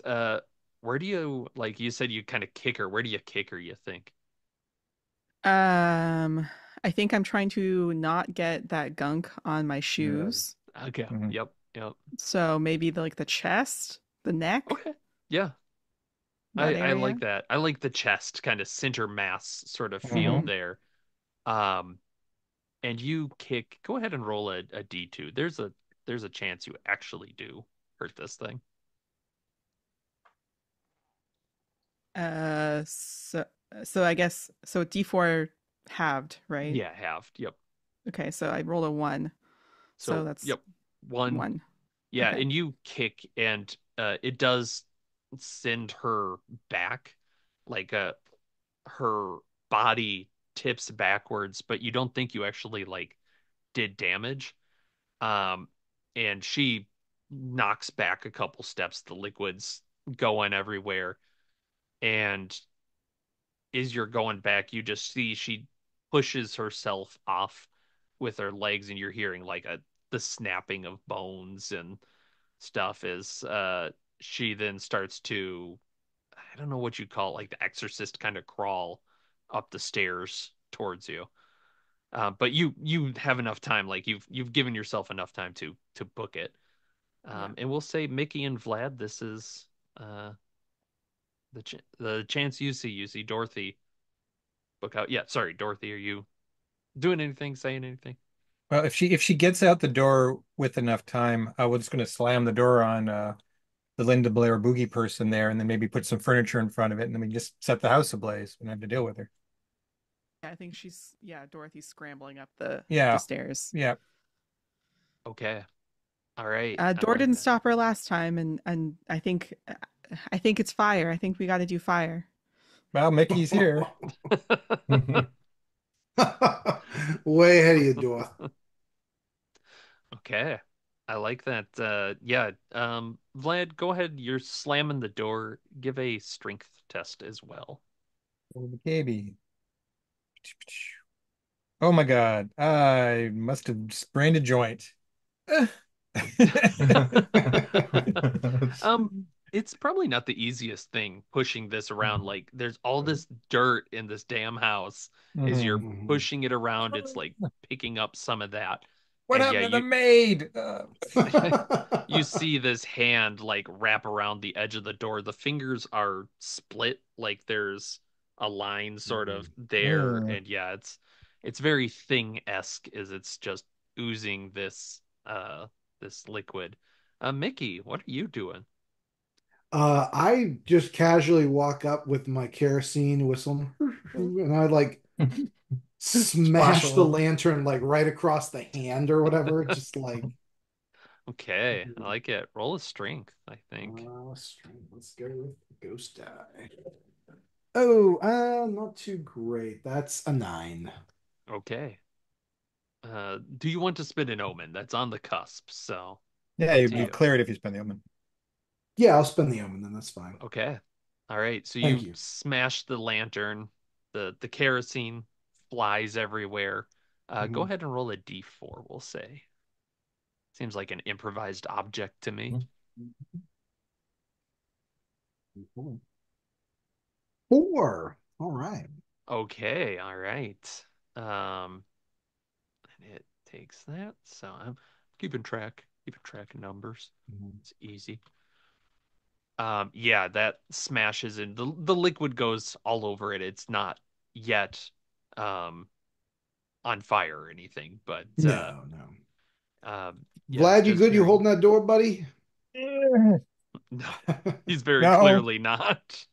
Where do you like you said you kind of kick her? Where do you kick her, you think? Um, I think I'm trying to not get that gunk on my Yeah. shoes. Okay. Mhm. Yep. Yep. So maybe the chest, the neck, Okay. Yeah. that I area. like that. I like the chest kind of center mass sort of feel Mhm. there. Um, and you kick, go ahead and roll a D2. There's a chance you actually do hurt this thing. So I guess so D4 halved, right? Yeah, halved. Yep. Okay, so I rolled a 1. So So, that's yep. One. 1. Yeah, Okay. and you kick and it does send her back like her body tips backwards, but you don't think you actually like did damage. Um, and she knocks back a couple steps, the liquids going everywhere. And as you're going back, you just see she pushes herself off with her legs, and you're hearing like the snapping of bones and stuff as she then starts to I don't know what you call it, like the exorcist kind of crawl up the stairs towards you. But you have enough time, like you've given yourself enough time to book it. Yeah. And we'll say Mickey and Vlad, this is uh the chance you see Dorothy book out. Yeah, sorry, Dorothy, are you doing anything, saying anything? Well, if she gets out the door with enough time, we're just going to slam the door on the Linda Blair boogie person there, and then maybe put some furniture in front of it, and then we just set the house ablaze and have to deal with her. I think she's yeah, Dorothy's scrambling up the Yeah, stairs. yeah. Okay. All right. I Door like didn't that. stop her last time, and I think it's fire. I think we got to do fire. Well, Mickey's here. Way ahead of you, Dorothy. Okay. I like that. Yeah. Vlad, go ahead. You're slamming the door. Give a strength test as well. Oh, baby. Oh my God. I must have sprained a joint. Um, it's probably not the easiest thing pushing this around. Like, there's all this dirt in this damn house. As you're Mhm. Mhm. pushing it around, it's like picking up some of that. What And yeah, happened to the maid? you see this hand like wrap around the edge of the door. The fingers are split, like there's a line sort of there, Uh, and yeah, it's very Thing-esque as it's just oozing this liquid. Mickey, what are you doing? I just casually walk up with my kerosene whistle and I like Splash a smash the little. lantern like right across the hand or whatever. Just like, Okay, I like it. Roll a strength, I think. let's go with ghost die. Oh, not too great. That's a 9. Okay. Do you want to spin an omen? That's on the cusp, so yeah, up to you'd you. clear it if you spend the omen. Yeah, I'll spend the omen then. That's fine. Okay. All right. So Thank you you. smash the lantern. The kerosene flies everywhere. Go Mhm. ahead and roll a d4, we'll say. Seems like an improvised object to me. 4. All right. Okay. All right. Um, and it takes that. So I'm keeping track of numbers. Mhm. It's easy. Yeah, that smashes and the liquid goes all over it. It's not yet um on fire or anything, but No, no. yeah, it's Vlad, you just good? You very holding that door, buddy? no, he's very No. clearly not.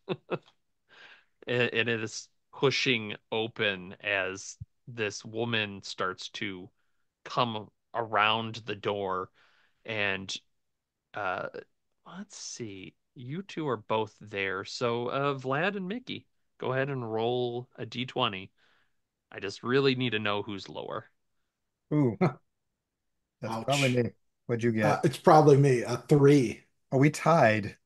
And it is pushing open as this woman starts to come around the door and uh let's see. You two are both there. So Vlad and Mickey, go ahead and roll a d20. I just really need to know who's lower. Ooh, that's probably Ouch. me. What'd you get? It's probably me, a 3. Oh, we tied.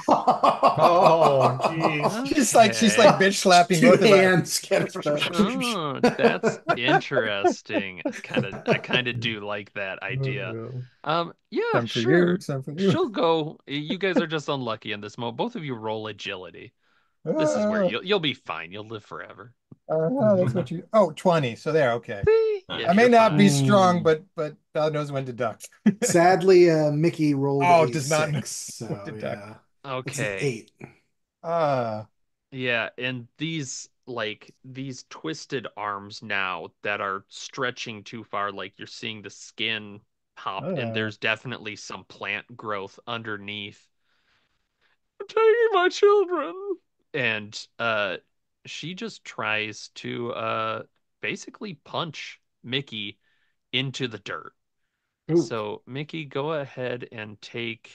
Oh, geez. She's like Okay. bitch slapping Two both of us. hands get Oh, that's interesting. I kind of do like that idea. Oh, Yeah, Some for you, sure. some for you. She'll go. You guys are just unlucky in this moment. Both of you roll agility. This is where Ah, you'll be fine. You'll live forever. that's what you. Oh, 20. So there, okay. See? no. Yeah, I may you're not be fine. strong, Mm. but God knows when to duck. Sadly, Mickey rolled Oh, a does not know 6, when to so duck. yeah, it's an Okay. 8. Ah, Yeah, and these twisted arms now that are stretching too far, like you're seeing the skin pop, and ah. there's definitely some plant growth underneath. Taking my children. And she just tries to basically punch Mickey into the dirt. Ooh, So Mickey, go ahead and take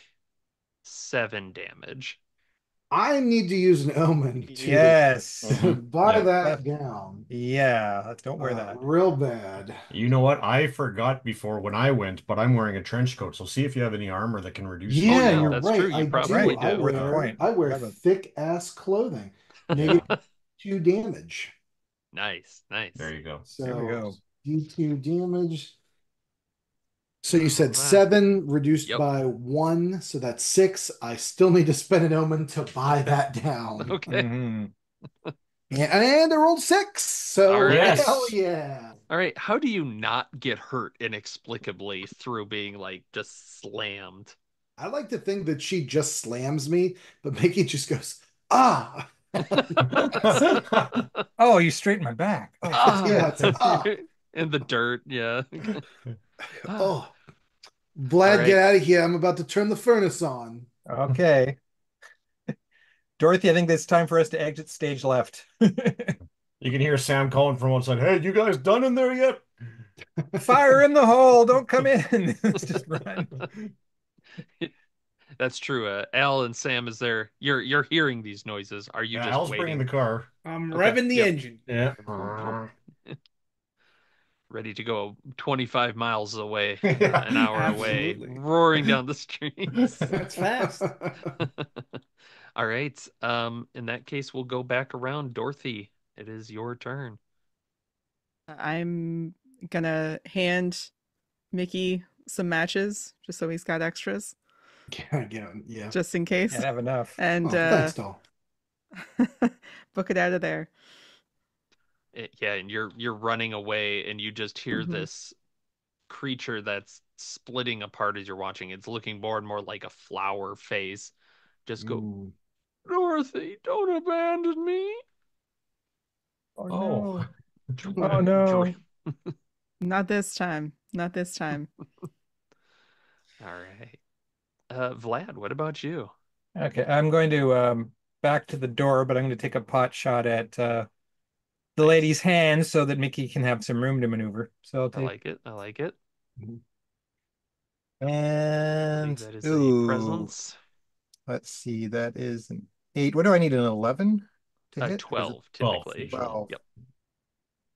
7 damage. I need to use an omen to Yes. Hmm. buy Yeah. Uh, that down. yeah. Don't wear that. Real bad. You know what? I forgot before when I went, but I'm wearing a trench coat. So see if you have any armor that can reduce Oh the Yeah, yeah, you're that's damage. true. right. You I That's do. probably right. I do. Worth a wear point. I wear 11. thick ass clothing. Yeah. -2 damage. Nice, There nice. you go. There we So go. D2 damage. So you All said right. seven reduced Yep. by one, so that's six. I still need to spend an omen to buy Okay. that down. Okay. Hmm. And I rolled six, All so right. hell Yes. yeah. All right. How do you not get hurt inexplicably through being like just slammed? I like to think that she just slams me, but Mickey just goes, ah. Oh, you straightened my back. Oh, that's Ah, Yeah, good. it's Thank you. ah. in the dirt. Yeah. Ah. Oh, All Vlad, get right. out of here. I'm about to turn the furnace on. Okay. Dorothy, I think it's time for us to exit stage left. You can hear Sam calling from outside. Hey, you guys done in there yet? Fire in the hole. Don't come in. Let's just run. That's true. Al and Sam is there. You're hearing these noises. Are you Yeah, just Al's bringing waiting? the car. I'm Okay. revving the Yep. engine. Yeah. Ready to go 25 miles away, Yeah. an hour away, Absolutely. roaring down the streets. That's fast. All right. In that case, we'll go back around. Dorothy, it is your turn. I'm gonna hand Mickey some matches just so he's got extras, Yeah. just in case, Can't have enough. and Oh, thanks, doll. book it out of there. Yeah, and you're running away, and you just hear Mhm. this creature that's splitting apart as you're watching. It's looking more and more like a flower face. Just go, Ooh. Dorothy, don't abandon me. Oh Oh. no. Oh no. Not this time. Not this time. All right. Vlad, what about you? Okay, I'm going to back to the door, but I'm going to take a pot shot at the Nice. lady's hand so that Mickey can have some room to maneuver. So I'll I take like it. I like it. I believe and that is a ooh, presence. let's see, that is an 8. What do I need? An 11 to hit, or is it 12 12 typically. usually. 12? Yep.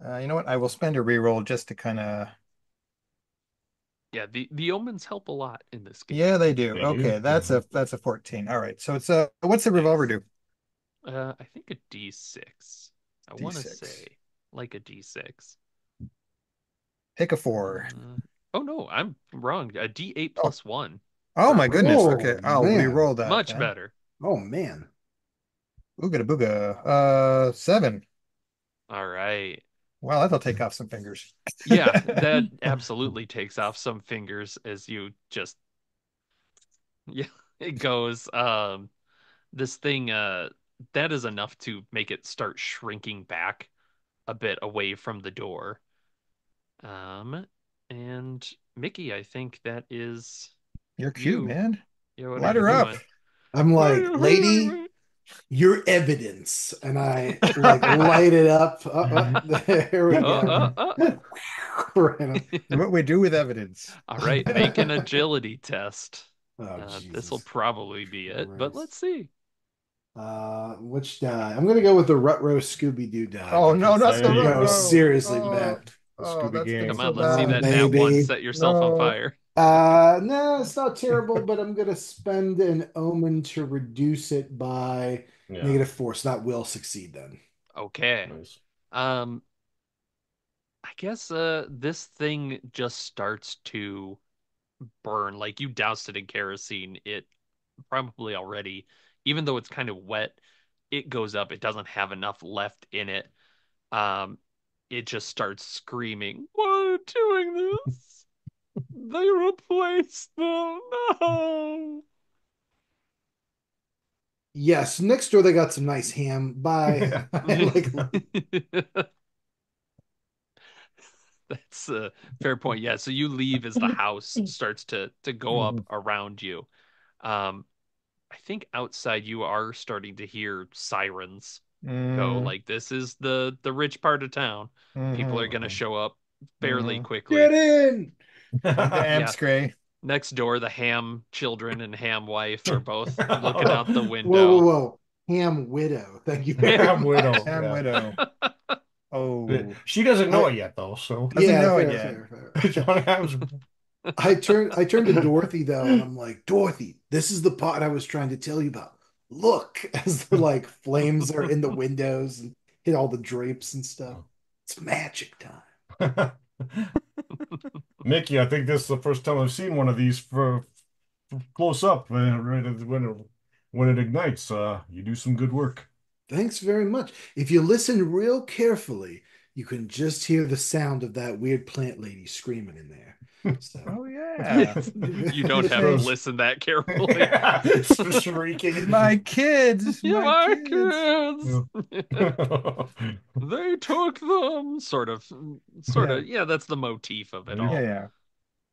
You know what? I will spend a reroll just to kind of. Yeah, the omens help a lot in this game. Yeah, they do. They Okay, do. that's a 14. All right. So it's a what's the revolver Nice. do? I think a D6. I want to D6. say like a D6. Pick a 4. Uh, oh no, I'm wrong. A D8 Oh, plus 1 oh for my goodness. reroll. Okay, Oh, I'll man. re-roll that Much then. better. Oh, man. Ooga booga. 7. All right. Wow, that'll take off some fingers. Yeah, that absolutely takes off some fingers as you just yeah, it goes. This thing that is enough to make it start shrinking back a bit away from the door. Um, and Mickey, I think that is You're cute, you. man. Yeah, what are Light you her up. doing? I'm Why are like, you hurting lady, me? your evidence. And I like light it up. There we go. Uh, uh, Right on. uh. What we do with evidence. All right, make an agility test. Oh, This will Jesus probably be it, but Christ. let's see. Which die? I'm gonna go with the Rutro Scooby Doo die Oh no, because not this the There could you go go. row. seriously Oh, bad. The oh, Scooby that's gonna Gang. Come so on, let's see bad. that nat one Maybe. set yourself on No. fire. No, it's not terrible, but I'm gonna spend an omen to reduce it by Yeah. -4. So that will succeed then. Okay. Nice. Um, I guess this thing just starts to burn. Like you doused it in kerosene. It probably already, even though it's kind of wet, it goes up. It doesn't have enough left in it. Um, it just starts screaming, "Why are you doing this? They replaced them. No." Yes, next door they got some nice ham. Bye. I like That's a fair point. Yeah, so you leave as the house starts to go up Mhm. around you. Um, I think outside you are starting to hear sirens go. Mm, Like this is the rich part of town. People are hmm gonna Mhm. show up fairly hmm get quickly. in. Need the amp Yeah, spray. next door the Ham children and Ham wife are both looking Oh, out the Whoa, whoa, window. whoa. Ham widow. Thank you very Ham much. Widow. Am Yeah. widow. Oh, She doesn't know I it yet, though. So doesn't Yeah, know it fair, yet. fair, fair. John Ham's. I turned to Dorothy though, and I'm like, Dorothy, this is the part I was trying to tell you about. Look, as the like flames are in the windows and hit all the drapes and stuff. It's magic time. Mickey, I think this is the first time I've seen one of these for close up when it ignites. You do some good work. Thanks very much. If you listen real carefully, you can just hear the sound of that weird plant lady screaming in there. So, Oh yeah. You don't have to Those listen that carefully. shrieking. My kids, Yeah, my my kids. kids. They took them. Sort Yeah. of. Yeah, that's the motif of it Yeah, all. yeah.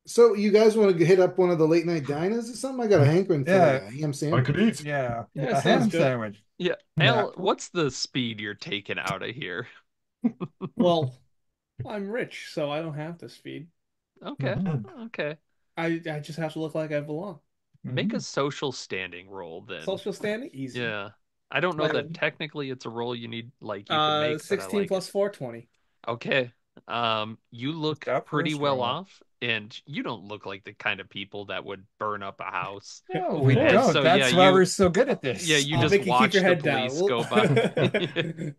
so you guys want to hit up one of the late night diners or something? I got a hankering for like Yeah. a ham I could sandwich. eat. Yeah. Yeah, A sounds ham good. sandwich. Yeah, Yeah. Al, what's the speed you're taking out of here? Well, I'm rich, so I don't have to speed. Okay, Hmm. okay. I just have to look like I belong. Make a Hmm. social standing roll then. Social standing, easy. Yeah. I don't know Like that technically it's a roll you need like you could make, but I 16 like it. plus 4, 20. Okay. You Just look up pretty first well roll. off, and you don't look like the kind of people that would burn up a house. No, Of we And course. don't. so yeah, That's why we're so good at this. you just Mickey, keep your watch the head down. police go by.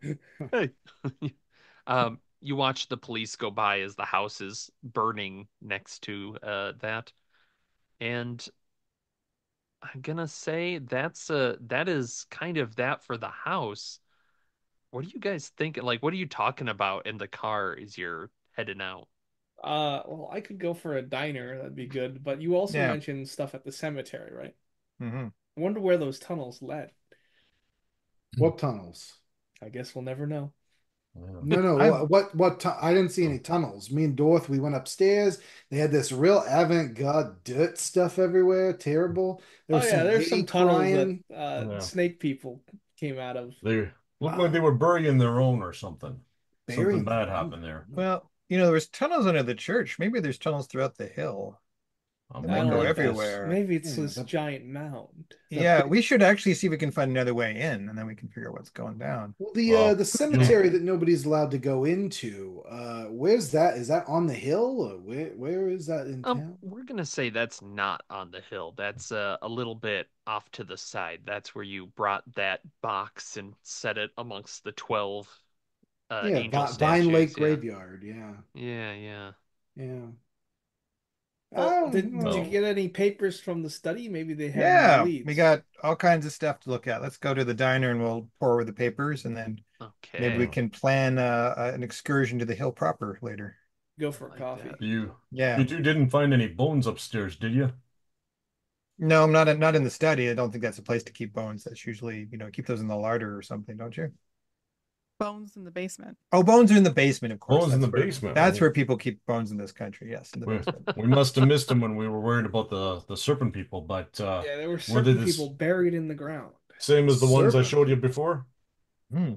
You watch the police go by as the house is burning next to that. And I'm gonna say that is kind of that for the house. What are you guys thinking? Like, what are you talking about in the car as you're heading out? Well, I could go for a diner. That'd be good. But you also Yeah. mentioned stuff at the cemetery, right? Hmm. I wonder where those tunnels led. What tunnels? I guess we'll never know. Yeah. No, no. I I didn't see any tunnels. Me and Dorothy, we went upstairs. They had this real avant-garde dirt stuff everywhere. Terrible. There Oh was yeah, some there's lady some tunnels that crying. Yeah. snake people came out of. They looked like they Uh, were burying their own or something. Something burying bad their happened there. own. well, there was tunnels under the church. Maybe there's tunnels throughout the hill I'm that I might don't go know. wondering if this. everywhere. Maybe it's Yeah, this giant mound. the Yeah, big. we should actually see if we can find another way in, and then we can figure out what's going down. Well, Well, the you'll cemetery that nobody's allowed to go into. Where's that? Is that on the hill? Or where is that in town? We're gonna say that's not on the hill. That's a little bit off to the side. That's where you brought that box and set it amongst the 12 Yeah, angel Vine Lake statues. Yeah. Graveyard. Yeah, Yeah, yeah. yeah. Well, Oh, did you well, well, get any papers from the study? Maybe they had more Yeah, we leads. got all kinds of stuff to look at. Let's go to the diner and we'll pour over the papers, and then maybe we Okay. can plan an excursion to the hill proper later. Go I for a like that. coffee. Yeah. you two didn't find any bones upstairs, did you? No, I'm not in the study. I don't think that's a place to keep bones. That's usually, keep those in the larder or something, don't you? Bones in the basement. Oh, bones are in the basement, of course. Bones in the basement. That's Oh, where people keep bones in this country. Yes, in the we, basement. we must have missed them when we were worried about the serpent people, but Yeah, there were were they certain this people buried in the ground. same as the ones I serpent. showed you before? Hmm.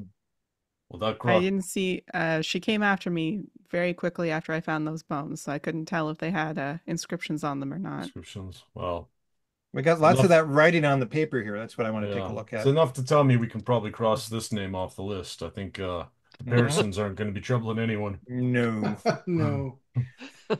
Well, that I croc didn't see, she came after me very quickly after I found those bones, so I couldn't tell if they had inscriptions on them or not. descriptions. Well, We got it's lots of enough. that writing on the paper here. That's what I want to take a Yeah, look it's at. enough to tell me we can probably cross this name off the list. I think the Mhm. Pearsons aren't going to be troubling anyone. No. No.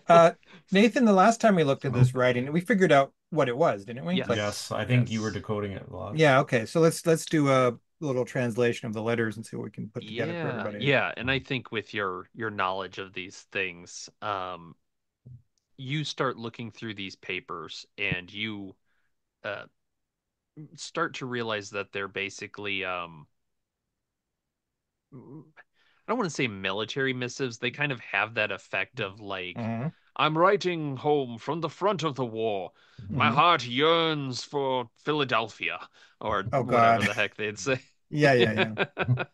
Uh, Nathan, the last time we looked at this writing, we figured out what it was, didn't we? Like, Yes. Yes, I think you were Yes. decoding it last. yeah, okay. So let's do a little translation of the letters and see what we can put together for Yeah. everybody. Yeah, and I think with your knowledge of these things, you start looking through these papers and you uh start to realize that they're basically I don't want to say military missives. They kind of have that effect of like, Hmm. I'm writing home from the front of the war. My Hmm. heart yearns for Philadelphia, or Oh whatever God. the heck they'd say. Yeah, yeah, yeah.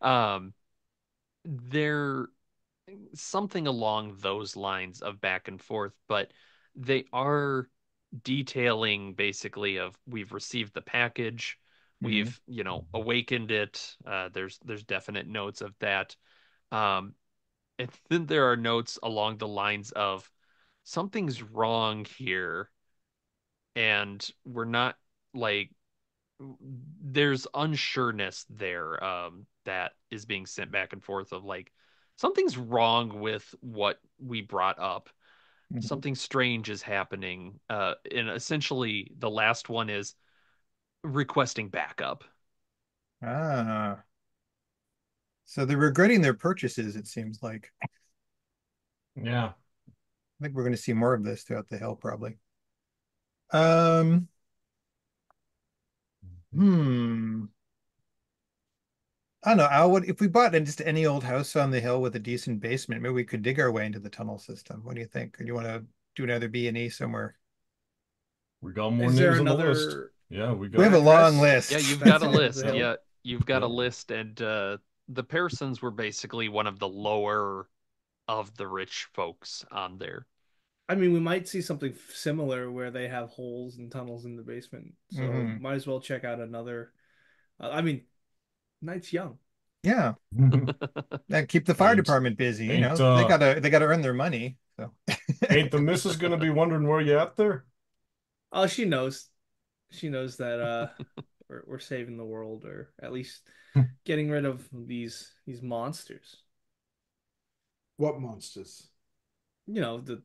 Um, they're something along those lines of back and forth, but they are detailing basically of we've received the package, Hmm. we've, awakened it. There's definite notes of that. Um, and then there are notes along the lines of something's wrong here, and we're not like there's unsureness there that is being sent back and forth of like something's wrong with what we brought up. Hmm. Something strange is happening. And essentially the last one is requesting backup. Ah. So they're regretting their purchases, it seems like. Yeah. I think we're going to see more of this throughout the hill, probably. Um, hmm. I don't know, Al, what if we bought in just any old house on the hill with a decent basement, maybe we could dig our way into the tunnel system. What do you think? Or do you want to do another B&E somewhere? We got more Is there names on the list. another Yeah, we We have got a long address Yeah, list. you've got that's a on the list. hill? Yeah, you've got a yeah. list, and the Pearsons were basically one of the lower of the rich folks on there. I mean, we might see something similar where they have holes and tunnels in the basement. So Hmm. might as well check out another. I mean, night's young. Yeah, and keep the fire Ain't department busy. ain't They gotta earn their money. So ain't the missus gonna be wondering where you at there? Oh, she knows. She knows that we're saving the world, or at least getting rid of these monsters. What monsters? You know, the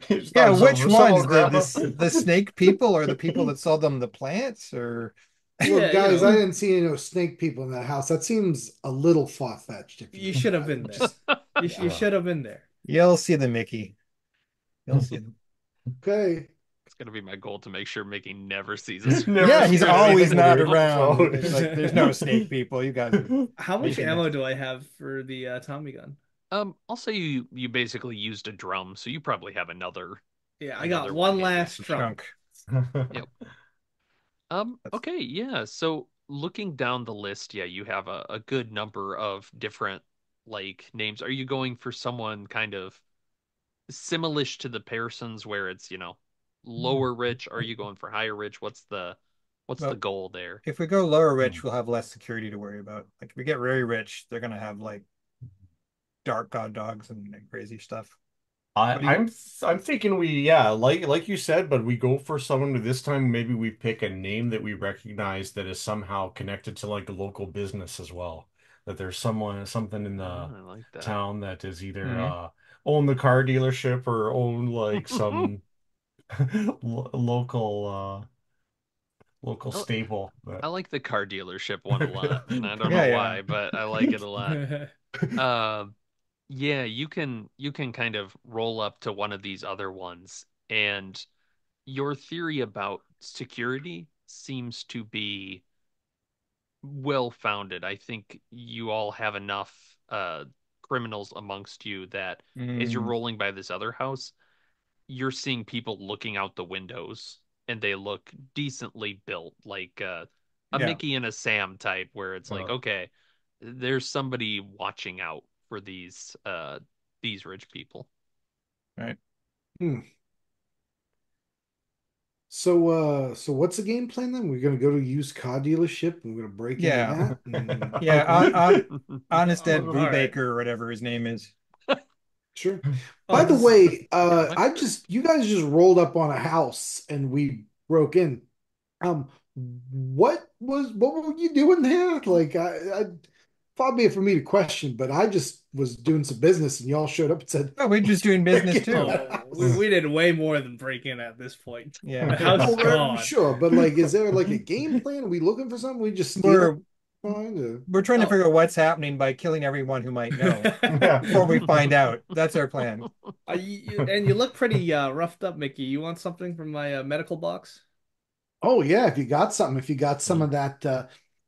He yeah, starts which over. Some ones? old The grandma. this the snake people or the people that sold them the plants or Look, yeah, you guys, I know, didn't see any no snake people in that house. That seems a little far-fetched, if you you think should have about been it. there. Just You yeah. should have been there. you'll see the Mickey. You'll see them. Okay. It's gonna be my goal to make sure Mickey never sees us Never Yeah, around he's seen always anything not weird. around. So It's like there's no snake people. You guys are How much making that. ammo do I have for the Tommy gun? I'll say you basically used a drum, so you probably have Yeah, I got another one one handy. last drum. Chunk. Yep. That's Okay, yeah. So looking down the list, yeah, you have a good number of different like names. Are you going for someone kind of similish to the Pearsons where it's, lower rich? Are you going for higher rich? What's the well, goal there? if we go lower rich, we'll have less security to worry about. Like if we get very rich, they're gonna have like dark god dogs and crazy stuff. I, What do you? I'm I'm thinking we yeah like you said, but we go for someone to this time. Maybe we pick a name that we recognize that is somehow connected to like a local business as well. That there's something in the I like that. town that is either Mhm. own the car dealership or own like some local local I stable. But I like the car dealership one a lot, and I don't know Yeah, yeah. why, but I like it a lot. Um, yeah, you can kind of roll up to one of these other ones, and your theory about security seems to be well founded. I think you all have enough criminals amongst you that as you're Mm, rolling by this other house, you're seeing people looking out the windows and they look decently built, like a yeah, Mickey and a Sam type, where it's like, uh, okay, there's somebody watching out for these rich people. right. Hmm. So what's the game plan then? We're gonna go to a used car dealership and we're gonna break into Yeah, that and yeah. Honest Ed All right. Brubaker or whatever his name is. sure. Oh, By the this way, I like I that. just you guys just rolled up on a house and we broke in. Um, what were you doing there? Like I far be it for me to question, but I just was doing some business and y'all showed up and said, Oh, we're just let's doing break business into too. that Oh, we, house. we did way more than break in at this point. Yeah. The house is Oh, gone. sure, but like, is there like a game plan? Are we looking for something? We just steal We're find or we're trying to Oh. figure out what's happening by killing everyone who might know yeah. before we find out. That's our plan. And you look pretty roughed up, Mickey. You want something from my medical box? oh yeah, if you got something, if you got some of that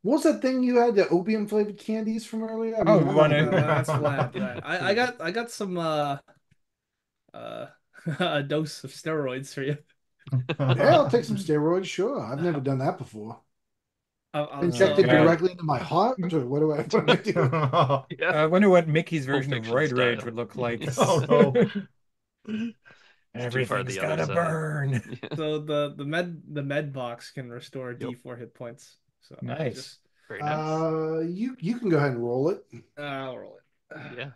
what was that thing you had, the opium flavored candies from earlier? I Oh, mean, we I want don't No, to. that's Vlad. I got some uh a dose of steroids for you. yeah, I'll take some steroids, sure. I've never done that before. Oh Inject So it God. directly into my heart, or what do I do? Yeah, I wonder what Mickey's Pulp version of Fiction roid rage style. would look like. Oh no. It's too far Everything's the other gotta side. burn. Yeah. the med box can restore Yep. D4 hit points. So I Nice. just Very nice. You can go ahead and roll it. I'll roll it. Yeah.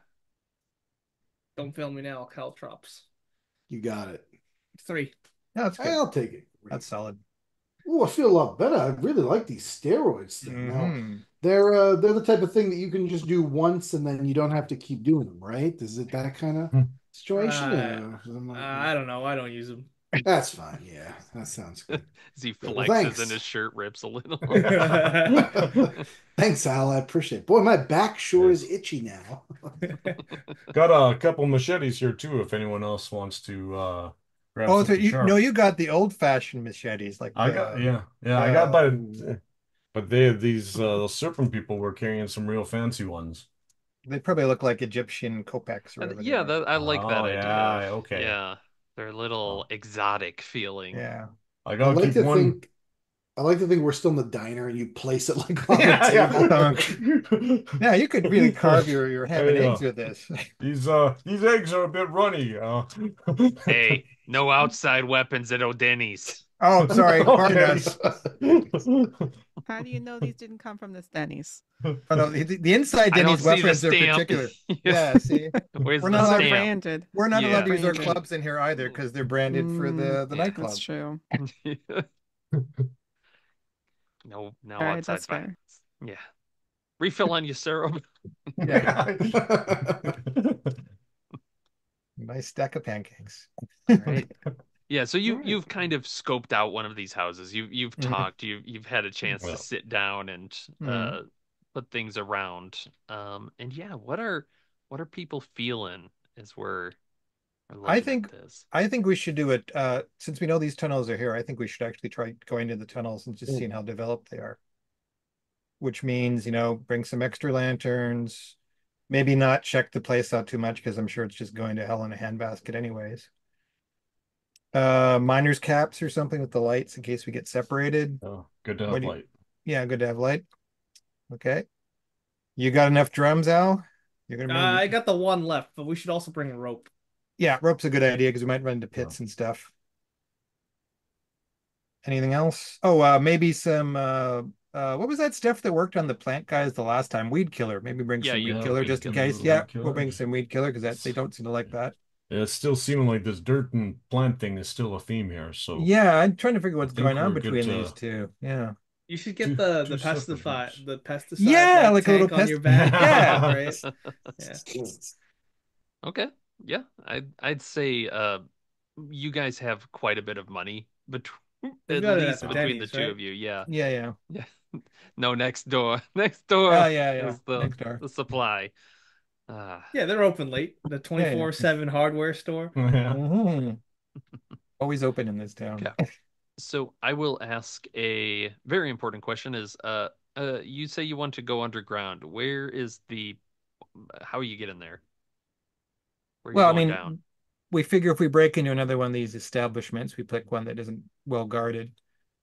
Don't fail me now, Caltrops. You got it. 3. Yeah, that's good. I'll take it. Great. That's solid. Oh, I feel a lot better. I really like these steroids thing. Now, Hmm. they're the type of thing that you can just do once and then you don't have to keep doing them, right? Is it that kind of situation? I don't know. I don't use them. That's fine. Yeah, that sounds good. As he Good. Well, flexes and thanks. his shirt rips a little. Thanks, Al. I appreciate it. Boy, my back sure is Yes. itchy now. Got a couple machetes here too, if anyone else wants to grab Oh, so something you no, sharp. you got the old-fashioned machetes, like I got the yeah, I got but these those serpent people were carrying some real fancy ones. they probably look like Egyptian kopecks or And whatever they yeah, are. that I like that Oh idea of yeah, okay. yeah, they're a little Oh, exotic feeling. Yeah. I I gotta like keep to one. think I like to think we're still in the diner and you place it like on the Yeah, table. Thunk. Yeah, you could really carve your ham and Hey, eggs with this. these eggs are a bit runny. Hey, no outside weapons at O'Denny's. Oh, sorry, pardon Okay. us. How do you know these didn't come from this Denny's? Oh no, the inside I don't Denny's see the weapons are stamp. particular. Yeah, see, Where's we're the not Oh, they're allowed stamp? branded. we're not allowed Yeah. to use our Branded. clubs in here either because they're branded for Mm, the Yeah. that's nightclub. true. No, All no right, outside that's violence. fair. Yeah. Refill on your syrup. Yeah, nice stack of pancakes. All right. Yeah, so All you right. you've kind of scoped out one of these houses. You've Mhm, talked, you've had a chance to Well, sit down and mhm. put things around. And yeah, what are people feeling as we're I looking at think this? I think we should do it since we know these tunnels are here. I think we should actually try going to the tunnels and just seeing how developed they are. Which means, bring some extra lanterns, maybe not check the place out too much because I'm sure it's just going to hell in a handbasket anyways. Miner's caps or something with the lights in case we get separated. oh, good to What have do you, light. yeah, good to have light. Okay. You got enough drums, Al? You're gonna bring I got the one left, but we should also bring a rope. yeah, rope's a good idea because we might run into Yeah. pits and stuff. Anything else? Oh, maybe some what was that stuff that worked on the plant guys the last time? Weed killer. Maybe bring Yeah, some you weed Yeah, need killer weed just in killer. case. the Yeah. Yeah, weed we'll bring killers. some weed killer because that they don't seem to like that. It's still seeming like this dirt and plant thing is still a theme here, so Yeah, I'm trying to figure I what's going think on we're good between these to two. Yeah. You should get two the two separate groups. pesticide Yeah, like like a little tank on your pest. back, Yeah. right? Yeah. Okay. Yeah. I'd say you guys have quite a bit of money between We've at got it at least the between the Denny's, two right? of you. Yeah. Yeah, yeah. Yeah. No, next door. Next Oh, door yeah, yeah. is the Next door. the supply. Uh Yeah, they're open late. The Yeah, yeah. 24/7 hardware store. Yeah. Hmm. Always open in this town. okay. So I will ask a very important question is you say you want to go underground. Where is the how you get in there? Where are you Well, I going down? mean, we figure if we break into another one of these establishments, we pick one that isn't well guarded.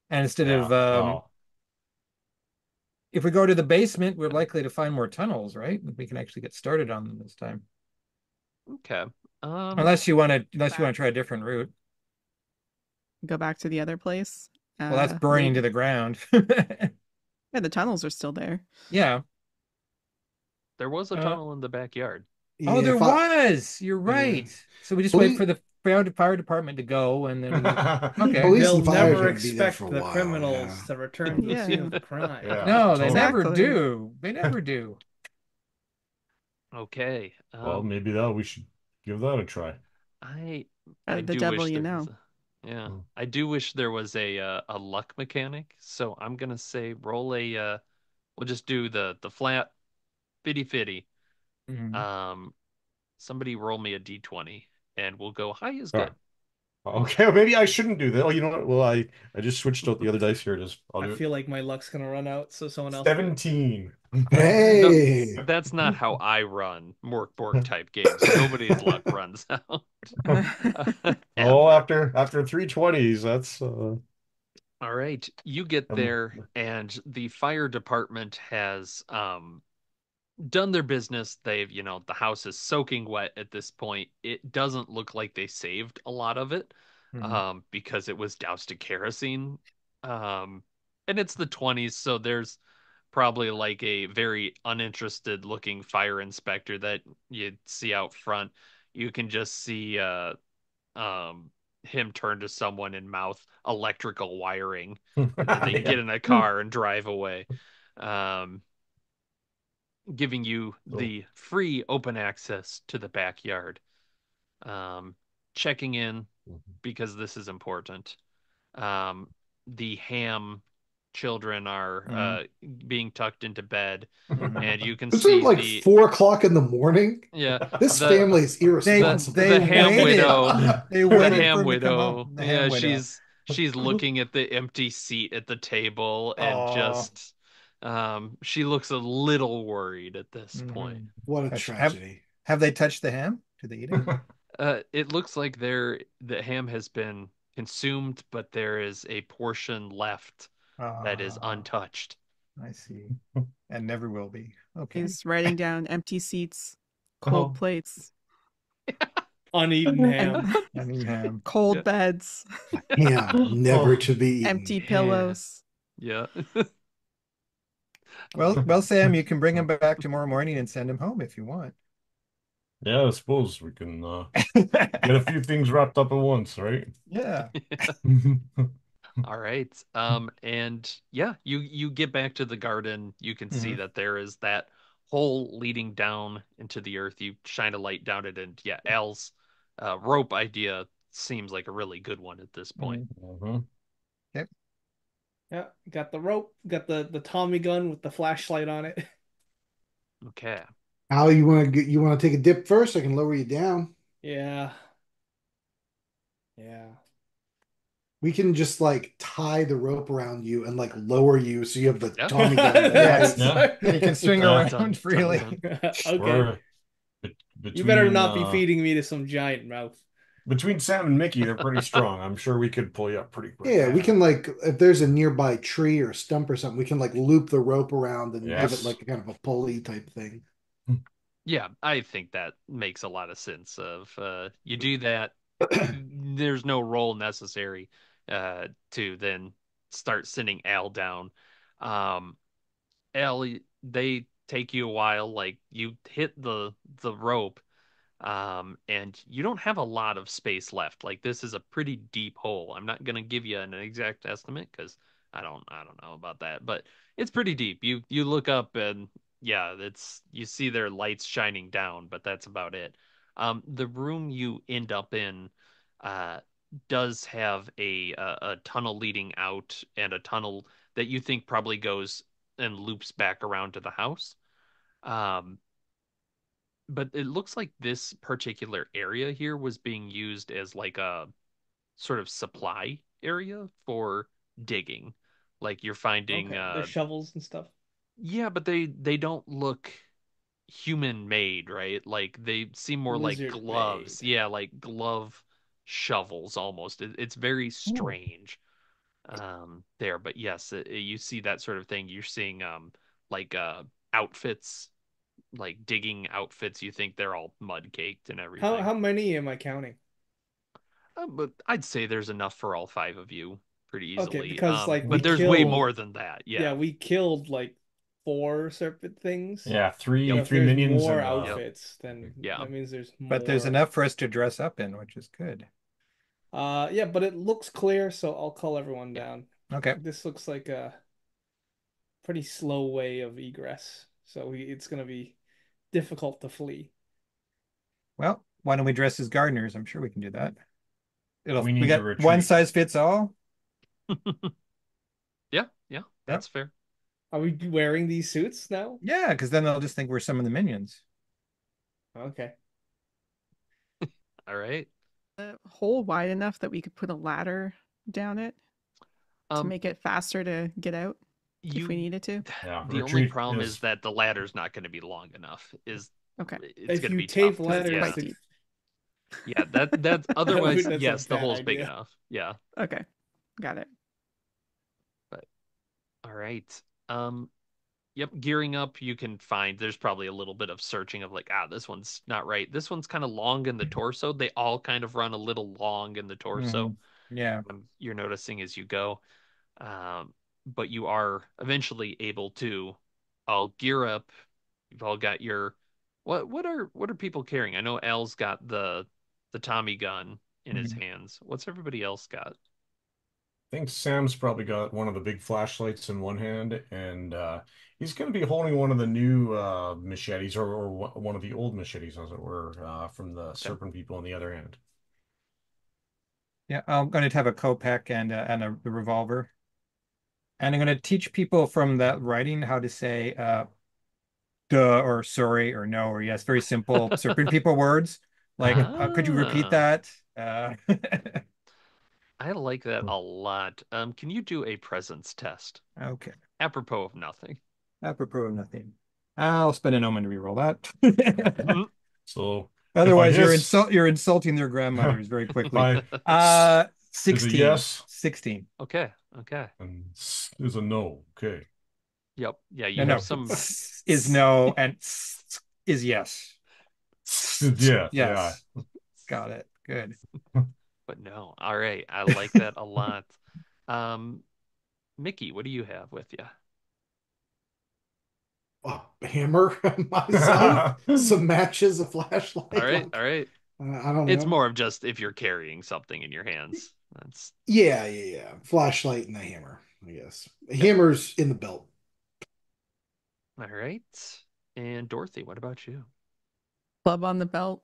And instead Yeah. of Oh. if we go to the basement, we're likely to find more tunnels, right? We can actually get started on them this time. Okay. Um Go Unless you want back. to try a different route. Go back to the other place. Well, that's burning to Maybe. the ground. Yeah, the tunnels are still there. Yeah. there was a Uh, tunnel in the backyard. oh, Yeah, there if I was. You're yeah. right. So we just wait Police for the fire department to go, and then we. Okay. police They'll and fire is never gonna be there for expect a the while, yeah. criminals to return to the scene Yeah, of the crime. Yeah, No, they totally. never exactly. do. They never do. Okay. Well, maybe that we should give that a try. I I The do devil wish you there was know. a yeah. Hmm. I do wish there was a luck mechanic. So I'm gonna say roll a we'll just do the flat fitty fitty. Mhm. Um somebody roll me a D20 and we'll go high is All right. good. Okay, maybe I shouldn't do that. Oh, you know what? Well, I just switched out the other dice. Here it is. I'll I do it. feel like my luck's gonna run out, so someone else do it. 17. No, Hey. that's not how I run Mork Borg type games. Nobody's luck runs out. Oh, Ever. after 320s, that's All right, you get um there, and the fire department has done their business. The house is soaking wet at this point. It doesn't look like they saved a lot of it, Mhm. because it was doused in kerosene. Um, and it's the 20s, so there's probably like a very uninterested looking fire inspector that you see out front. You can just see um him turn to someone and mouth electrical wiring, and then they get yeah. in a car and drive away. Um, giving you So, the free open access to the backyard. Um, checking in, because this is important. Um, the Ham children are Hmm. being tucked into bed, Hmm. and you can Is it see like the 4 o'clock in the morning? yeah This the family is They irresponsible. they the Ham waited. widow They the waited Ham for him to come widow. home. The Yeah, ham widow. she's looking at the empty seat at the table and Oh. just she looks a little worried at this point. Hmm. What a Have tragedy. have they touched the ham? Do they eat it? It looks like the ham has been consumed, but there is a portion left that is Ah, untouched. I see. And never will be. Okay. He's writing down empty seats, cold Oh. plates, Uneaten and ham. I mean ham. Yeah. cold beds, Ham, never Oh, to be eaten. empty Yeah. pillows. Yeah. Well, Sam, you can bring him back tomorrow morning and send him home if you want. yeah, I suppose we can get a few things wrapped up at once, right? Yeah. All right. And yeah, you get back to the garden. You can see Hmm. that there is that hole leading down into the earth. You shine a light down it, and yeah, Al's rope idea seems like a really good one at this point. Mhm. Okay. Yeah, got the rope, got the Tommy gun with the flashlight on it. Okay. Al, you want to take a dip first? I can lower you down. Yeah. Yeah. We can just like tie the rope around you and like lower you so you have the Yeah. Tommy gun at your Yeah. height. Yeah. You can swing Yeah. around freely. Done. Okay. We're You better between not be feeding me to some giant mouth. between Sam and Mickey, they're pretty strong. I'm sure we could pull you up pretty quick. Yeah, we Yeah. can like if there's a nearby tree or stump or something, we can like loop the rope around and give it Yes. like a kind of a pulley type thing. Yeah, I think that makes a lot of sense of you do that, there's no roll necessary to then start sending Al down. Um Al, they take you a while, like you hit the rope, and you don't have a lot of space left. Like this is a pretty deep hole. I'm not gonna give you an exact estimate because I don't know about that, but it's pretty deep. You look up and yeah, it's you see their lights shining down, but that's about it. The room you end up in uh does have a tunnel leading out and a tunnel that you think probably goes and loops back around to the house. Um, but it looks like this particular area here was being used as like a sort of supply area for digging. Like you're finding Okay. There's shovels and stuff. yeah, but they don't look human made, right? Like they seem more like Lizard gloves. made. Yeah, like glove shovels almost. It's very Ooh. strange there, but yes, you see that sort of thing. You're seeing like outfits, like digging outfits. You think they're all mud caked and everything. How many am I counting? But I'd say there's enough for all five of you pretty Okay, easily. because like we But there's way killed, more than that. yeah, Yeah. we killed like four serpent things. Yeah, Yep. three So if three there's minions more and Yep. outfits, then Yeah. that means there's But there's more. enough for us to dress up in, which is good. Yeah, but it looks clear, so I'll call everyone Yeah. down. Okay. This looks like a pretty slow way of egress, so it's gonna be difficult to flee. Well, why don't we dress as gardeners? I'm sure we can do that. we We need to got one retreat. size fits all. Yeah. Yeah. Yep. That's fair. Are we wearing these suits now? Yeah, because then they'll just think we're some of the minions. Okay. All right. A hole wide enough that we could put a ladder down it to Um, make it faster to get out if we you needed to. Yeah, the only retreat problem is is that the ladder's not going to be long enough. Is Okay, it's If going to you be tape tough to, because it's letters quite yeah. to deep. Yeah, that's otherwise that's a yes, the bad hole's big idea. enough. Yeah. Okay, got it. But all right. Um Yep, gearing up, you can find there's probably a little bit of searching of like, this one's not right. This one's kind of long in the torso. They all kind of run a little long in the torso. Hmm. Yeah. You're noticing as you go. But you are eventually able to all gear up. You've all got your what are people carrying? I know Al's got the Tommy gun in his Mhm. hands. What's everybody else got? I think Sam's probably got one of the big flashlights in one hand, and he's going to be holding one of the new machetes, or one of the old machetes, as it were, from the Okay. serpent people on the other hand. Yeah, I'm going to have a Kopeck and a revolver. And I'm going to teach people from that writing how to say duh or sorry or no or yes. Very simple serpent people words. Like, could you repeat Ah, that? I like that a lot. Can you do a presence test? Okay. Apropos of nothing. Apropos of nothing. I'll spend an omen to reroll that. Mhm. So if I Otherwise, hiss, you're insulting their grandmothers very if quickly. I s is a 16. yes 16. Okay, okay. and is a no. Okay. Yep. Yeah, No, you have no. some. Is no and is yes. Yeah, yeah. Yes. Got it. Good. But no. All right. I like that a lot. Um, Mickey, what do you have with you? A hammer, some matches, a All flashlight. right. All Like right. I don't It's know. more of just if you're carrying something in your hands. That's Yeah, yeah, yeah. Flashlight and a hammer, I guess. A yep. hammer's in the belt. All right. And Dorothy, what about you? Club on the belt.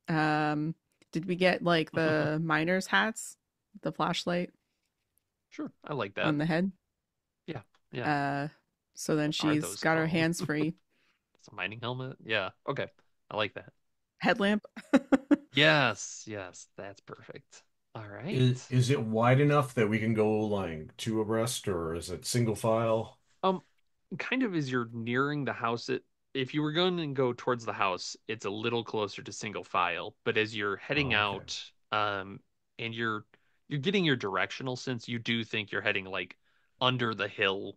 Um, did we get like the miners' hats, the flashlight Sure. I like that. on the head? Yeah. Yeah. Uh, so then What are she's those got her called? hands free. It's a mining helmet? Yeah. Okay. I like that. Headlamp. Yes. Yes. That's perfect. All right. Is it wide enough that we can go like two abreast, or is it single file? Um, kind of as you're nearing the house, if you were going to go towards the house, it's a little closer to single file. But as you're heading Oh, okay. out, and you're getting your directional sense, you do think you're heading like under the hill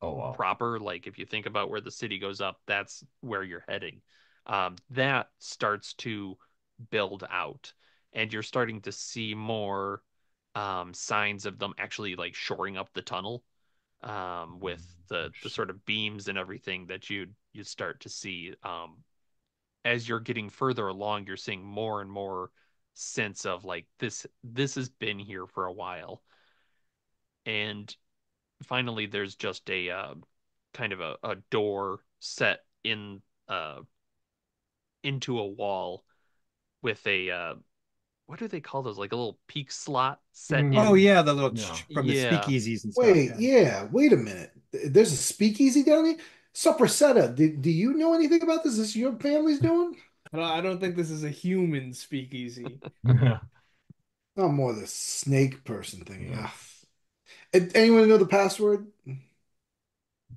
Oh, wow. proper. Like if you think about where the city goes up, that's where you're heading. That starts to build out, and you're starting to see more signs of them actually like shoring up the tunnel with the Interesting. sort of beams and everything that you start to see. As you're getting further along, you're seeing more and more sense of like this has been here for a while. And finally, there's just a kind of a door set in into a wall with a what do they call those? Like a little peak slot set Oh Hmm. in. yeah, the little Yeah. from the Yeah. speakeasies and stuff. Wait, Yeah. yeah, wait a minute. There's a speakeasy down here? Soprasetta, do you know anything about this? Is this your family's doing? I don't think this is a human speakeasy. Yeah. I'm more the snake person thinking. Yeah. Ugh. Anyone know the password?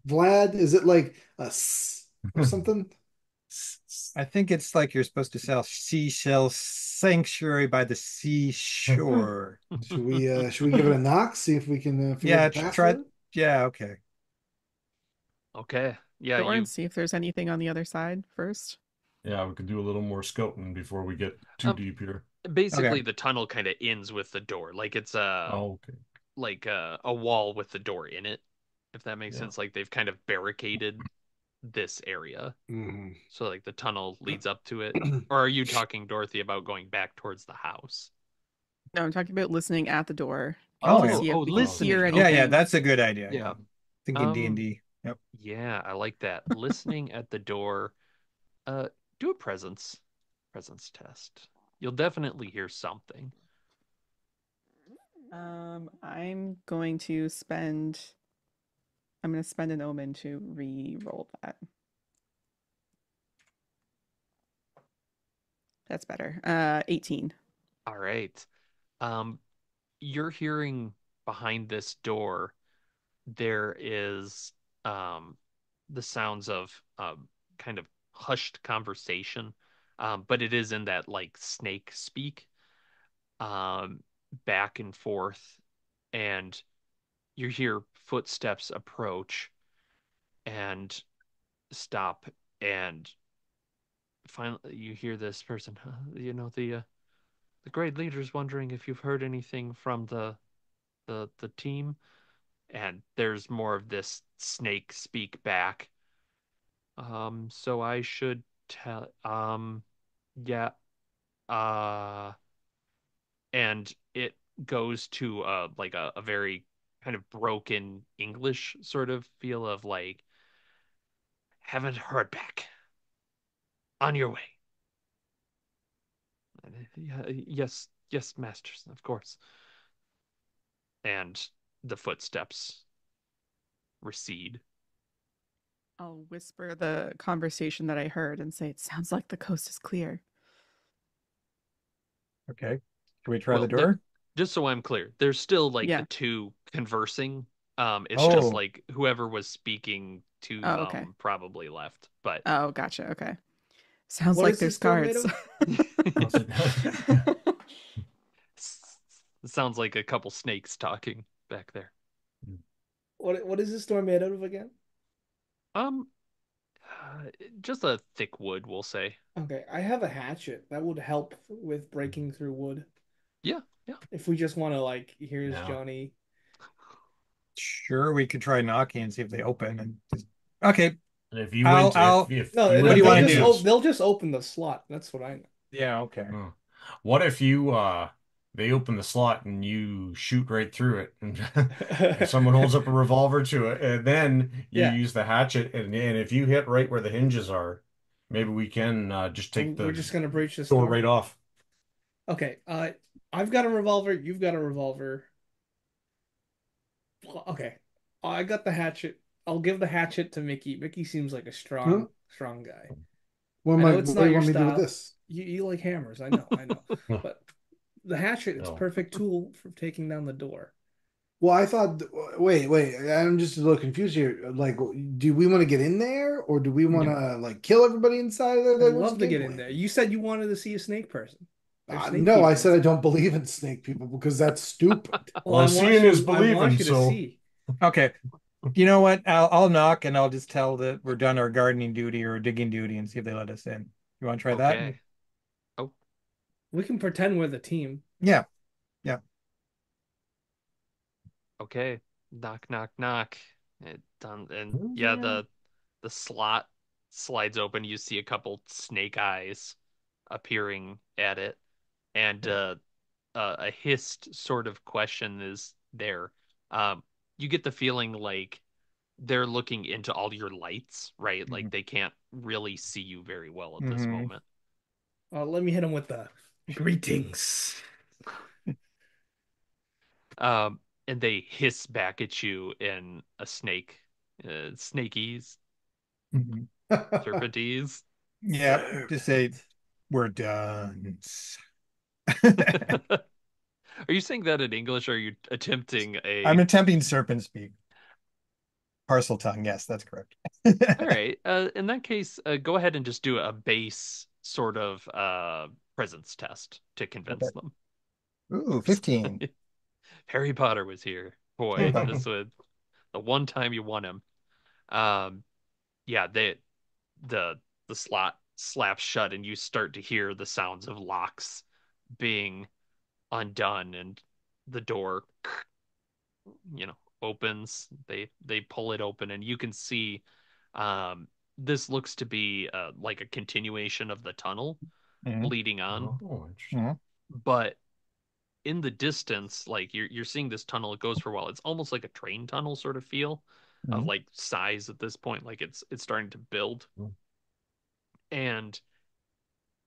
Vlad, is it like a s or something? I think it's like you're supposed to sell seashell sanctuary by the seashore. Should we give it a knock, see if we can figure out Yeah, the try. password? Yeah, okay. Okay. Yeah, Go and you see if there's anything on the other side first. Yeah, we could do a little more scouting before we get too um deep here. Okay. basically the tunnel kind of ends with the door. Like it's Oh, okay. a wall with the door in it, if that makes Yeah. sense. Like they've kind of barricaded this area. Mhm. So like the tunnel leads up to it. Or are you talking, Dorothy, about going back towards the house? No, I'm talking about listening at the door to Okay. Oh, see if oh, we can Oh, hear listening. Yeah, yeah, Okay. anything. that's a good idea. Yeah. Yeah. Thinking Um, D&D. Yep. yeah, I like that. Listening at the door. Uh, do a presence test. You'll definitely hear something. I'm going to spend an omen to re-roll that. That's better. 18. All right. Um, you're hearing behind this door, there is the sounds of kind of hushed conversation, but it is in that like snake speak, um, back and forth, and you hear footsteps approach and stop, and finally you hear this person, the great leader's wondering if you've heard anything from the team, and there's more of this snake speak back. So I should tell, yeah, uh, and it goes to like a very kind of broken English sort of feel of like, haven't heard back. On your way. Yeah, yes, Yes, masters, of course. And the footsteps recede. I'll whisper the conversation that I heard and say, it sounds like the coast is clear. Okay. Can we try the Well, there, door? just so I'm clear, there's still like the Yeah. two conversing. It's just Oh, like whoever was speaking to Oh, okay. them probably left. But Oh, gotcha. Okay. Sounds What like is there's this door made guards. of? How's it? it sounds like a couple snakes talking back there. What is this door made out of again? Um, just a thick wood, we'll say. Okay, I have a hatchet that would help with breaking through wood. Yeah, yeah. If we just want to like, here's Yeah. Johnny. sure. We could try knocking and see if they open. And just... Okay. And if you I'll, went, I'll, if No, you what do went you to want to they'll just do? inches, they'll just open the slot. That's what I know. Yeah. Okay. uh, what if you they open the slot and you shoot right through it, and and someone holds up a revolver to it, and then you Yeah, use the hatchet, and if you hit right where the hinges are, maybe we can just take we're the just gonna breach this door door. right off. Okay, I've got a revolver. You've got a revolver. Okay, I got the hatchet. I'll give the hatchet to Mickey. Mickey seems like a Huh? strong guy. What am I I? know it's What do not you your want me to do with style. this? You like hammers. I know. But the hatchet, it's a No. perfect tool for taking down the door. Well, I thought. Wait. I'm just a little confused here. Like, do we want to get in there, or do we want Yeah. to like kill everybody inside of there? I'd What's the love to game get in plan? there. You said you wanted to see a snake person. There's snake No, I people said I inside. don't believe in snake people because that's stupid. Well, Well, seeing is I want believing, you to so see. Okay. You know what? I'll knock and I'll just tell that we're done our gardening duty or digging duty and see if they let us in. You want to try that? Okay. Oh, We can pretend we're the team. Yeah. Yeah. okay. Knock, knock, knock. It done, and who's yeah, there? the slot slides open. You see a couple snake eyes appearing at it, and a hissed sort of question is there. Um, you get the feeling like they're looking into all your lights, right? Mhm. Like they can't really see you very well at this Mhm. moment. Let me hit him with the greetings. Um, and they hiss back at you in a snakies, Mhm. serpentese. Yeah. Just say we're done. Are you saying that in English? Or are you attempting I'm a? attempting serpent speak. Parcel tongue. Yes, that's correct. All right. In that case, go ahead and just do a base sort of presence test to Okay. convince them. Ooh, 15. Harry Potter was here. Boy, this was the one time you won him. Um, yeah, the the slot slaps shut, and you start to hear the sounds of locks being undone, and the door, opens. They pull it open, and you can see, this looks to be like a continuation of the tunnel Mhm. leading on, Oh, interesting. Mhm. but in the distance, like you're seeing this tunnel, it goes for a while. It's almost like a train tunnel sort of feel of Mhm. like size at this point, like it's starting to build. And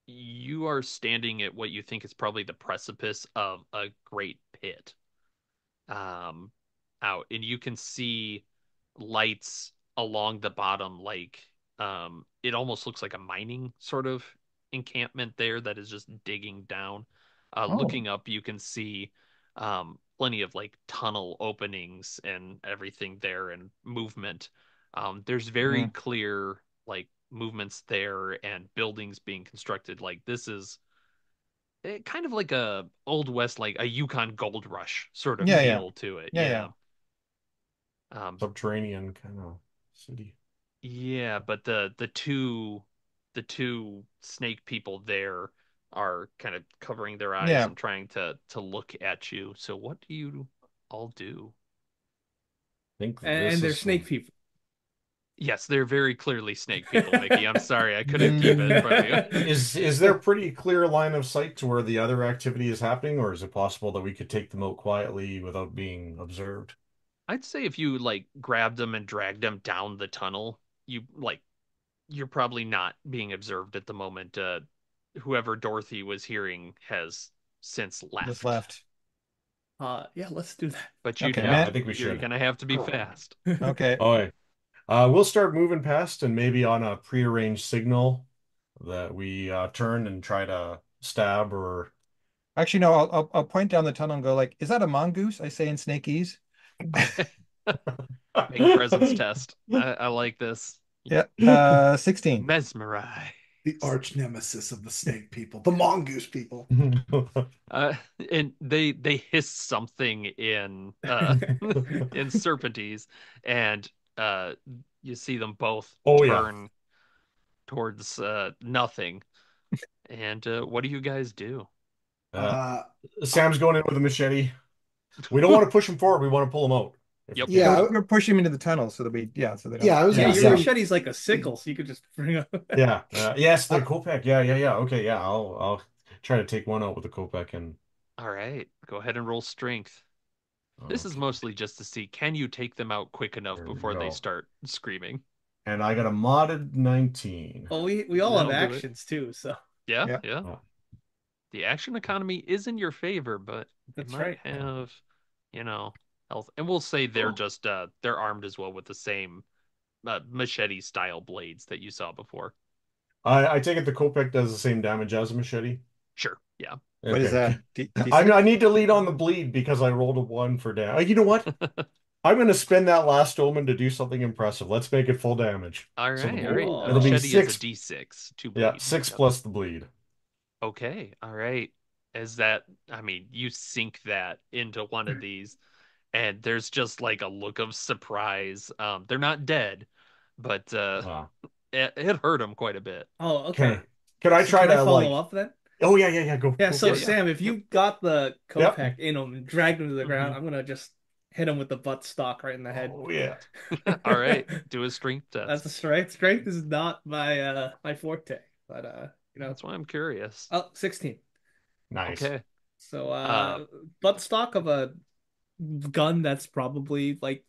you are standing at what you think is probably the precipice of a great pit, um out, and you can see lights along the bottom, like it almost looks like a mining sort of encampment there that is just digging down. Oh. Looking up, you can see plenty of like tunnel openings and everything there, and movement. There's very Mhm. clear like movements there and buildings being constructed. Like this is kind of like a old west, like a Yukon gold rush sort of Yeah, yeah. feel to it. Yeah, Yeah. yeah. Subterranean kind of city. Yeah, but the two snake people there are kind of covering their eyes Yeah. and trying to look at you. So what do you all do? I think And this they're is snake people. Yes, they're very clearly snake people, Mickey. I'm sorry, I couldn't keep it in front of you. Mm, is there pretty clear line of sight to where the other activity is happening, or is it possible that we could take them out quietly without being observed? I'd say if you like grabbed them and dragged them down the tunnel, you're probably not being observed at the moment. Whoever Dorothy was hearing has since Just left. left. Yeah, let's do that. But Okay, Yeah, I man. think we you're should. gonna have to be fast. Okay. All right. We'll start moving past and maybe on a prearranged signal that we turn and try to stab or Actually, no, I'll point down the tunnel and go like, is that a mongoose? I say in snakies. Make a presence test. I like this. Yeah. 16. Mesmerize. The arch nemesis of the snake people, the mongoose people. Uh, and they hiss something in in Serpentese, and uh, you see them both Oh yeah. turn towards nothing. And what do you guys do? Uh, Uh, Sam's going in with a machete. We don't want to push him forward. We want to pull him out if we Yep. Yeah, can. yeah, we're pushing him into the tunnel so that so they don't. yeah. I was Yeah, gonna Yeah, your yeah, say, machete's like a sickle, so you could just bring up. yeah. Yes, the uh, Kopeck. Yeah, yeah, yeah. Okay, yeah. I'll try to take one out with the Kopeck and All right, go ahead and roll strength. This is okay, mostly just to see can you take them out quick enough there we before they go. start screaming. And I got a modded 19. Well, we all have That'll do it. actions too, so Yeah, Yeah. yeah. Oh, The action economy is in your favor, but you that's might right. have, you know, health. And we'll say they're just they're armed as well with the same machete style blades that you saw before. I take it the Kopeck does the same damage as a machete. Sure, yeah. What is Okay. that? D I D6? need to lead on the bleed because I rolled a one for damage. You know what? I'm going to spend that last omen to do something impressive. Let's make it full damage. All So right, all right. A it'll be Whoa. machete is a six. D6 to Yeah, bleed. six Yep. plus the bleed. Okay, all right. As that, I mean, you sink that into one of these, and there's just like a look of surprise. They're not dead, but Uh, it hurt them quite a bit. Oh, can okay. can I So try can I to follow like? up then? Oh yeah, yeah, yeah. Go Yeah, go so Yeah, for it. yeah. Sam, if Yep. you got the Yep. Kopeck in him and dragged him to the ground, Hmm. I'm gonna just hit him with the butt stock right in the head. Oh yeah. All right. Do a strength That's test. a strength. Strength is not my forte, but That's why I'm curious. oh, 16. Nice. Okay. So Uh, butt stock of a gun that's probably like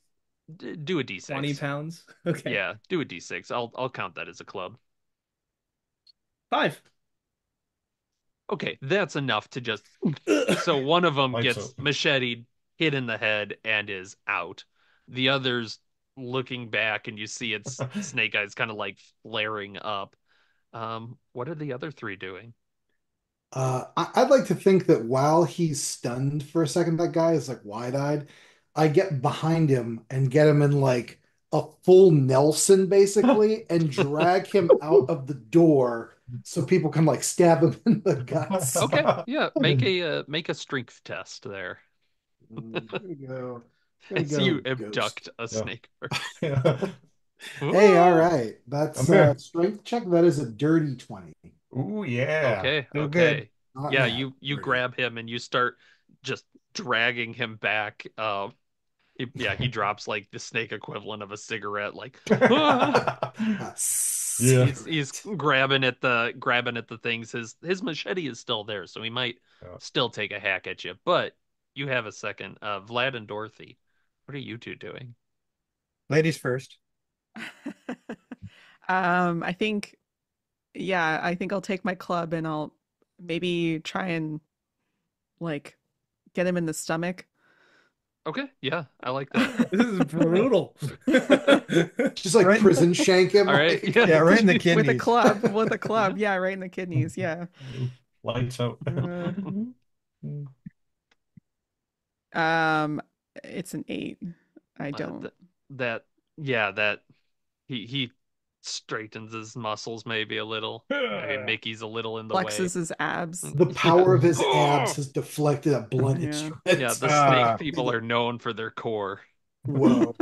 do a 20 D6. pounds. Okay. Yeah, do a D6. I'll count that as a club. 5. Okay, that's enough to just so one of them Lights gets out. macheted, hit in the head, and is out. The other's looking back, and you see its snake eyes kind of like flaring up. What are the other three doing? I'd like to think that while he's stunned for a second, that guy is like wide-eyed. I get behind him and get him in like a full Nelson, basically, and drag him out of the door so people can like stab him in the guts. Okay, yeah, make a strength test there. There we go. There we As you go, ghost. abduct a Yeah. snake. Yeah. Hey, all Ooh, right. That's I'm here. strength check. That is a dirty 20. Ooh yeah. okay, Oh, good. okay. Not Yeah, bad. you Dirty. grab him and you start just dragging him back. Yeah, he drops like the snake equivalent of a cigarette, like "Ah!" Yeah. He's Cigarette. grabbing at the things. His machete is still there, so he might Yeah. still take a hack at you. But you have a second. Vlad and Dorothy, what are you two doing? Ladies first. I think, yeah, I think I'll take my club and I'll maybe try and like get him in the stomach. Okay, yeah, I like that. This is brutal. Just like Right. prison shank him. All right, Like, yeah. Yeah, right in the With a kidneys. club, with a club. Yeah, right in the kidneys. Yeah. Lights out. Uh, um, it's an 8. I don't. That yeah, that he straightens his muscles maybe a little. Maybe Mickey's a little in the way. Flexes his abs. the Yeah, power of his abs has deflected a blunt Yeah. yeah, instrument. the snake Ah, people are known for their core. Whoa.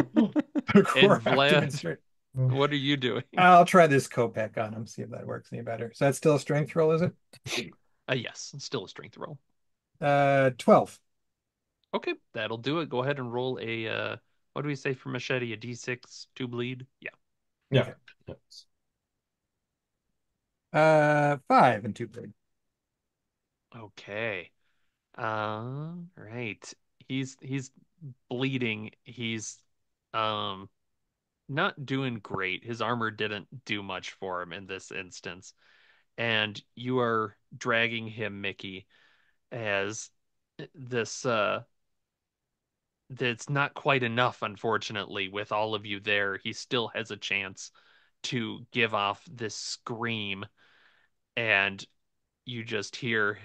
And core Vlad, demonstrate. what are you doing? I'll try this Kopeck on him, see if that works any better. So that's still a strength roll, is it? Yes, it's still a strength roll. 12. Okay, that'll do it. Go ahead and roll a what do we say for machete? A D6 to bleed? Yeah. Yeah. Okay. 5 and 2 blade. Okay. Right. He's bleeding. He's um not doing great. His armor didn't do much for him in this instance. And you are dragging him, Mickey, as this that's not quite enough, unfortunately, with all of you there. He still has a chance to give off this scream, and you just hear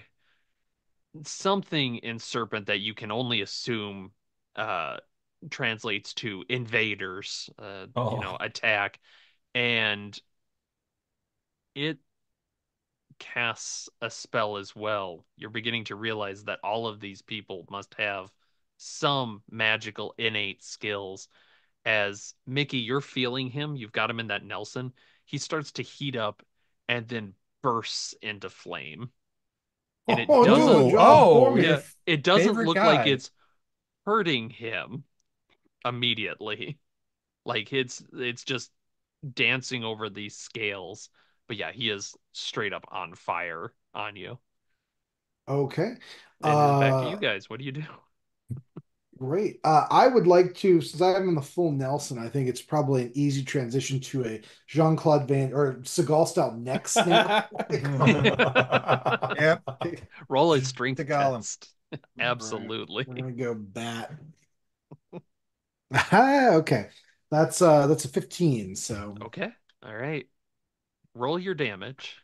something in Serpent that you can only assume uh translates to invaders, Oh, attack, and it casts a spell as well. You're beginning to realize that all of these people must have some magical innate skills. As Mickey, you're feeling him, you've got him in that Nelson. He starts to heat up and then bursts into flame. And it Oh, do a doesn't, oh, job for oh, me. yeah, your it doesn't Favorite look like guy. it's hurting him immediately. Like it's just dancing over these scales. But yeah, he is straight up on fire on you. Okay. And it is back to Uh, you guys. What do you do? Great. I would like to, since I am in the full Nelson, I think it's probably an easy transition to a Jean-Claude Van or Seagal style neck snap. Yep, Roll a the strength golem. test. All right, we're Absolutely. gonna go bat. Okay, that's a 15. So, Okay. All right. Roll your damage.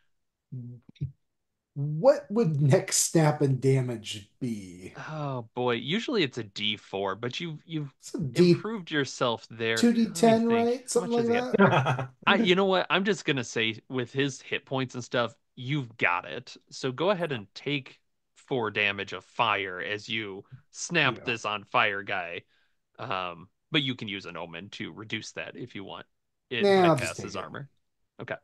what would neck snap and damage be? Oh boy. Usually it's a D4, but you've It's a D improved yourself there. 2D10, Let me think. right? How Something much like has he got? that. You know what? I'm just gonna say with his hit points and stuff, you've got it. So go ahead and take 4 damage of fire as you snap Yeah. this on fire guy. But you can use an omen to reduce that if you want. It Nah, I'll just bypasses take it. armor. Okay.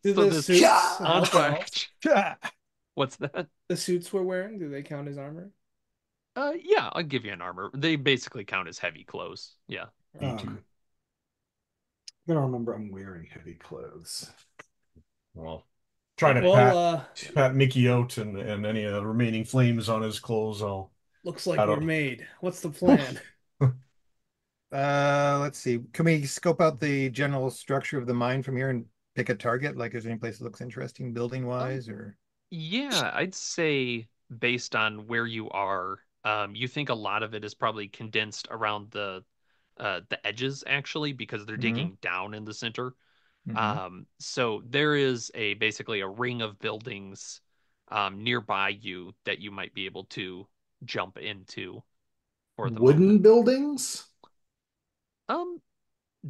Do So the this suits Yeah. on help at fire. all? What's that? The suits we're wearing, do they count as armor? Yeah, I'll give you an armor. They basically count as heavy clothes. Yeah. Okay. D2. I gotta remember I'm wearing heavy clothes. Well, trying to Well, Yeah. pat Mickey out and any of the remaining flames on his clothes. I'll looks like pat we're him. made. What's the plan? Let's see. Can we scope out the general structure of the mine from here and pick a target? Like, is there any place that looks interesting building Um, wise or? yeah, I'd say based on where you are, you think a lot of it is probably condensed around the edges actually because they're Hmm. digging down in the center. Hmm. So there is a basically a ring of buildings nearby you that you might be able to jump into for the Wooden moment. buildings? Um,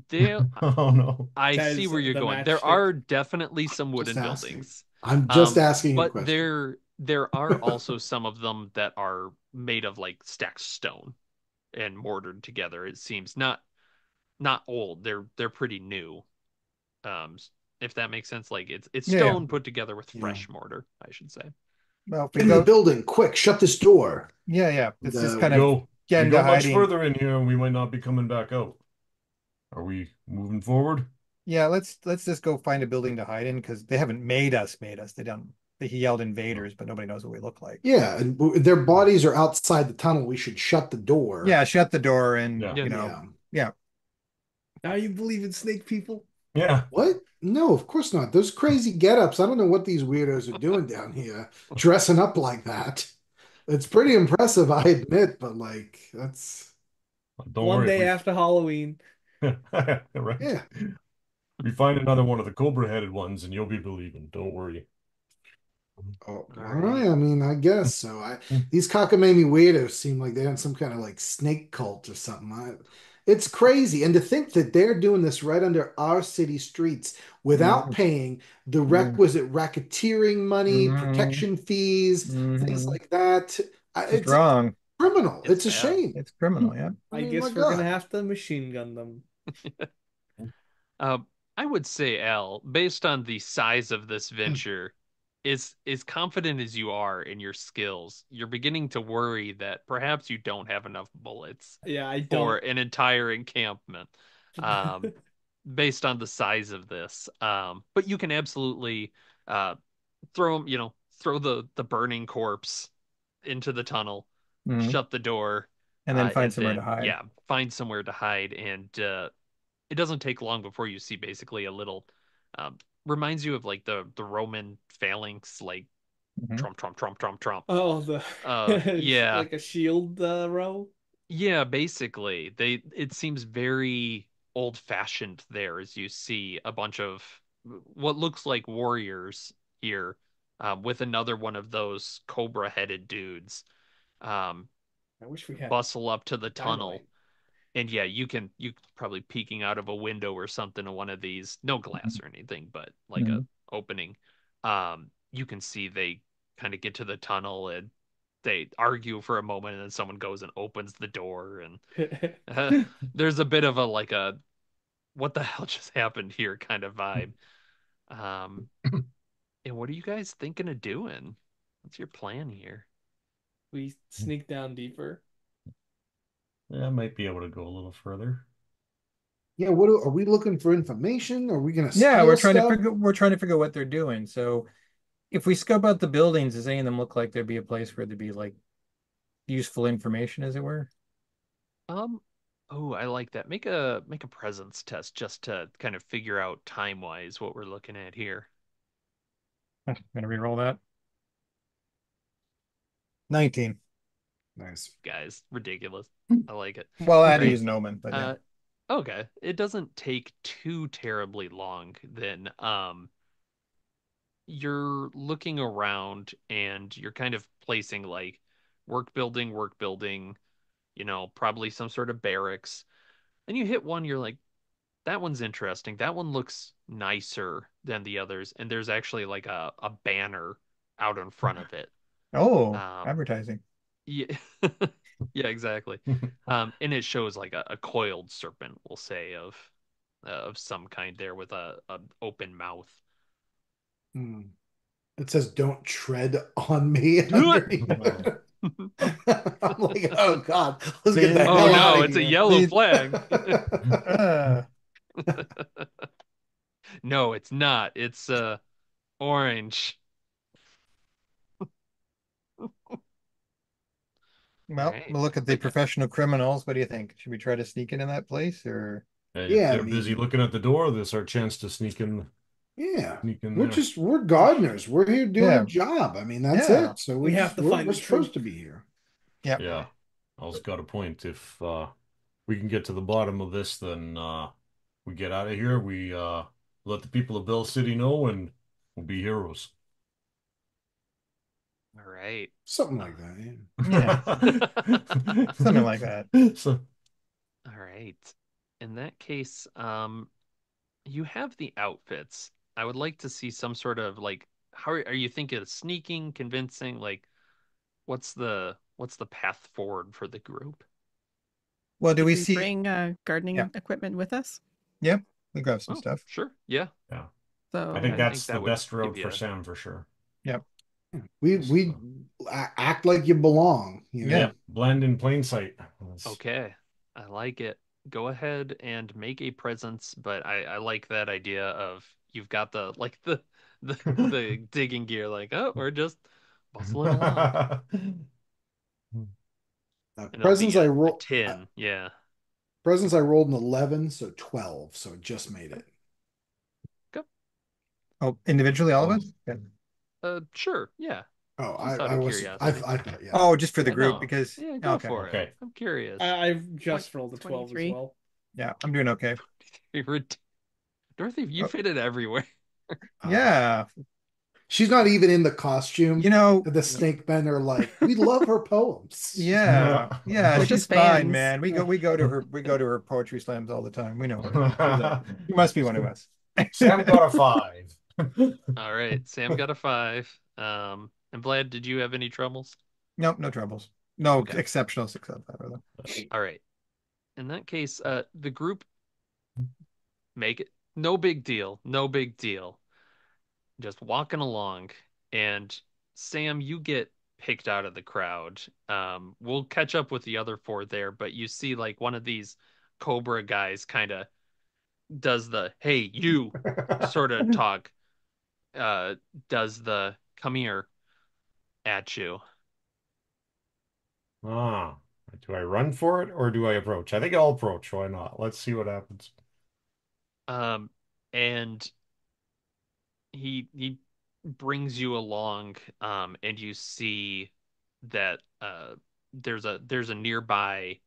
there Oh no. I see Says where you're the going. There are matchstick. definitely some Just wooden asking. buildings. I'm just asking a But question. there are also some of them that are made of like stacked stone and mortared together. It seems not old. They're pretty new. Um, if that makes sense, like it's Yeah, yeah. stone put together with Yeah. fresh mortar, I should say. Well, if we In the go, building, quick, shut this door. yeah, yeah. And, Let's just We kind of go get we into go much hiding. further in here and we might not be coming back out. Are we moving forward? Yeah, let's just go find a building to hide in because they haven't made us. They don't. He yelled invaders, but nobody knows what we look like. yeah, and their bodies are outside the tunnel. We should shut the door. Yeah, shut the door and Yeah. Yeah. Yeah. yeah. Now you believe in snake people? Yeah. What? No, of course not. Those crazy get-ups. I don't know what these weirdos are doing down here, dressing up like that. It's pretty impressive, I admit, but like that's Don't One worry if day after Halloween. right. yeah. We find another one of the cobra-headed ones and you'll be believing. Don't worry. Oh, All all right. right. I mean, I guess so. These cockamamie weirdos seem like they're in some kind of like snake cult or something. It's crazy. And to think that they're doing this right under our city streets without Hmm. paying the Hmm. requisite racketeering money, Hmm. protection fees, things Hmm. like that. It's just It's wrong. criminal. It's It's a bad. shame. It's criminal. Yeah. I I mean, my guess we're gonna God. have to machine gun them. Uh, I would say, Al, based on the size of this venture, is as confident as you are in your skills, you're beginning to worry that perhaps you don't have enough bullets Yeah, I for don't. an entire encampment, um, based on the size of this. But you can absolutely throw the burning corpse into the tunnel, Hmm. shut the door, And then find and somewhere to then hide. yeah, find somewhere to hide and it doesn't take long before you see basically a little reminds you of like the Roman phalanx like Mhm. Trump, Trump, Trump, Trump, Trump. Oh, the it's Yeah, like a shield row. yeah, basically. It seems very old-fashioned there as you see a bunch of what looks like warriors here, with another one of those cobra-headed dudes, um, I wish we had bustle up to the tunnel. dynamite. And yeah, you probably peeking out of a window or something of one of these, no glass or anything, but like a Mhm. opening. You can see they kind of get to the tunnel and they argue for a moment, and then someone goes and opens the door, and uh, there's a bit of a like a what the hell just happened here kind of vibe. Um, and what are you guys thinking of doing? What's your plan here? We sneak down deeper. Yeah, I might be able to go a little further. Yeah, are we looking for information? Are we gonna Yeah, steal stuff? we're trying to figure what they're doing. So if we scope out the buildings, does any of them look like there'd be a place where there'd be like useful information, as it were? Um, oh, I like that. Make a presence test just to kind of figure out time-wise what we're looking at here. I'm gonna reroll that. 19. Nice. Guys, ridiculous. I like it. Well, I All had to right. use an omen, but yeah. Uh, okay. It doesn't take too terribly long then. You're looking around and you're kind of placing like work building, probably some sort of barracks. And you hit one, you're like, that one's interesting. That one looks nicer than the others, and there's actually like a banner out in front of it. Oh, Um, advertising. yeah, yeah, exactly. And it shows like a coiled serpent, we'll say, of some kind there with a open mouth. Hmm. It says "Don't tread on me" Do it. underneath. I'm like, oh God, let's get the Oh hell The out no, of it's a here. yellow the flag. uh, No, it's not. It's orange. All well, right. we'll look at the But yeah, professional criminals. What do you think? Should we try to sneak into that place or? And if Yeah, I they're busy mean, looking at the door, this is our chance to yeah, sneak in there. we're gardeners. We're here doing a Yeah, job. I mean, that's yeah, it. So We have to we're find the supposed to truth. be here. yeah. Yeah, Al's got a point. If we can get to the bottom of this, then we get out of here. We let the people of Bell City know, and we'll be heroes. all right. Something like that. Yeah. Yeah, something like that. So, All right. In that case, you have the outfits. I would like to see some sort of like, how are you thinking of sneaking, convincing? Like, what's the path forward for the group? Well, do Did we we see? bring Yeah, gardening equipment with us? yeah. We grab some Oh, stuff. sure. Yeah. yeah, I So think Yeah, I think that's the that would best give route for you Sam for sure. Yeah, Just, We act like you belong. You yeah. know. yeah, blend in plain sight. okay. I like it. Go ahead and make a presence, but I like that idea of you've got the like the digging gear, like, oh, we're just bustling along. And it'll be a tin, yeah. Presents I rolled an 11, so 12, so it just made it. Go. Oh, individually, all of Oh, us? Yeah. Sure, yeah. Oh, Just out I of was curiosity. I thought yeah. Oh, just for the Yeah, group no. because Yeah, go okay. for it. okay. I'm curious. I've Twen- just rolled a 12 as 23. well. Yeah, I'm doing okay. Dorothy, you Oh, fit it everywhere. Uh, yeah, she's not even in the you costume. know, The snake men are like, we love her poems. yeah, We're she's just fine, fans. man. We go to her poetry slams all the time. We know her. She must be one of us. Sam got a 5. All right, Sam got a 5. And Vlad, did you have any troubles? Nope, no troubles. No Okay. exceptional success, rather. All right. In that case, the group make it no big deal. No big deal. Just walking along, and Sam, you get picked out of the crowd. We'll catch up with the other four there, but you see like one of these Cobra guys kind of does the hey you sort of talk, uh does the come here at you. Ah, do I run for it or do I approach? I think I'll approach. Why not? Let's see what happens. And he brings you along, and you see that there's a nearby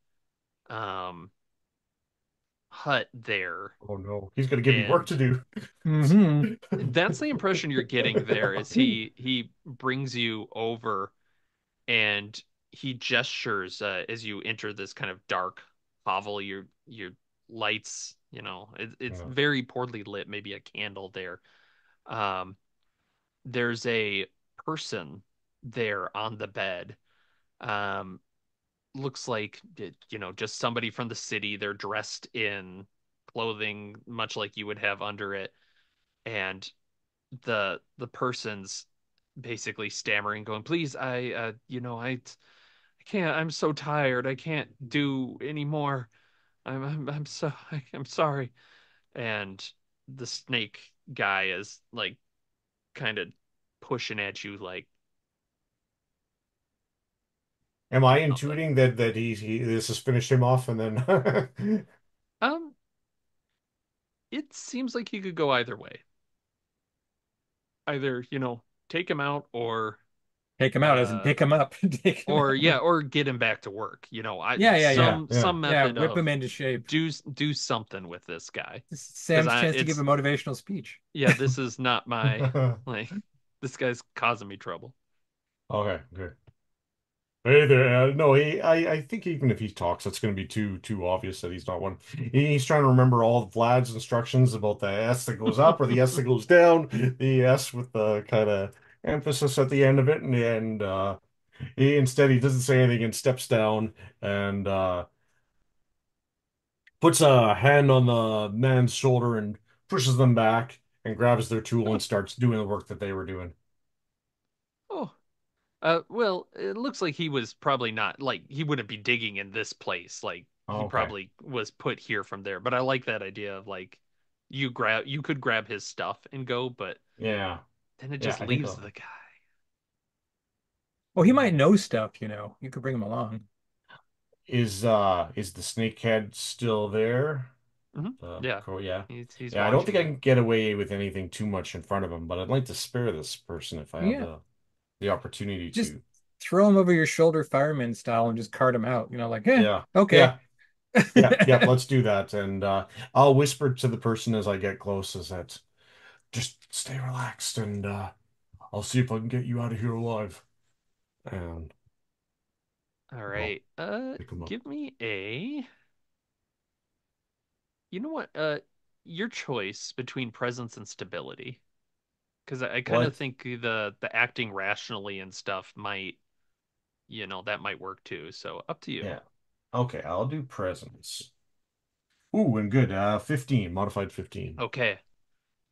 um hut there, Oh no, he's gonna give me work to and do. Hmm. that's the impression you're getting there is he brings you over, and he gestures as you enter this kind of dark hovel. Your lights, it's Yeah. very poorly lit, maybe a candle there. um there's a person there on the bed. um Looks like just somebody from the city. They're dressed in clothing much like you would have under it, and the person's basically stammering, going, "Please, I can't. I'm so tired. I can't do anymore. I'm sorry." And the snake guy is like kind of pushing at you like, Am I nothing. intuiting that he this has finished him off and then Um, it seems like you could go either way. Either, take him out, Take him out as in uh pick him up. Take him or yeah, out. or get him back to work. I Yeah, yeah, yeah. yeah, some yeah. Yeah, method whip of him into shape. do something with this guy. This is Because Sam's chance to give a motivational speech. yeah, this is not my, like, this guy's causing me trouble. Okay, good. Hey there. No, I think even if he talks, it's going to be too obvious that he's not one. He's trying to remember all of Vlad's instructions about the S that goes up or the S that goes down, the S with the kind of emphasis at the end of it, and he doesn't say anything and steps down and puts a hand on the man's shoulder and pushes them back and grabs their tool and starts doing the work that they were doing. Oh, well, it looks like he was probably not, like, he wouldn't be digging in this place. Like, he Okay. probably was put here from there. But I like that idea of, like, you could grab his stuff and go, but Yeah. then it Yeah, just I think leaves the guy. Well, he might know stuff, you know. You could bring him along. is the snakehead still there? Yeah, Cool, yeah. he's Yeah, I don't watching think I you. can get away with anything too much in front of him, but I'd like to spare this person if I have Yeah. the opportunity Just to. throw him over your shoulder fireman style and just cart him out, like, Yeah. okay. Yeah. Yeah. Yeah. Let's do that. And I'll whisper to the person as I get close is that just stay relaxed and I'll see if I can get you out of here alive. And All I'll right. pick him up. Give me a, you know what? Your choice between presence and stability. Because I kind of What? think the acting rationally and stuff might, that might work too. So up to you. Yeah. Okay, I'll do presence. Ooh, and good. 15, modified 15. Okay.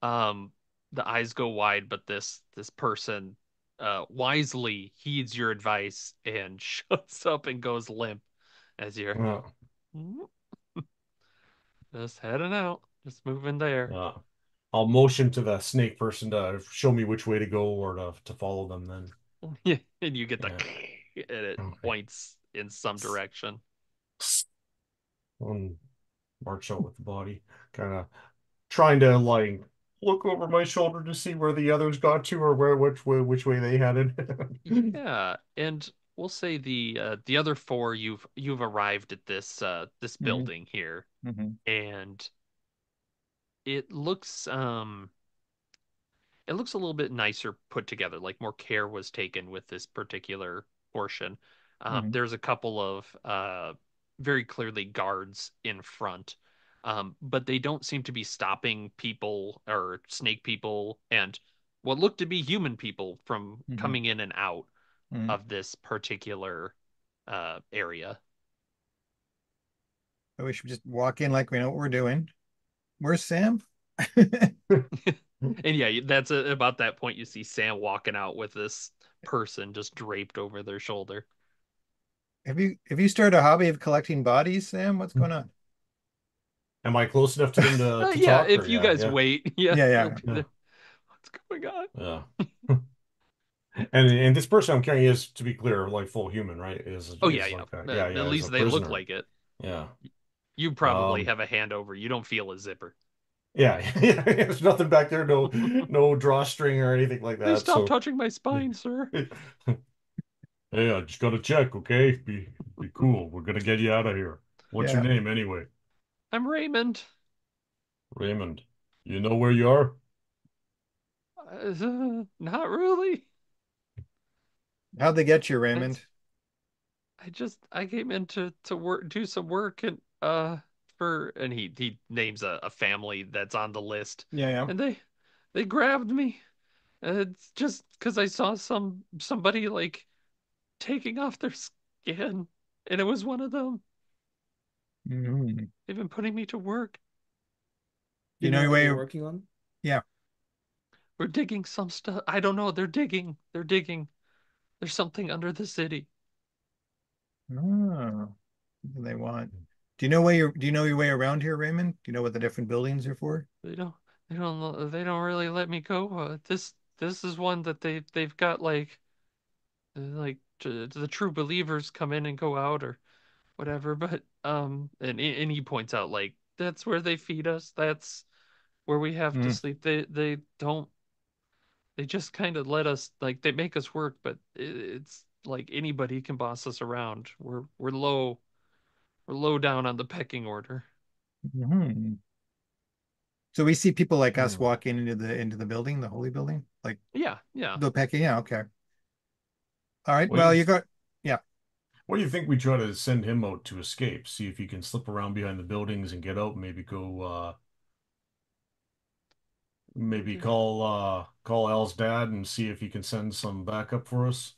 Um, the eyes go wide, but this person wisely heeds your advice and shuts up and goes limp as you're Uh, just heading out, just moving there. uh, I'll motion to the snake person to show me which way to go or to follow them then. Yeah, and you get the Yeah. and it Okay. points in some direction. And march out with the body, kind of trying to like look over my shoulder to see where the others got to or which way they headed. Yeah, and we'll say the other four, you've arrived at this Hmm. building here, Hmm. and it looks um it looks a little bit nicer put together, like more care was taken with this particular portion. Hmm. There's a couple of very clearly guards in front, but they don't seem to be stopping people or snake people and what look to be human people from Hmm. coming in and out Hmm. of this particular area. So we should just walk in like we know what we're doing. Where's Sam? And yeah, that's about that point you see Sam walking out with this person just draped over their shoulder. Have you started a hobby of collecting bodies, Sam? What's going on? Am I close enough to them to Yeah, talk or if you yeah, guys yeah, wait, yeah, Yeah, he'll yeah. be yeah, there. What's going on? yeah. And this person I'm carrying is, to be clear, like full human, right? Oh yeah, Is yeah. like yeah, At yeah, is a least they look prisoner. like it. Yeah. You probably Um, have a hand over. You don't feel a zipper. Yeah, yeah, there's nothing back there, no drawstring or anything like Please that. stop So, touching my spine, sir. hey, I just gotta check, okay? Be cool. We're gonna get you out of here. What's your Yeah. name anyway? I'm Raymond. Raymond. You know where you are? Not really. How'd they get you, Raymond? It's I came in to work do some work and for and he names a family that's on the list Yeah, yeah. and they grabbed me. It's just because I saw somebody like taking off their skin and it was one of them. Mhm. They've been putting me to work. Do You you know know your what you're way? working on? Yeah. We're digging some stuff. I don't know. They're digging. They're digging. There's something under the city. Oh, what do they want? Do you know your way around here, Raymond? Do you know what the different buildings are for? They don't they don't really let me go. This is one that they've got like the true believers come in and go out or whatever. But and he points out like that's where they feed us. That's where we have to Mm, sleep. They don't. They just kind of let us like they make us work, but it's like anybody can boss us around. We're low down on the pecking order. mhm. So we see people like us Hmm. walk into the building, the holy building, like Yeah, yeah. the pecking. Yeah, okay. All right. What do Well, you you got yeah. what do you think we try to send him out to escape? See if he can slip around behind the buildings and get out, maybe go maybe call Al's dad and see if he can send some backup for us.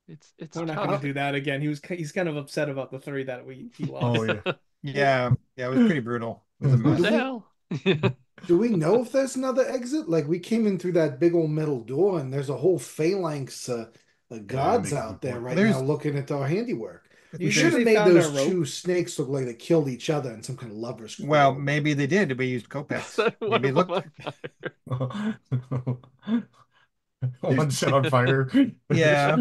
It's We're not going to tough. do that again. He's kind of upset about the three that we he Oh lost. yeah. Yeah. Yeah, it was pretty brutal. It was a What Do the mess. we hell? do we know if there's another exit? Like we came in through that big old metal door, and there's a whole phalanx of Yeah, you gods make a out good there point. right now There's looking at our handiwork. We should You think there's have they made found our those rope? two snakes look like they killed each other in some kind of lovers' well, quarrel. maybe they did. We used Copex. Set one Maybe of them look. on fire. There's One set on fire. Yeah.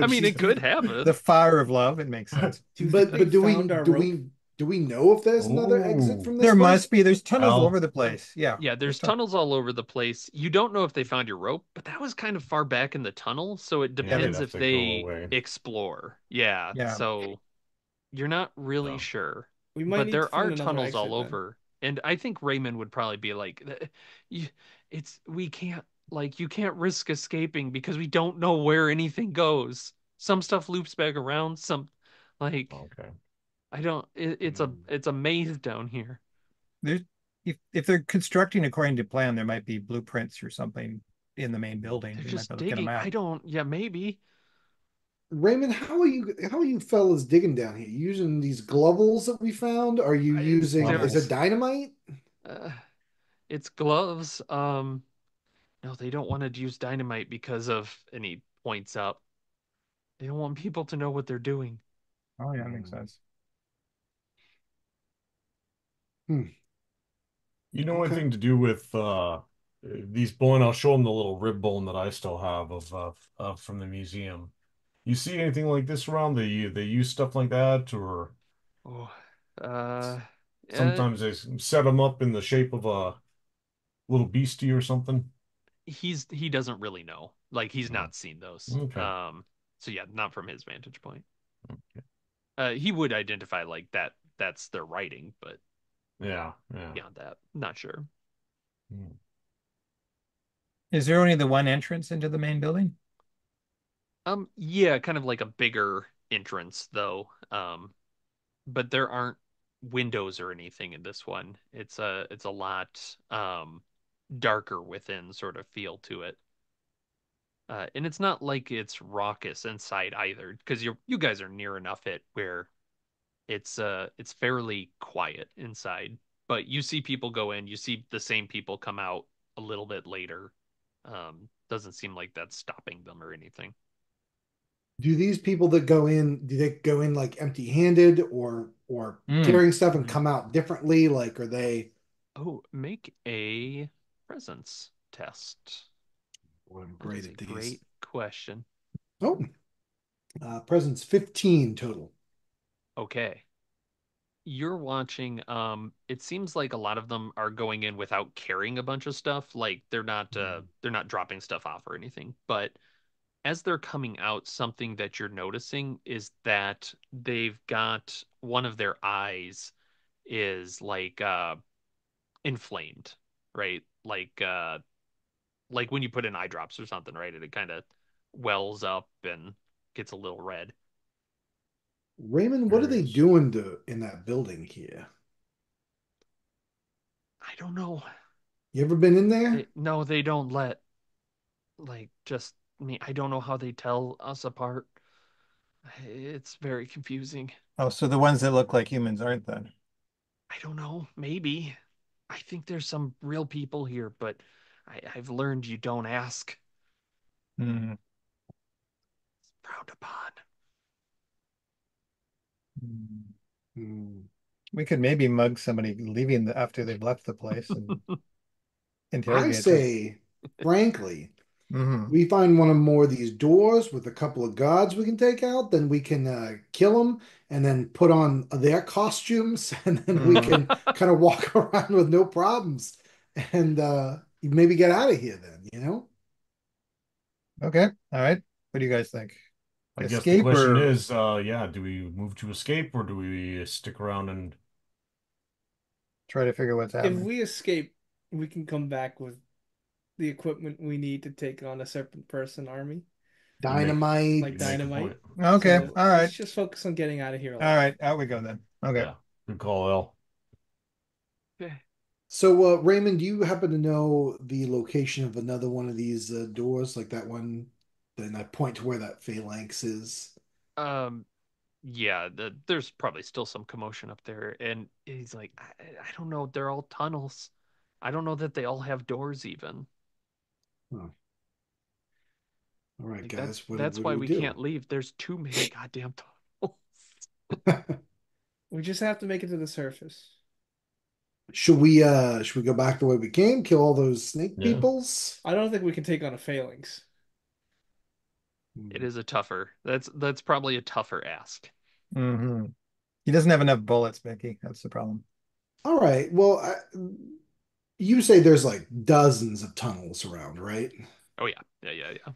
I mean, She's it could The happen. fire of love. It makes sense. Do you think they but do found we our do rope? we do we know if there's another exit Oh, from this There place? must be. There's tunnels all over Al. the place. Yeah. Yeah, There's there's ton tunnels all over the place. You don't know if they found your rope, but that was kind of far back in the tunnel, so it Yeah, Yeah, they'd depends have if to go they away. explore. Yeah, yeah. so you're not really So, sure. We might But need to there are find another tunnels all exit then. over. And I think Raymond would probably be like, you, we can't, like, you can't risk escaping because we don't know where anything goes. Some stuff loops back around, like, okay. I don't, Hmm. it's a maze down here. There's if they're constructing according to plan, there might be blueprints or something in the main building. They're We might just be able to get a digging. map. Yeah, maybe. Raymond, how are you fellas digging down here? Using these glovels that we found? Are you using is it Levels. dynamite? Uh, it's gloves. No, they don't want to use dynamite because of, and he points up, they don't want people to know what they're doing. Oh yeah, makes Hmm. sense. Hmm. You know Okay. anything to do with these bone? I'll show them the little rib bone that I still have of from the museum. You see anything like this around? They use stuff like that, or Oh, uh, uh, sometimes they set them up in the shape of a little beastie or something. he doesn't really know. Like he's Oh, not seen those. okay. So yeah, not from his vantage point. He would identify like that's their writing, but Yeah, yeah. beyond that, not sure. Hmm. Is there only the one entrance into the main building? Yeah, kind of like a bigger entrance though. But there aren't windows or anything in this one. It's a lot darker within sort of feel to it. And it's not like it's raucous inside either, because you guys are near enough it where it's fairly quiet inside. But you see people go in, you see the same people come out a little bit later. Doesn't seem like that's stopping them or anything. Do these people that go in, do they go in like empty-handed or Mm. carrying stuff and Mhm. come out differently? Like are they Oh, make a presence test. Boy, I'm That great is a at these. great question. Oh, presents 15 total. Okay. you're watching, it seems like a lot of them are going in without carrying a bunch of stuff. Like they're not dropping stuff off or anything. But as they're coming out, something that you're noticing is that they've got one of their eyes is inflamed, right? Like when you put in eye drops or something, right? It kind of wells up and gets a little red. Raymond, what are they Curious. doing in that building here? I don't know. You ever been in there? No, they don't let just me. I don't know how they tell us apart. It's very confusing. Oh, so the ones that look like humans aren't then? I don't know. Maybe. I think there's some real people here, but I've learned you don't ask. Hmm. It's frowned upon. Hmm. We could maybe mug somebody leaving after they've left the place and I interrogate them. say, frankly, Hmm. we find one of more of these doors with a couple of guards we can take out, then we can kill them and then put on their costumes, and then we Hmm. can kind of walk around with no problems and maybe get out of here then, you know? Okay. All right. What do you guys think? I guess the Escape question or is, yeah, do we move to escape or do we stick around and try to figure what's If happening? we escape, we can come back with the equipment we need to take on a serpent person army, you make Dynamite. like you make a dynamite. point? Okay. So All let's right. just focus on getting out of here All alive. right. Out we go then. Okay. Yeah, good call, L. Okay. So, Raymond, do you happen to know the location of another one of these doors, like that one? Then I point to where that phalanx is. Um, yeah, there's probably still some commotion up there, and he's like, I don't know. They're all tunnels. I don't know that they all have doors even. Oh, all right, Like that. guys, That's what do why we we do? can't leave. There's too many goddamn tunnels. We just have to make it to the surface. Should we go back the way we came, kill all those snake Yeah. peoples? I don't think we can take on a phalanx. It Hmm. is a tougher. That's probably a tougher ask. Hmm. He doesn't have enough bullets, Becky. That's the problem. All right. Well, you say there's like dozens of tunnels around, right? Oh yeah, yeah.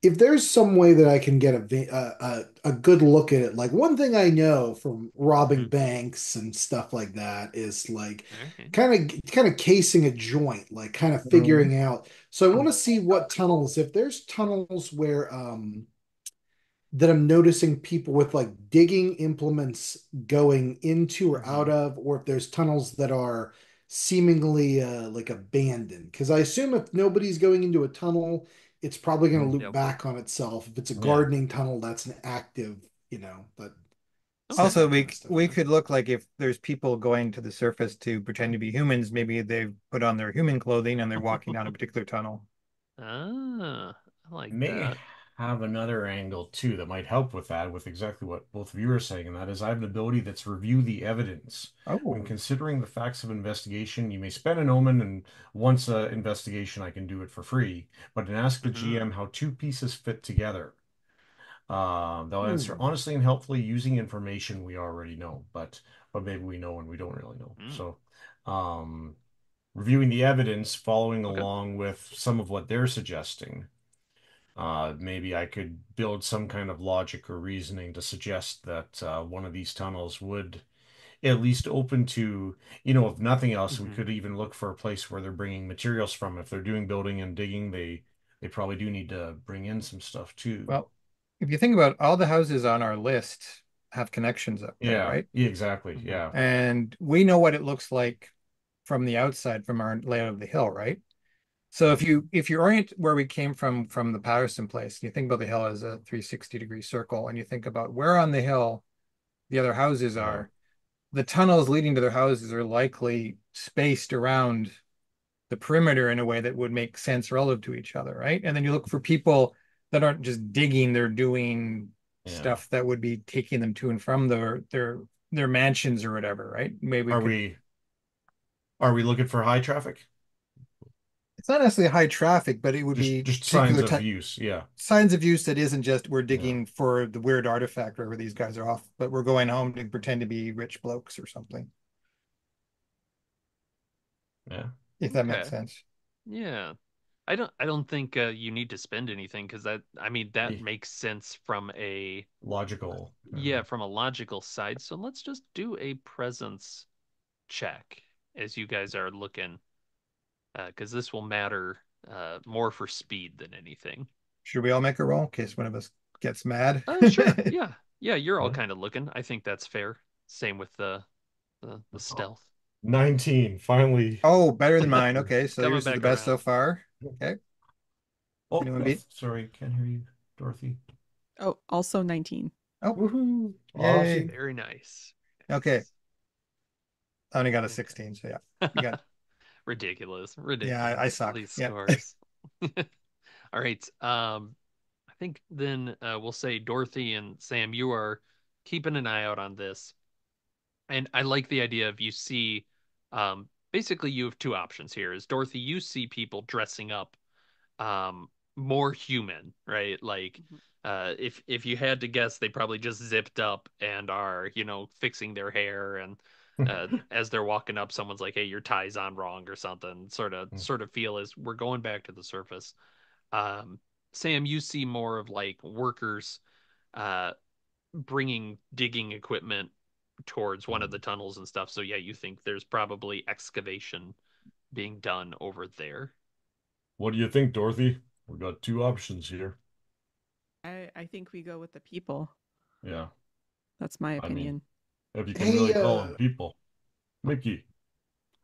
If there's some way that I can get a good look at it, like one thing I know from robbing Mm-hmm. banks and stuff like that is like Okay. kind of casing a joint, like kind of Mhm. figuring out. So I want to see what tunnels, if there's tunnels where that I'm noticing people with like digging implements going into or out Mm-hmm. of, or if there's tunnels that are seemingly like abandoned. Because I assume if nobody's going into a tunnel, it's probably going to Mhm. loop Yep. back on itself. If it's a Yeah. gardening tunnel, that's an active, but Okay. Also, that kind of stuff. we could look like if there's people going to the surface to pretend to be humans, maybe they've put on their human clothing and they're walking down a particular tunnel. Ah, I like May that. have another angle too that might help with that, with exactly what both of you are saying, and that is I have an ability that's review the evidence. When Oh. considering the facts of investigation, you may spend an omen, and once a investigation, I can do it for free. But then ask the Mm-hmm. GM how two pieces fit together. They'll answer Hmm. honestly and helpfully using information we already know, but maybe we know and we don't really know. Mm. So, um, reviewing the evidence, following Okay. along with some of what they're suggesting. Maybe I could build some kind of logic or reasoning to suggest that one of these tunnels would at least open to, if nothing else, we Mm-hmm. could even look for a place where they're bringing materials from. If they're doing building and digging, they probably do need to bring in some stuff too. Well, if you think about all the houses on our list have connections up there, Yeah, right? yeah, exactly. Mm-hmm. Yeah. And we know what it looks like from the outside from our layout of the hill, right? So if you orient where we came from the Patterson place, you think about the hill as a 360-degree circle, and you think about where on the hill the other houses Yeah. are, the tunnels leading to their houses are likely spaced around the perimeter in a way that would make sense relative to each other, right? And then you look for people that aren't just digging, they're doing Yeah. stuff that would be taking them to and from their mansions or whatever, right? Maybe we Are could. we are we looking for high traffic? It's not necessarily high traffic, but it would be Just signs particular of type use. Yeah. signs of use that isn't just we're Yeah. digging for the weird artifact wherever these guys are off, but we're going home to pretend to be rich blokes or something, Yeah. if that makes Okay. sense. Yeah. I don't think you need to spend anything because I mean that Eh, makes sense from a Logical. yeah, from a logical side. So let's just do a presence check as you guys are looking because this will matter more for speed than anything. Should we all make a roll in case one of us gets mad? Sure. Yeah. Yeah, you're all Yeah. kind of looking. I think that's fair. Same with the stealth. 19. Finally. Oh, better than mine. Okay, so Coming yours is the back best so around. far. Okay. Oh, Anyone beat? sorry. Can't hear you, Dorothy. Oh, also 19. Oh, Woohoo. yay. Awesome. Very nice. Okay. I only got a Okay. 16, so yeah. You got Ridiculous. yeah, I Ridiculous. suck. These Yeah. scores. All right. I think then we'll say Dorothy and Sam, you are keeping an eye out on this. And I like the idea of you see basically you have two options here. Is Dorothy, you see people dressing up more human, right? Like Mhm. if you had to guess, they probably just zipped up and are, fixing their hair and as they're walking up, someone's like, "Hey, your tie's on wrong" or something. Sort of feel as we're going back to the surface. Um, Sam, you see more of like workers uh bringing digging equipment towards one of the tunnels and stuff. So yeah, you think there's probably excavation being done over there. What do you think, Dorothy? We got two options here. I think we go with the people. Yeah. That's my I mean, opinion. if you can Hey, really call them people. Mickey.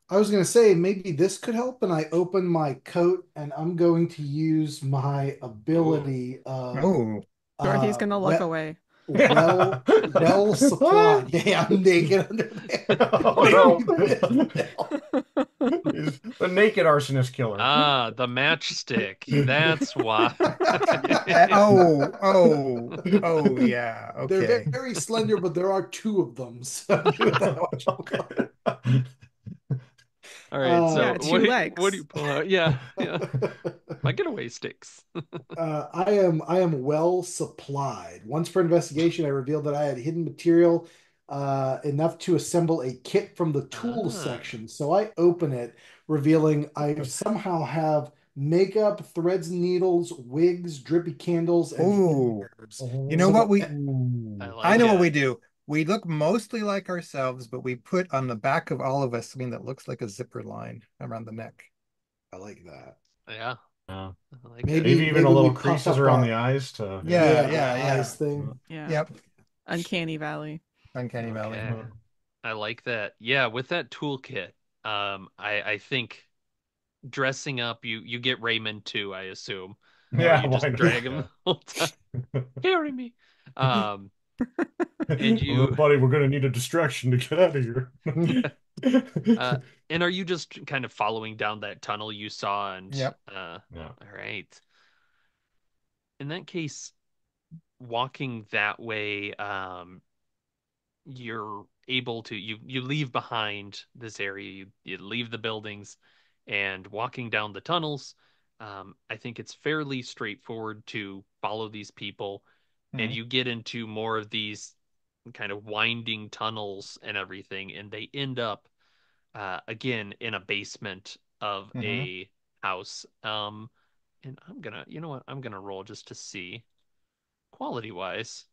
I was gonna say maybe this could help, and I open my coat, and I'm going to use my Ooh. ability of Oh. Dorothy's uh gonna look we away. well supplied. Yeah, I'm naked under there. Oh Maybe this no. would help. Is the naked arsonist killer. Ah, the matchstick. That's why. Yeah. Oh, yeah. They're very, Okay. very slender, but there are two of them, so give it that much. All right, Uh, so Yeah, two what do you legs. pull out? Yeah, yeah. My getaway sticks. I am well supplied. Once per investigation, I revealed that I had hidden material enough to assemble a kit from the tools Ah. section. So I open it, revealing I somehow have makeup, threads and needles, wigs, drippy candles, and hidden Oh, herbs. you know Oh. what So I I like know what we it. do. We look mostly like ourselves, but we put on the back of all of us something that looks like a zipper line around the neck. I like that. Yeah, Yeah. I like it. Maybe Maybe even a maybe we little puff creases up around the our eyes to, yeah. Yeah, yeah the yeah, yeah. eyes thing. Yeah. Yep. Uncanny Valley. Uncanny Valley. Okay. I like that. Yeah, with that toolkit, I think dressing up, you get Raymond too, I assume. Yeah, You why just not? drag him Yeah. the whole time. Carry me. Um, and Look, you buddy, we're gonna need a distraction to get out of here. uh and are you just kind of following down that tunnel you saw and Yep. Yeah. all right. In that case, walking that way, you're able to you leave behind this area, you leave the buildings and walking down the tunnels. I think it's fairly straightforward to follow these people and Hmm. you get into more of these kind of winding tunnels and everything and they end up again in a basement of Hmm. a house. And you know what, I'm gonna roll just to see quality wise.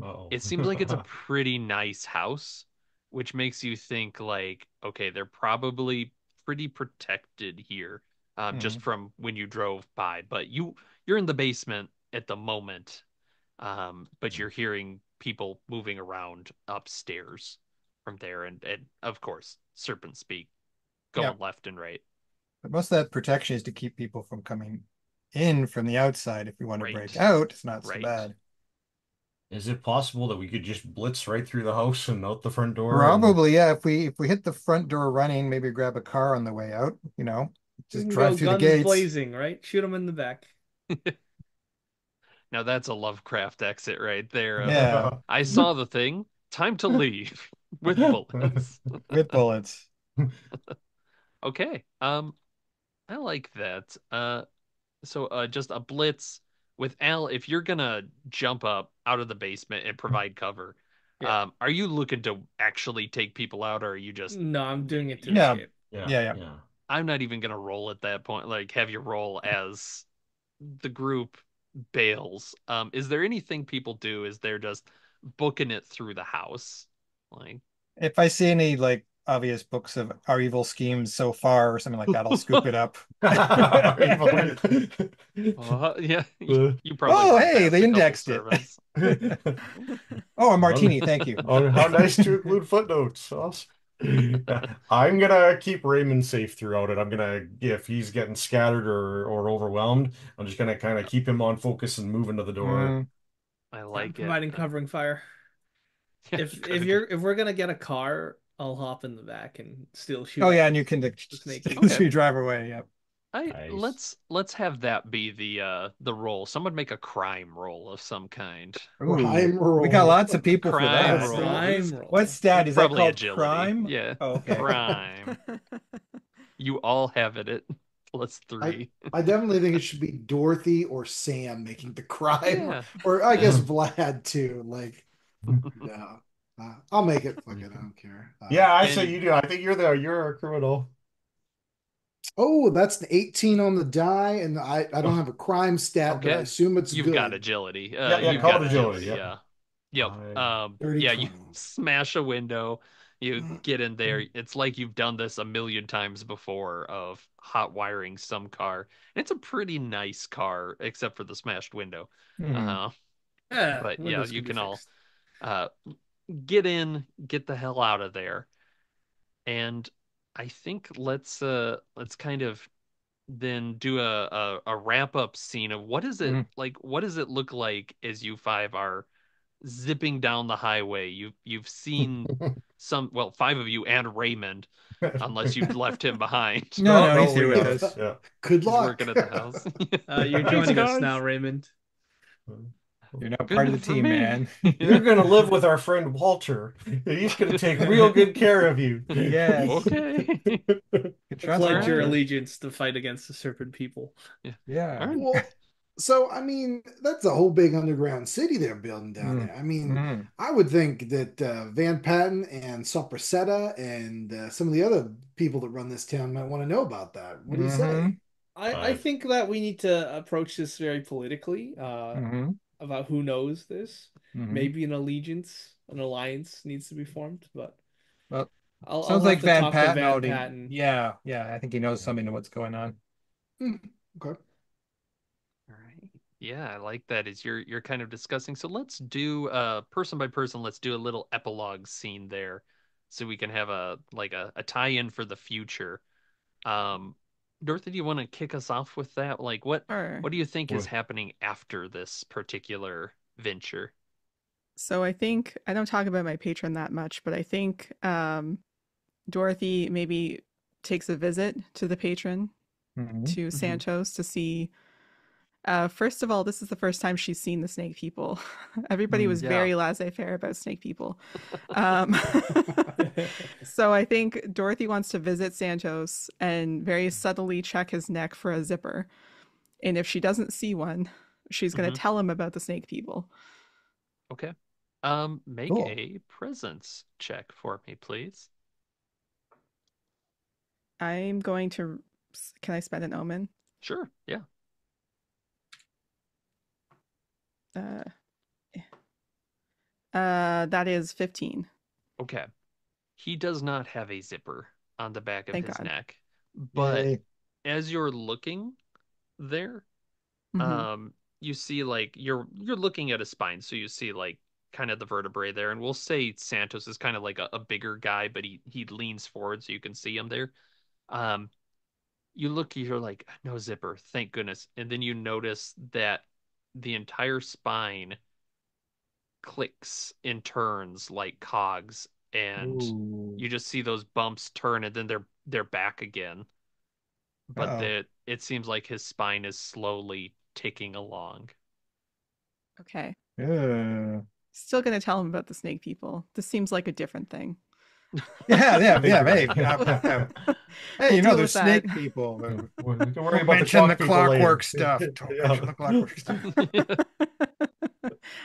Uh-oh. It seems like it's a pretty nice house, which makes you think like, okay, they're probably pretty protected here, just Hmm. from when you drove by. But you're in the basement at the moment, but you're hearing people moving around upstairs from there, and of course, serpent speak going Yep. left and right. But most of that protection is to keep people from coming in from the outside. If we want to break Right, out, it's not so right. bad. Is it possible that we could just blitz right through the house and out the front door and Probably, yeah. If we hit the front door running, maybe grab a car on the way out, We just can drive go through the guns gates. blazing, right? Shoot them in the back. Now that's a Lovecraft exit right there of Yeah, I saw the thing, time to leave with bullets. with bullets. Okay. I like that. So just a blitz with Al. If you're gonna jump up out of the basement and provide cover, Yeah. are you looking to actually take people out, or are you just No, I'm doing it to yeah? Yeah, escape. Yeah, yeah, yeah. yeah. I'm not even gonna roll at that point. Like have you roll as the group bails. Is there anything people do? Is they're just booking it through the house? Like, If I see any like obvious books of our evil schemes so far or something like that, I'll scoop it up. yeah, Uh, you probably Oh, run hey, past they a couple indexed it. servants. Oh, a On, martini, thank you. on how nice to include footnotes. Awesome. I'm gonna keep Raymond safe throughout it. I'm gonna, if he's getting scattered or overwhelmed, I'm just gonna kind of keep him on focus and move into the door. Mm. I Yeah, I'm like it. providing covering fire. Yeah, If good, if good. you're if we're gonna get a car, I'll hop in the back and still Oh shoot yeah, at and you can the snake Okay. people. you drive away. Yep. I Nice. let's have that be the roll. Someone make a crime roll of some kind. Ooh, Crime we got roll. lots of people for Crime that. That's roll. This Crime is What roll. stat is that probably called? agility. Crime? Yeah. Oh, okay. Crime. You all have it at plus I 3. I definitely think it should be Dorothy or Sam making the crime, Yeah. or I guess Yeah. Vlad too. Like, no, I'll make it. Fuck it, I don't care. Yeah, I say And you do. I think you're a criminal. Oh, that's an 18 on the die, and I don't have a crime stat, but I okay. assume it's You've got good. agility. Yeah, yeah, You've call got it agility. agility. Yep. Yeah. Yep. I 30, Yeah, you 20. smash a window, you get in there. It's like you've done this a million times before of hot wiring some car. And it's a pretty nice car, except for the smashed window. Hmm. Uh, Yeah, but yeah, windows you can be can all fixed. uh get in, get the hell out of there. And I think let's kind of then do a wrap up scene of what is it Mm. like, what does it look like as you five are zipping down the highway. You've seen some, well, five of you and Raymond, unless you've left him behind. No, no, no, no, he's here we with have. us. Yeah. Good He's luck. working at the house. You're Thanks, joining us now, guys. Raymond. You're now Good part of the enough for team, me. man. You're Yeah. gonna live with our friend Walter. He's gonna take real good care of you. Yes. Okay. You I trust All pledge your right. Walter. allegiance to fight against the serpent people. Yeah. All Yeah. right. Well, so I mean, that's a whole big underground city they're building down Mm. there. I mean, Mm. I would think that Van Patten and Soprasetta and some of the other people that run this town might want to know about that. What do you Hmm. say? I Five. think that we need to approach this very politically, Hmm. about who knows this. Hmm. Maybe an allegiance, an alliance needs to be formed, but Well, I'll sounds have like to Van talk to Patten Van already. Patten. Yeah, yeah. I think he knows something of what's going on. Hmm, okay. All right. Yeah, I like that as you're kind of discussing. So let's do person by person, let's do a little epilogue scene there so we can have a like a tie-in for the future. Um, Dorothy, do you want to kick us off with that? Like, Sure. what do you think is Well, happening after this particular venture? So I think I don't talk about my patron that much, but I think Dorothy maybe takes a visit to the patron, Hmm. to Hmm. Santos, to see. First of all, this is the first time she's seen the snake people. Everybody Mm. was Yeah. very laissez-faire about snake people. Um, so I think Dorothy wants to visit Santos and very subtly check his neck for a zipper. And if she doesn't see one, she's going Hmm. to tell him about the snake people. Okay. Make Cool. a presence check for me, please. I'm going to. Can I spend an omen? Sure. Yeah. Uh, that is 15. Okay. He does not have a zipper on the back of Thank his God. neck, but Yay. as you're looking there, Hmm. um, you see like you're looking at a spine, so you see like kind of the vertebrae there, and we'll say Santos is kind of like a bigger guy, but he leans forward so you can see him there. Um, you look, you're like, no zipper, thank goodness. And then you notice that the entire spine clicks and turns like cogs, and Ooh. you just see those bumps turn, and then they're back again. But Uh-oh. that it seems like his spine is slowly ticking along. Okay. Uh, Still going to tell him about the snake people. This seems like a different thing. Yeah, I yeah, think yeah. you're right. Hey, hey, We'll you know, deal there's with that. snake people. Don't worry Don't about the mention the clock people clockwork later. stuff. Don't mention Yeah. the clockwork stuff.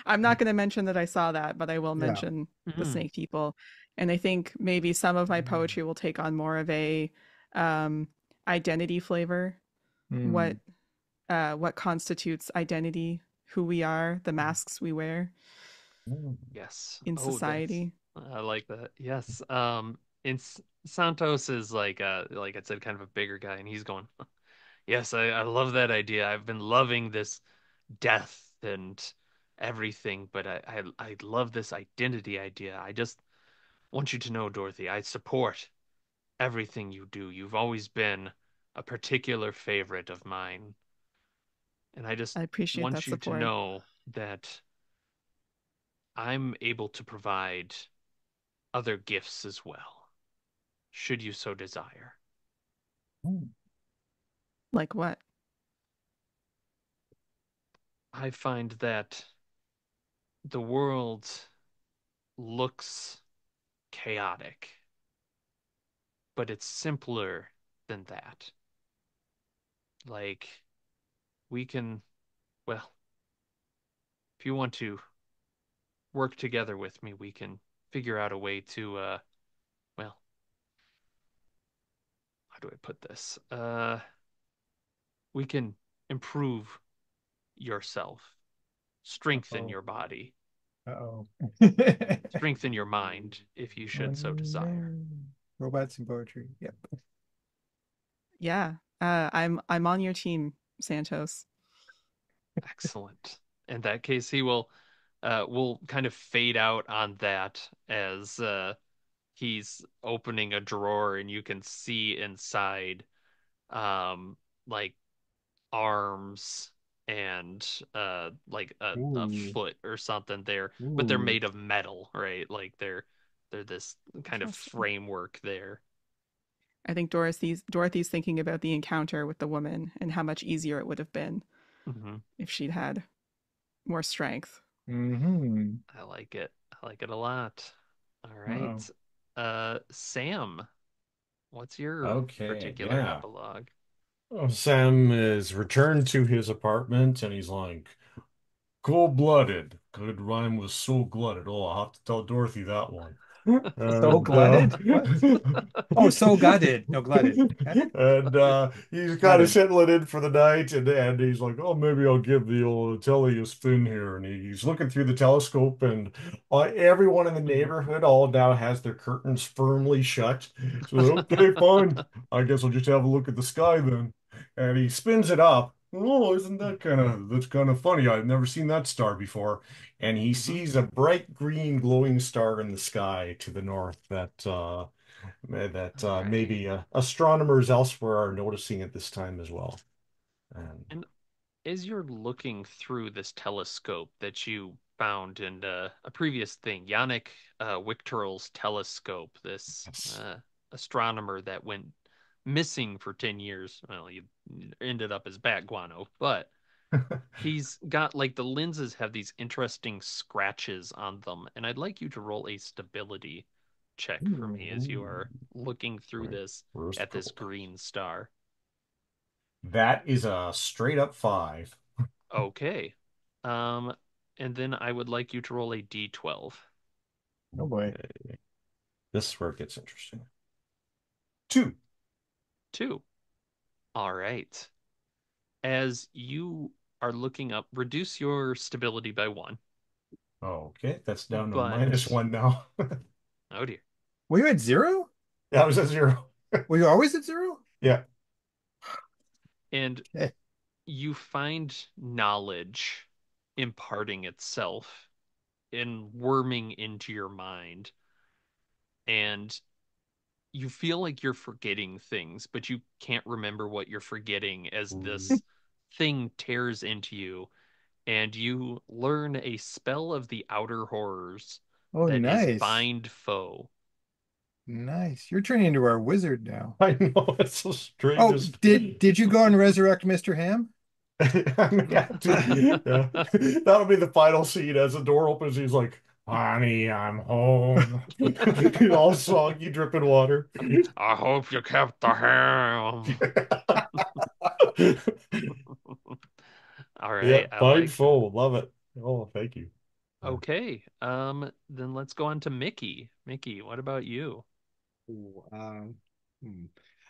I'm not going to mention that I saw that, but I will Yeah. mention the Hmm. snake people. And I think maybe some of my poetry will take on more of a um, identity flavor. What Hmm. what constitutes identity, who we are, the masks we wear Yes. in Oh, that's society. I like that. Yes. In Santos is like I said, kind of a bigger guy, and he's going, yes, I love that idea. I've been loving this death and everything, but I love this identity idea. I just want you to know, Dorothy, I support everything you do. You've always been a particular favorite of mine, and I just I appreciate that want you to support. know that I'm able to provide other gifts as well, should you so desire. Like what? I find that the world looks chaotic, but it's simpler than that. Like, we can, well, if you want to work together with me, we can figure out a way to, well, how do I put this? We can improve yourself, strengthen Uh-oh. your body, Uh-oh. strengthen your mind, if you Oh should so desire. no. Robots and poetry. Yep. Yeah. I'm on your team, Santos. Excellent. In that case, he will kind of fade out on that as he's opening a drawer and you can see inside um like arms and like a Ooh. foot or something there, but they're Ooh. made of metal, right? Like they're this kind of Interesting. framework there. I think Dorothy's thinking about the encounter with the woman and how much easier it would have been Hmm. if she'd had more strength. Mm-hmm. I like it. I like it a lot. All Uh-oh. right. Sam, what's your Okay, particular yeah. epilogue? Oh, Sam is returned to his apartment and he's like, cold-blooded. Good rhyme with soul-glutted. Oh, I'll have to tell Dorothy that one. So And glutted? What? Oh, so gutted. No, glutted. Gutted? and he's kind of Glutted. settling in for the night, and he's like, "Oh, maybe I'll give the old telly a spin here." And he's looking through the telescope, and everyone in the neighborhood all now has their curtains firmly shut. So, okay, fine. I guess I'll just have a look at the sky then. And he spins it up. Oh, isn't that that's kind of funny? I've never seen that star before. And he Hmm. sees a bright green glowing star in the sky to the north that All right. maybe astronomers elsewhere are noticing at this time as well. And And as you're looking through this telescope that you found in a previous thing, Yannick Wictoral's telescope, this yes. astronomer that went missing for 10 years. Well, he ended up as bat guano, but he's got like the lenses have these interesting scratches on them, and I'd like you to roll a stability check for me as you Ooh, are looking through right. this First at this go. green star. That is a straight up five. Okay. Um, and then I would like you to roll a d12. Oh boy. Okay. This is where it gets interesting. Two. Two. All right. As you are looking up, reduce your stability by one. Okay, that's down to minus But one now. oh dear. Were you at zero? That was a zero. Were you always at zero? Yeah. And Okay. you find knowledge imparting itself and worming into your mind, and you feel like you're forgetting things, but you can't remember what you're forgetting as Ooh. this thing tears into you, and you learn a spell of the outer horrors Oh, that is nice. bind foe. Nice. You're turning into our wizard now. I know it's the Oh, strangest. did you go and resurrect Mr. Ham? I may have to. Yeah. That'll be the final scene as the door opens. He's like, Honey, I'm home. All soggy, dripping water. I hope you kept the ham. All Yeah, right, I bite like that. full. Love it. Oh, thank you. Okay, then let's go on to Mickey. Mickey, what about you? Ooh, hmm.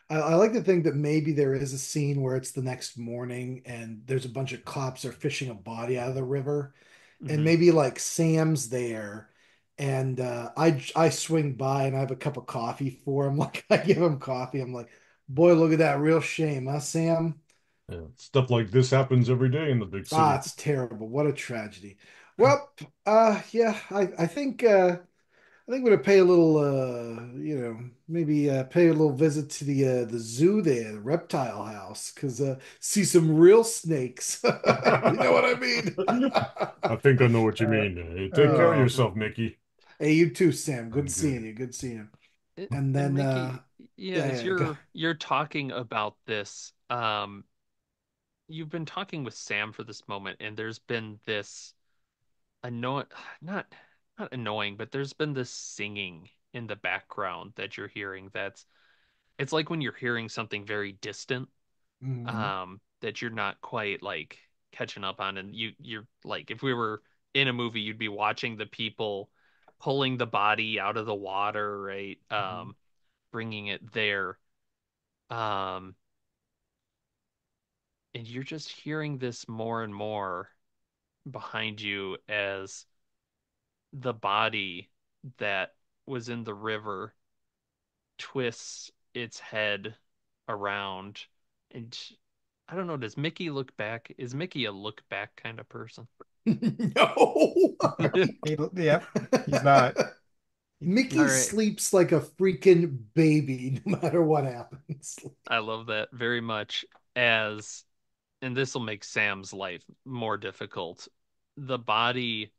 I like to think that maybe there is a scene where it's the next morning and there's a bunch of cops are fishing a body out of the river, and Hmm. maybe like Sam's there, and I swing by and I have a cup of coffee for him. Like I give him coffee. I'm like, boy, look at that, real shame, huh, Sam? Yeah, stuff like this happens every day in the big Ah, city. it's terrible. What a tragedy. Well, yeah, I think we're gonna pay a little, maybe pay a little visit to the zoo there, the reptile house, because see some real snakes. You know what I mean? I think I know what you Uh, mean. Hey, take care of oh, yourself, Mickey. Hey, you too, Sam. Good seeing Good. you. Good seeing you. It, And and then, Mickey, yeah, yeah, as yeah, go. you're talking about this, you've been talking with Sam for this moment, and there's been this annoying, not not annoying, but there's been this singing in the background that you're hearing. It's like when you're hearing something very distant, Mhm. that you're not quite like catching up on, and you're like, if we were in a movie, you'd be watching the people pulling the body out of the water, right? Mhm. Bringing it there. Um, and you're just hearing this more and more behind you as the body that was in the river twists its head around. And I don't know, does Mickey look back? Is Mickey a look back kind of person? No. yep, he's not. All Mickey right. sleeps like a freaking baby no matter what happens. I love that very much. As, and this will make Sam's life more difficult. The body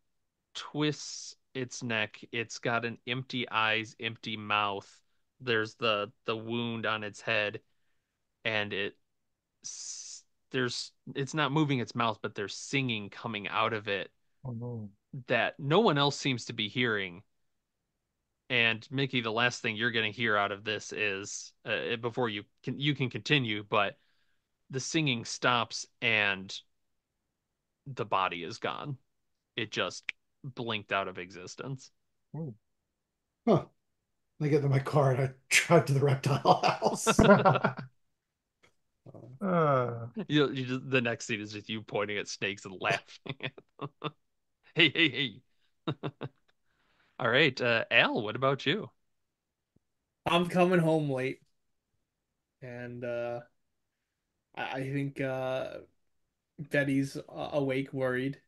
twists its neck. It's got an empty eyes, empty mouth. There's the wound on its head, and there's it's not moving its mouth, but there's singing coming out of it Oh no. that no one else seems to be hearing. And Mickey, the last thing you're going to hear out of this is, before you can continue, but the singing stops and the body is gone. It just blinked out of existence. Oh. Huh. I get in my car and I drive to the reptile house. The next scene is just you pointing at snakes and laughing. Hey, hey, hey. All right, Al, what about you? I'm coming home late, and I think Betty's awake, worried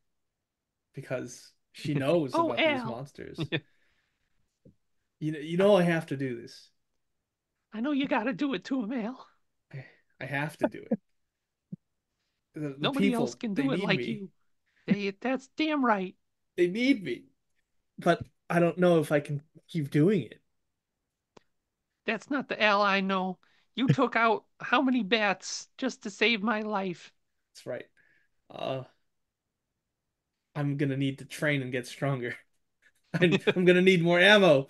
because she knows Oh, about these Al. monsters. I have to do this. I know you got to do it to him, Al. I, I have to do it. The Nobody else people, can they do it need like me. you. That's damn right. They need me. But I don't know if I can keep doing it. That's not the Al I know. You took out how many bats just to save my life? That's right. Uh, I'm gonna need to train and get stronger. I'm gonna need more ammo.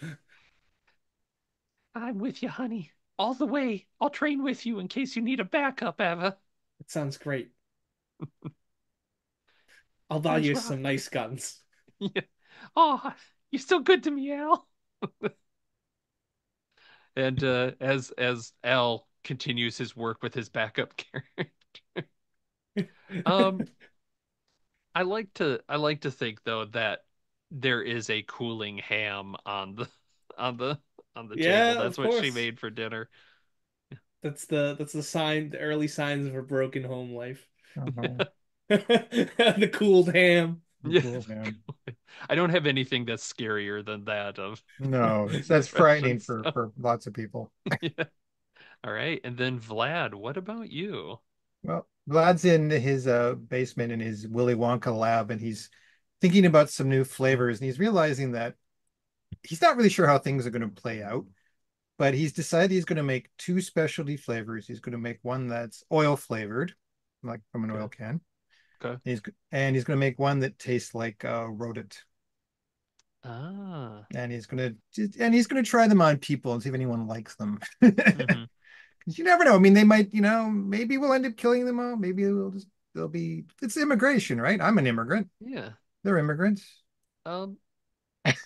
I'm with you, honey. All the way. I'll train with you in case you need a backup, Eva. It sounds great. I'll buy Let's you rock. some nice guns. Yeah. Oh, you're so good to me, Al. And as Al continues his work with his backup character, um, I like to think though that there is a cooling ham on the on the table. Yeah, That's of what she course. made for dinner. That's the sign, the early signs of a broken home life. Oh no. The cooled ham. Yeah. Cool, man. I don't have anything that's scarier than that of No, that's frightening refreshments. for lots of people. Yeah. All right. And then Vlad, what about you? Well, Vlad's in his basement in his Willy Wonka lab, and he's thinking about some new flavors, and he's realizing that he's not really sure how things are going to play out, but he's decided he's going to make two specialty flavors. He's going to make one that's oil flavored, like from an oil Okay. can. Okay. He's and he's going to make one that tastes like rodent. Ah. and he's gonna try them on people and see if anyone likes them. Hmm. Because you never know. I mean, they might, maybe we'll end up killing them all. Maybe they'll be. It's immigration, right? I'm an immigrant. Yeah. They're immigrants. Um,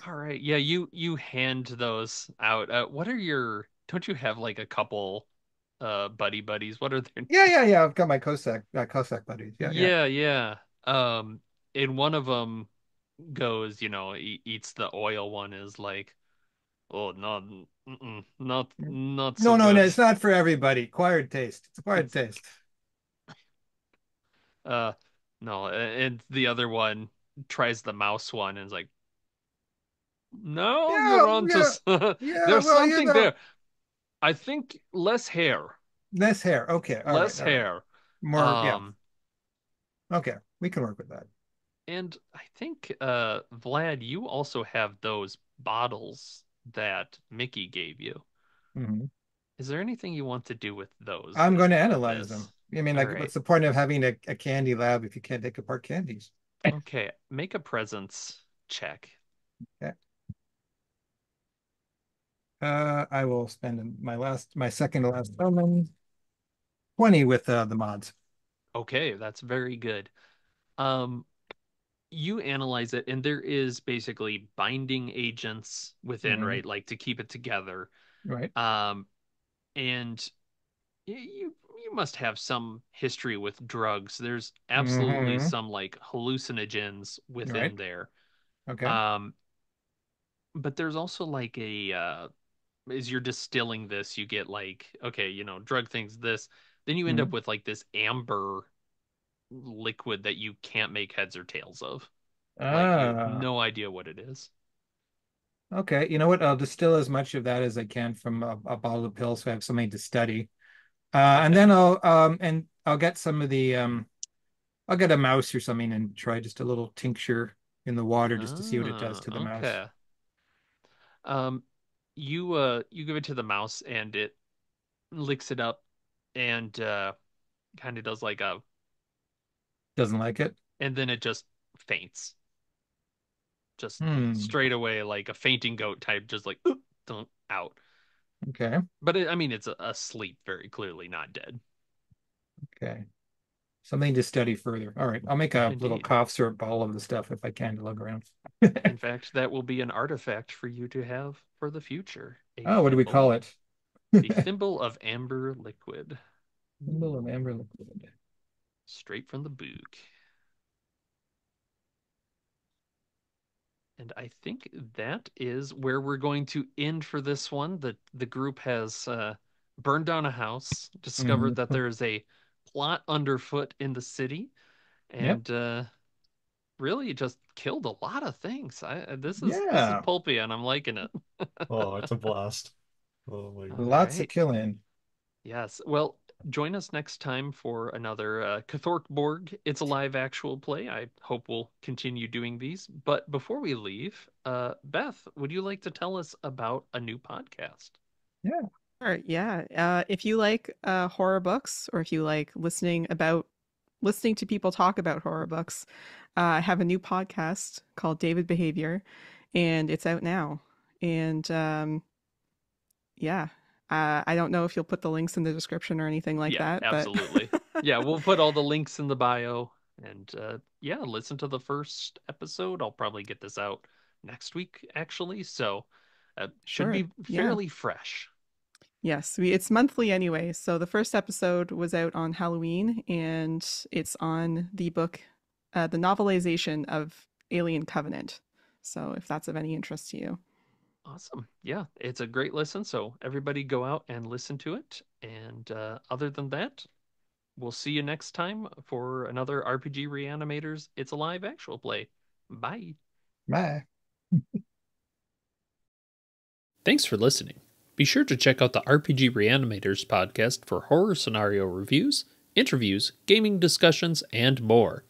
all right. Yeah, you hand those out. What are your, don't you have like a couple buddy buddies? What are their Yeah, yeah, yeah. I've got my Cossack buddies. Yeah, yeah. Yeah, yeah. And one of them goes, eats the oil one is like, oh, not, not so No, no, no. good. It's not for everybody. Acquired taste. It's acquired It's taste. uh, no, and the other one tries the mouse one and is like, no, Yeah, you're on to, yeah, yeah. there's Well, something there. I think less hair, less hair. Okay, all right, less all right. hair. More, yeah. Um, Okay, we can work with that. and I think, Vlad, you also have those bottles that Mickey gave you. Mhm. Is there anything you want to do with those I'm as going to part of analyze this? them. I mean, All like, right. what's the point of having a candy lab if you can't take apart candies? Okay. Make a presence check. Okay. I will spend my second to last element 20 with the mods. Okay, that's very good. Um, you analyze it, and there is basically binding agents within, Hmm. right? Like to keep it together. Right. Um, and you must have some history with drugs. There's absolutely Hmm. some like hallucinogens within Right. there. Okay. Um, but there's also like as you're distilling this, you get like, okay, drug things this, then you end up Hmm. with like this amber liquid that you can't make heads or tails of. Like you have Ah, no idea what it is. okay. You know what? I'll distill as much of that as I can from a bottle of pills so I have something to study. And then Okay. I'll get some of the I'll get a mouse or something and try just a little tincture in the water just to see what it does Oh, to the mouse. okay. Um, you give it to the mouse and it licks it up and kind of does like a, Doesn't like it. and then it just faints. Just Hmm. straight away like a fainting goat type, just like dunk, out. Okay. But I mean, it's asleep very clearly, not dead. Okay. Something to study further. All right. I'll make a little Indeed. cough syrup ball of the stuff if I can to lug around. In fact, that will be an artifact for you to have for the future. A Oh, what do we call thimble. it? The thimble of amber liquid. Symbol of amber liquid. Straight from the book. And I think that is where we're going to end for this one. The group has burned down a house, discovered that Mhm. there is a plot underfoot in the city, Yep. and really just killed a lot of things. This is Yeah. pulpy, and I'm liking it. Oh, it's a blast. Oh my All God. Lots of right. killing. Yes. Well, join us next time for another Cthork Borg. It's a live actual play. I hope we'll continue doing these. But before we leave, Beth, would you like to tell us about a new podcast? Yeah. Sure, yeah. If you like horror books, or if you like listening to people talk about horror books, I have a new podcast called David Behavior, and it's out now. And yeah, I don't know if you'll put the links in the description or anything like Yeah, that, but absolutely. Yeah, we'll put all the links in the bio. And yeah, listen to the first episode. I'll probably get this out next week, actually. So should sure, be yeah. fairly fresh. Yes, it's monthly anyway. So the first episode was out on Halloween, and it's on the book, the novelization of Alien Covenant. So if that's of any interest to you. Awesome. Yeah, it's a great listen. So everybody go out and listen to it. And other than that, we'll see you next time for another RPG Reanimators It's a Live Actual Play. Bye. Bye. Thanks for listening. Be sure to check out the RPG Reanimators podcast for horror scenario reviews, interviews, gaming discussions, and more.